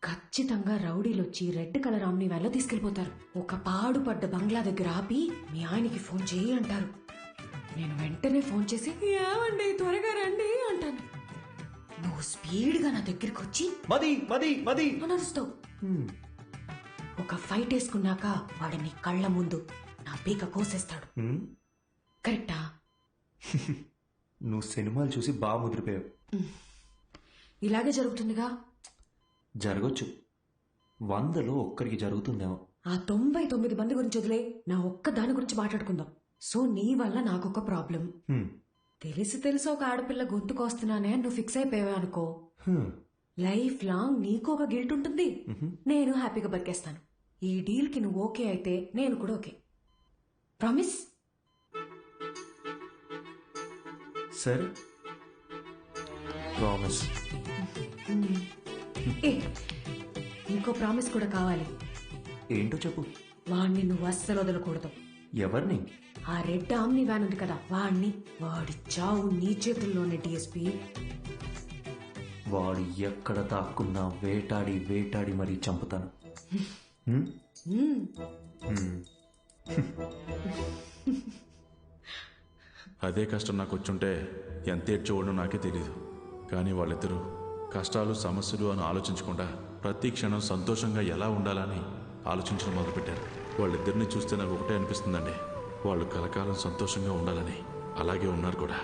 ఖచ్చితంగా రౌడీలు వచ్చి రెడ్ కలర్ ఆమ్ని వ్యాన్లో తీసుకెళ్లిపోతారు. ఒక పాడుపడ్డ బంగ్లా దగ్గర ఆపి మీ ఆయనకి ఫోన్ చేయి అంటారు. నేను వెంటనే ఫోన్ చేసి ఏమండి త్వరగా రండి అంటాను. నువ్వు స్పీడ్గా నా దగ్గరికి వచ్చి మది మది మది అనరుస్తావు. ఒక ఫైట్ వేసుకున్నాక వాడు నీ కళ్ళ ముందు నా పీక కోసేస్తాడు. కరెక్టా? నువ్వు సినిమాలు చూసి బాగా ముదిరిపోయావు. ఇలాగే జరుగుతుందిగా. జరగచ్చు, 100లో ఒక్కరికి జరుగుతుందేమో. ఆ 99 మంది గురించి వదిలే, నా ఒక్క దాని గురించి మాట్లాడుకుందాం. సో నీ వల్ల నాకొక ప్రాబ్లం. తెలిసి ఒక ఆడపిల్ల గొంతుకొస్తున్నానే నువ్వు ఫిక్స్ అయిపోయావే అనుకో, లైఫ్ లాంగ్ నీకు ఒక గిల్ట్ ఉంటుంది. నేను హ్యాపీగా బతికేస్తాను. ఈ డీల్ కి నువ్వు ఓకే అయితే నేను కూడా ఓకే. ప్రామిస్? సరే, ప్రామిస్. ఇంకో ప్రామిస్ కూడా కావాలి. ఏంటో చెప్పు. వాణ్ణి నువ్వు అస్సలు వదలకూడదు. ఎవరిని? ఆ రెడ్ ఆమ్ని వ్యాన్ ఉంది కదా, వాణ్ణి. వాడి చావు నీ చేతుల్లోనే డిఎస్పీ. వాడు ఎక్కడ దాక్కున్నా వేటాడి వేటాడి మరీ చంపుతాను. అదే కష్టం నాకు వచ్చుంటే ఎంత ఏడ్చేవాడో నాకే తెలీదు. కానీ వాళ్ళిద్దరూ కష్టాలు సమస్యలు అని ఆలోచించకుండా ప్రతి క్షణం సంతోషంగా ఎలా ఉండాలని ఆలోచించడం మొదలుపెట్టారు. వాళ్ళిద్దరిని చూస్తే నాకు ఒకటే అనిపిస్తుందండి, వాళ్ళు కలకాలం సంతోషంగా ఉండాలని. అలాగే ఉన్నారు కూడా.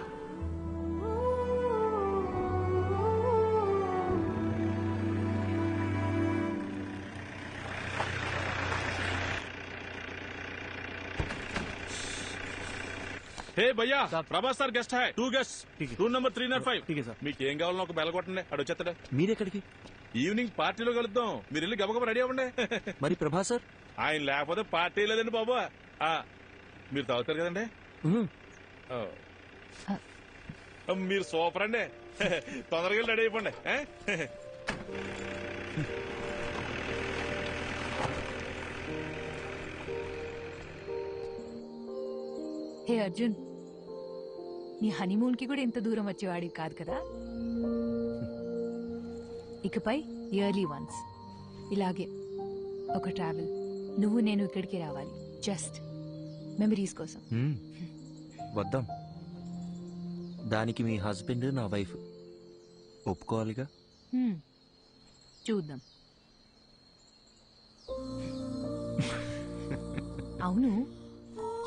హే భయ్యా, Prabhas sir guest high. 2 guest, room number 305. మీకు ఏం కావాలో ఒక బెల్ కొట్టండి, అడు వచ్చేస్తాడు. మీరెక్కడికి? ఈవినింగ్ పార్టీలో కలుద్దాం, మీరు వెళ్ళి గబగబా రెడీ అవ్వండి. మరి ప్రభాస్ సార్? ఆయన లేకపోతే పార్టీ లేదండి బాబు. మీరు తాగుతారు కదండి? మీరు సూపర్ అండి. తొందరగా రెడీ అయిపోండి. హే అర్జున్, నీ హనీమూన్ కి కూడా ఇంత దూరం వచ్చేవాడివి కాదు కదా. ఇకపై ఇయర్లీ వన్స్ ఇలాగే ఒక ట్రావెల్, నువ్వు నేను ఇక్కడికి రావాలి, జస్ట్ మెమరీస్ కోసం. వద్దాం. దానికి మీ హస్బెండ్ నా వైఫ్ ఒప్పుకోవాలిగా. చూద్దాం. అవును,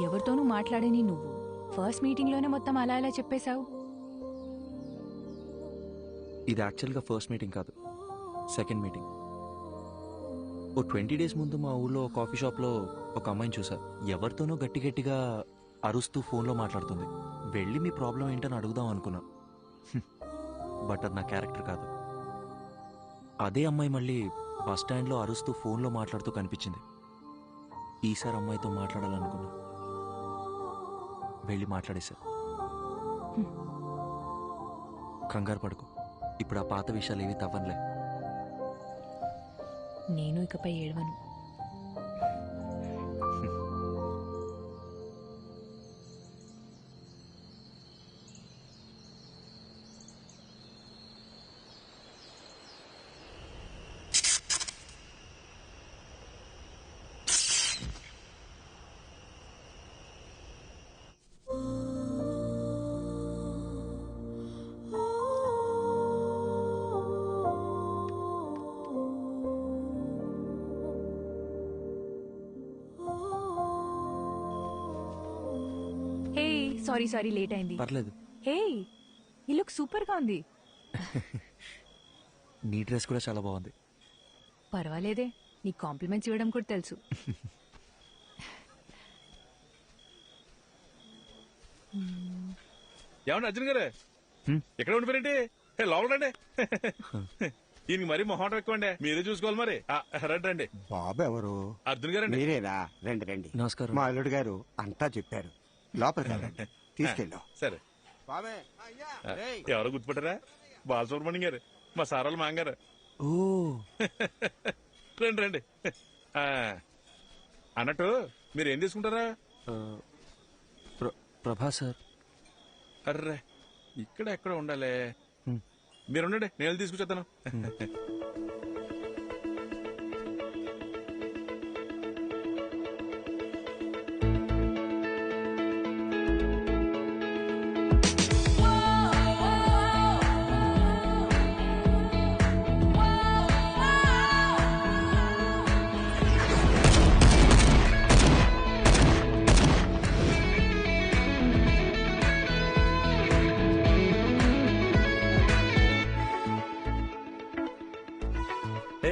ఎవరితోనూ మాట్లాడని నువ్వు ఫస్ట్ మీటింగ్ లోనే మొత్తం అలా ఇలా చెప్పేశావు. ఇది యాక్చువల్గా ఫస్ట్ మీటింగ్ కాదు, సెకండ్ మీటింగ్. ఓ 20 days ముందు మా ఊళ్ళో కాఫీ షాప్లో ఒక అమ్మాయిని చూసా. ఎవరితోనో గట్టి గట్టిగా అరుస్తూ ఫోన్లో మాట్లాడుతుంది. వెళ్ళి మీ ప్రాబ్లం ఏంటని అడుగుదాం అనుకున్నా, బట్ అది నా క్యారెక్టర్ కాదు. అదే అమ్మాయి మళ్ళీ బస్ స్టాండ్లో అరుస్తూ ఫోన్లో మాట్లాడుతూ కనిపించింది. ఈసారి అమ్మాయితో మాట్లాడాలనుకున్నా, వెళ్ళి మాట్లాడేశా. కంగారు పడుకో, ఇప్పుడు ఆ పాత విషయాలు ఏవి తవ్వనులే. నేను ఇకపై ఏడవను. సారీ సారీ లేట్ అయింది. పర్లేదు. హే ఈ లుక్ సూపర్ గా ఉంది. నీ డ్రెస్ కూడా చాలా బాగుంది. పర్వాలేదే, నీ కాంప్లిమెంట్స్ ఇవ్వడం కూడా తెలుసు. ఏమన్నా అర్జున్ గారు ఎక్కడ ఉండిపోయింటి? లోపల రండి. ఈయనకి మరీ మొహం ఎక్కువండి, మీరే చూసుకోవాలి మరి. రండి రండి. బాబు ఎవరు? అర్జున్ గారు మీరేనా? రండి రండి. నమస్కారం. మా అల్లుడు గారు అంతా చెప్పారు. లోపలికి వెళ్ళండి. తీసుకెళ్ళాం. సరే. ఎవరో గుర్తుపట్టారా? బాలసుబ్రహ్మణ్యం గారు, మా సారాల మాంగారు. ఓ రండి రండి. అన్నట్టు మీరు ఏం తీసుకుంటారా? ప్రభా సార్. అర్రే ఇక్కడ ఎక్కడ ఉండాలి. మీరుండండి, నేను తీసుకొచ్చేస్తాను.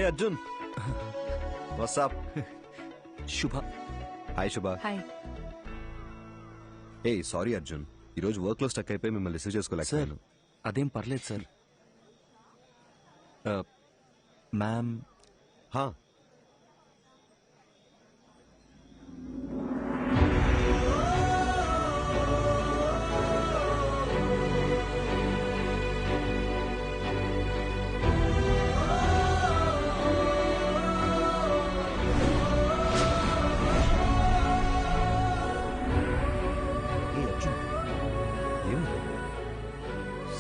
Arjun, what's up? Shubha. Hi Shubha. Hi. ఏ సారీ అర్జున్, ఈరోజు వర్క్ లో స్టక్ అయిపోయి మిమ్మల్ని రిసీవ్ చేసుకోలేకపోయాను. అదేం పర్లేదు సార్. మ్యామ్.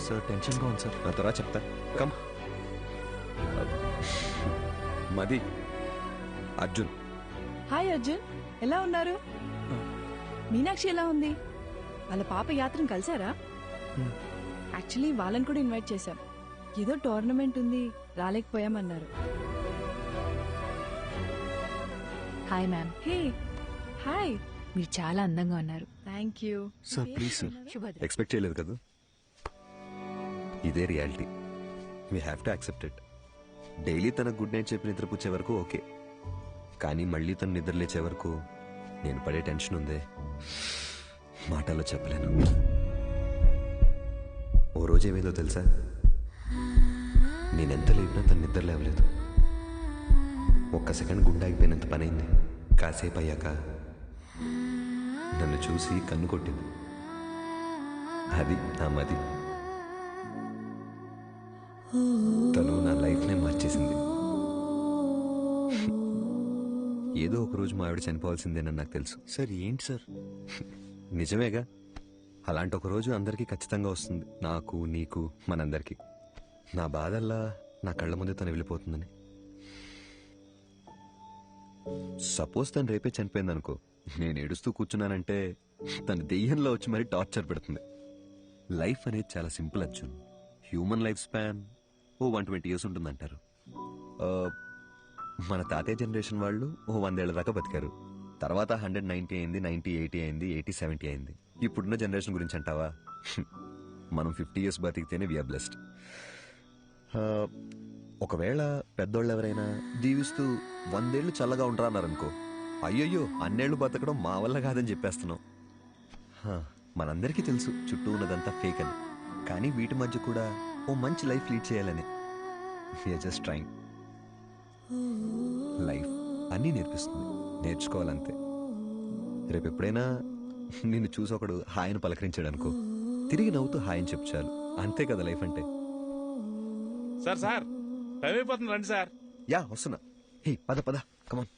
సార్ టెన్షన్గా ఉంది సార్. నా తర్వాత చెప్తా. కమ్. మది, అర్జున్. హాయ్ అర్జున్, ఎలా ఉన్నారు? మీనాక్షి ఎలా ఉంది? వాళ్ళ పాప యాత్రను కలిసారా? యాక్చువల్లీ వాళ్ళని కూడా ఇన్వైట్ చేశాం. ఏదో టోర్నమెంట్ ఉంది, రాలేకపోయామన్నారు. Hi ma'am. Hey hi. మీరు చాలా అందంగా ఉన్నారు. Thank you sir please sir. శుభోదయం. ఎక్స్పెక్ట్ చేయలేదు కదా. ఇదే reality. We have to accept it. Daily తన గుడ్ నైట్ చెప్పి నిద్రపుచ్చే వరకు ఓకే, కానీ మళ్ళీ తను నిద్ర లేచే వరకు నేను పడే టెన్షన్ ఉందే, మాటల్లో చెప్పలేను. ఓ రోజు ఏమైందో తెలుసా? నేనెంత లేపినా తను నిద్ర లేవలేదు. ఒక్క సెకండ్ గుండాగిపోయినంత పనైంది. కాసేపు అయ్యాక నన్ను చూసి కన్ను కొట్టింది. అది నా మది. తను నా లైఫ్నే మార్చేసింది. ఏదో ఒక రోజు మా ఆవిడ చనిపోవాల్సిందేనని నాకు తెలుసు. సార్ ఏంటి సార్? నిజమేగా. అలాంటి ఒక రోజు అందరికీ ఖచ్చితంగా వస్తుంది, నాకు, నీకు, మనందరికీ. నా బాధల్లా నా కళ్ళ ముందే తను వెళ్ళిపోతుందని. సపోజ్ తను రేపే చనిపోయింది అనుకో, నేను ఏడుస్తూ కూర్చున్నానంటే తను దెయ్యంలో వచ్చి మరీ టార్చర్ పెడుతుంది. లైఫ్ అనేది చాలా simple Arjun. Human life span 120 years ఉంటుందంటారు. మన తాతయ్య జనరేషన్ వాళ్ళు 100 ఏళ్ల దాకా బతికారు. తర్వాత 190 అయింది, 90, 80 అయింది, 80, 70 అయింది. ఇప్పుడున్న జనరేషన్ గురించి అంటావా? మనం 50 years బతికితేనే వీఆర్ బ్లెస్డ్. ఒకవేళ పెద్దోళ్ళు ఎవరైనా దీవిస్తూ 100 ఏళ్ళు చల్లగా ఉంటారా అన్నారనుకో, అయ్యయ్యో అన్నేళ్లు బతకడం మా వల్ల కాదని చెప్పేస్తున్నాం. మనందరికీ తెలుసు చుట్టూ ఉన్నదంతా ఫేక్ అని, కానీ వీటి మధ్య కూడా ఓ మంచి లైఫ్ లీడ్ చేయాలని. We're just trying. లైఫ్ అన్నీ నేర్పిస్తుంది, నేర్చుకోవాలంతే. రేపు ఎప్పుడైనా నిన్ను చూసి ఒకడు హాయని పలకరించాడు అనుకో, తిరిగి నవ్వుతూ హాయని చెప్పు చాలు. అంతే కదా లైఫ్ అంటే. సార్ సార్ టైం అయిపోతుంది, రండి సార్. యా వస్తున్నా. హే పద పద, కమాన్.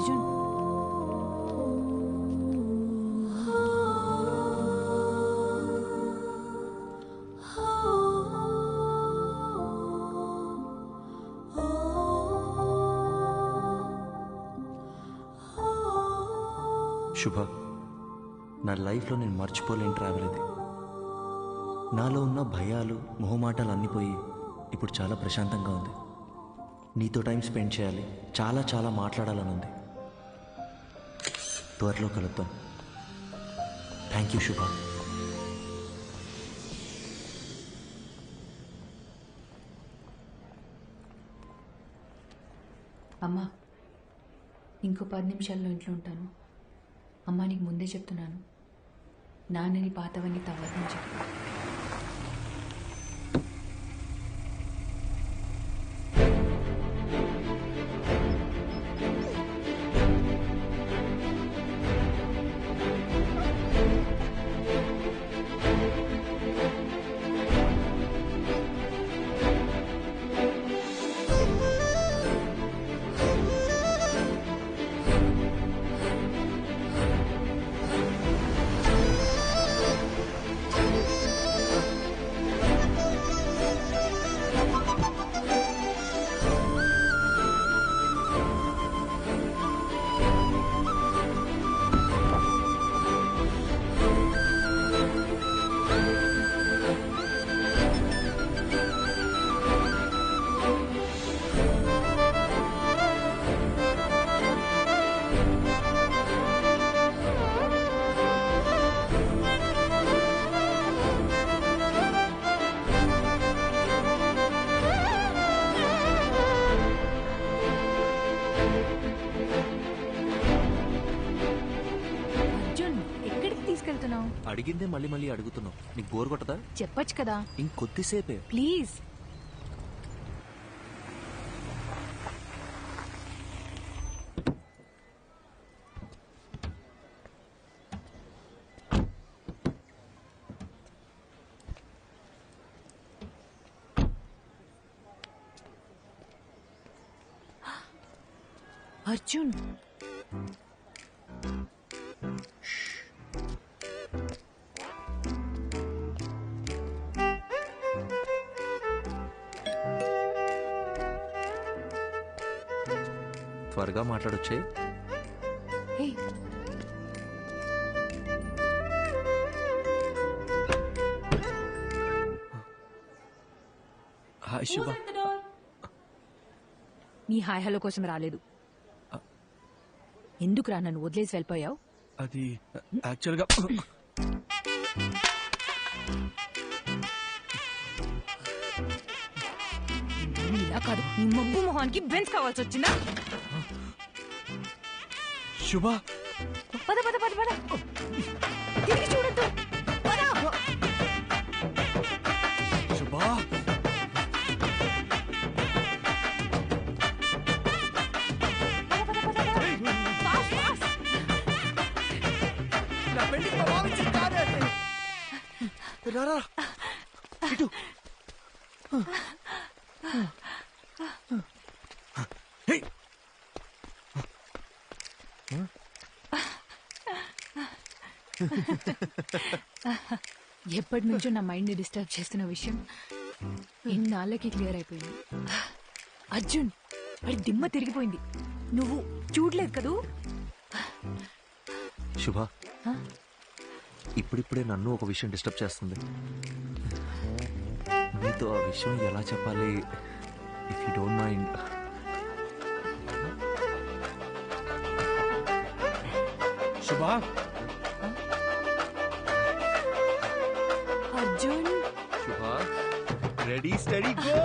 అర్జున్ శుభ, నా లైఫ్లో నేను మర్చిపోలేని ట్రావెల్ ఇది. నాలో ఉన్న భయాలు మొహమాటాలు అన్నీ పోయి ఇప్పుడు చాలా ప్రశాంతంగా ఉంది. నీతో టైం స్పెండ్ చేయాలి, చాలా చాలా మాట్లాడాలని ఉంది. త్వరలో కలుద్దాం. థ్యాంక్ యూ శుభ. అమ్మా, ఇంకో 10 నిమిషాల్లో ఇంట్లో ఉంటాను. అమ్మా, నీకు ముందే చెప్తున్నాను, నాన్నని పాతవన్నీ తవ్వదని చెప్పు. అడిగిందే మళ్ళీ మళ్ళీ అడుగుతున్నావు. నీకు బోర్ కొట్టదా? చెప్పొచ్చు కదా. ఇంకొద్దిసేపే ప్లీజ్. అర్జున్, త్వరగా మాట్లాడొచ్చే. హాయ్ శుభ. నీ హాయ్ హలో కోసం రాలేదు. ఎందుకురా నన్ను వదిలేసి వెళ్ళిపోయావు? అది యాక్చువల్గా ఇలా కాదు, నీ మబ్బు మొహానికి బెంచ్ కావాల్సి వచ్చిందా? శుభ, పద పద పద పద, తిరిగి చూడద్దు. శుభ, నా పెళ్లికి ప్రభావించింది కాదే. రారా ఇటు. ఎప్పటి నుంచో నా మైండ్ ని డిస్టర్బ్ చేస్తున్న విషయం ఇన్నాళ్ళకి క్లియర్ అయిపోయింది. అర్జున్, వాడి దిమ్మ తిరిగిపోయింది. నువ్వు చూడలేదు కదూ? శుభ, ఇప్పుడిప్పుడే నన్ను ఒక విషయం డిస్టర్బ్ చేస్తుంది. నీతో ఆ విషయం ఎలా చెప్పాలి? If you don't mind. శుభ, అర్జున్. శుభ, రెడీ స్టడీ గో.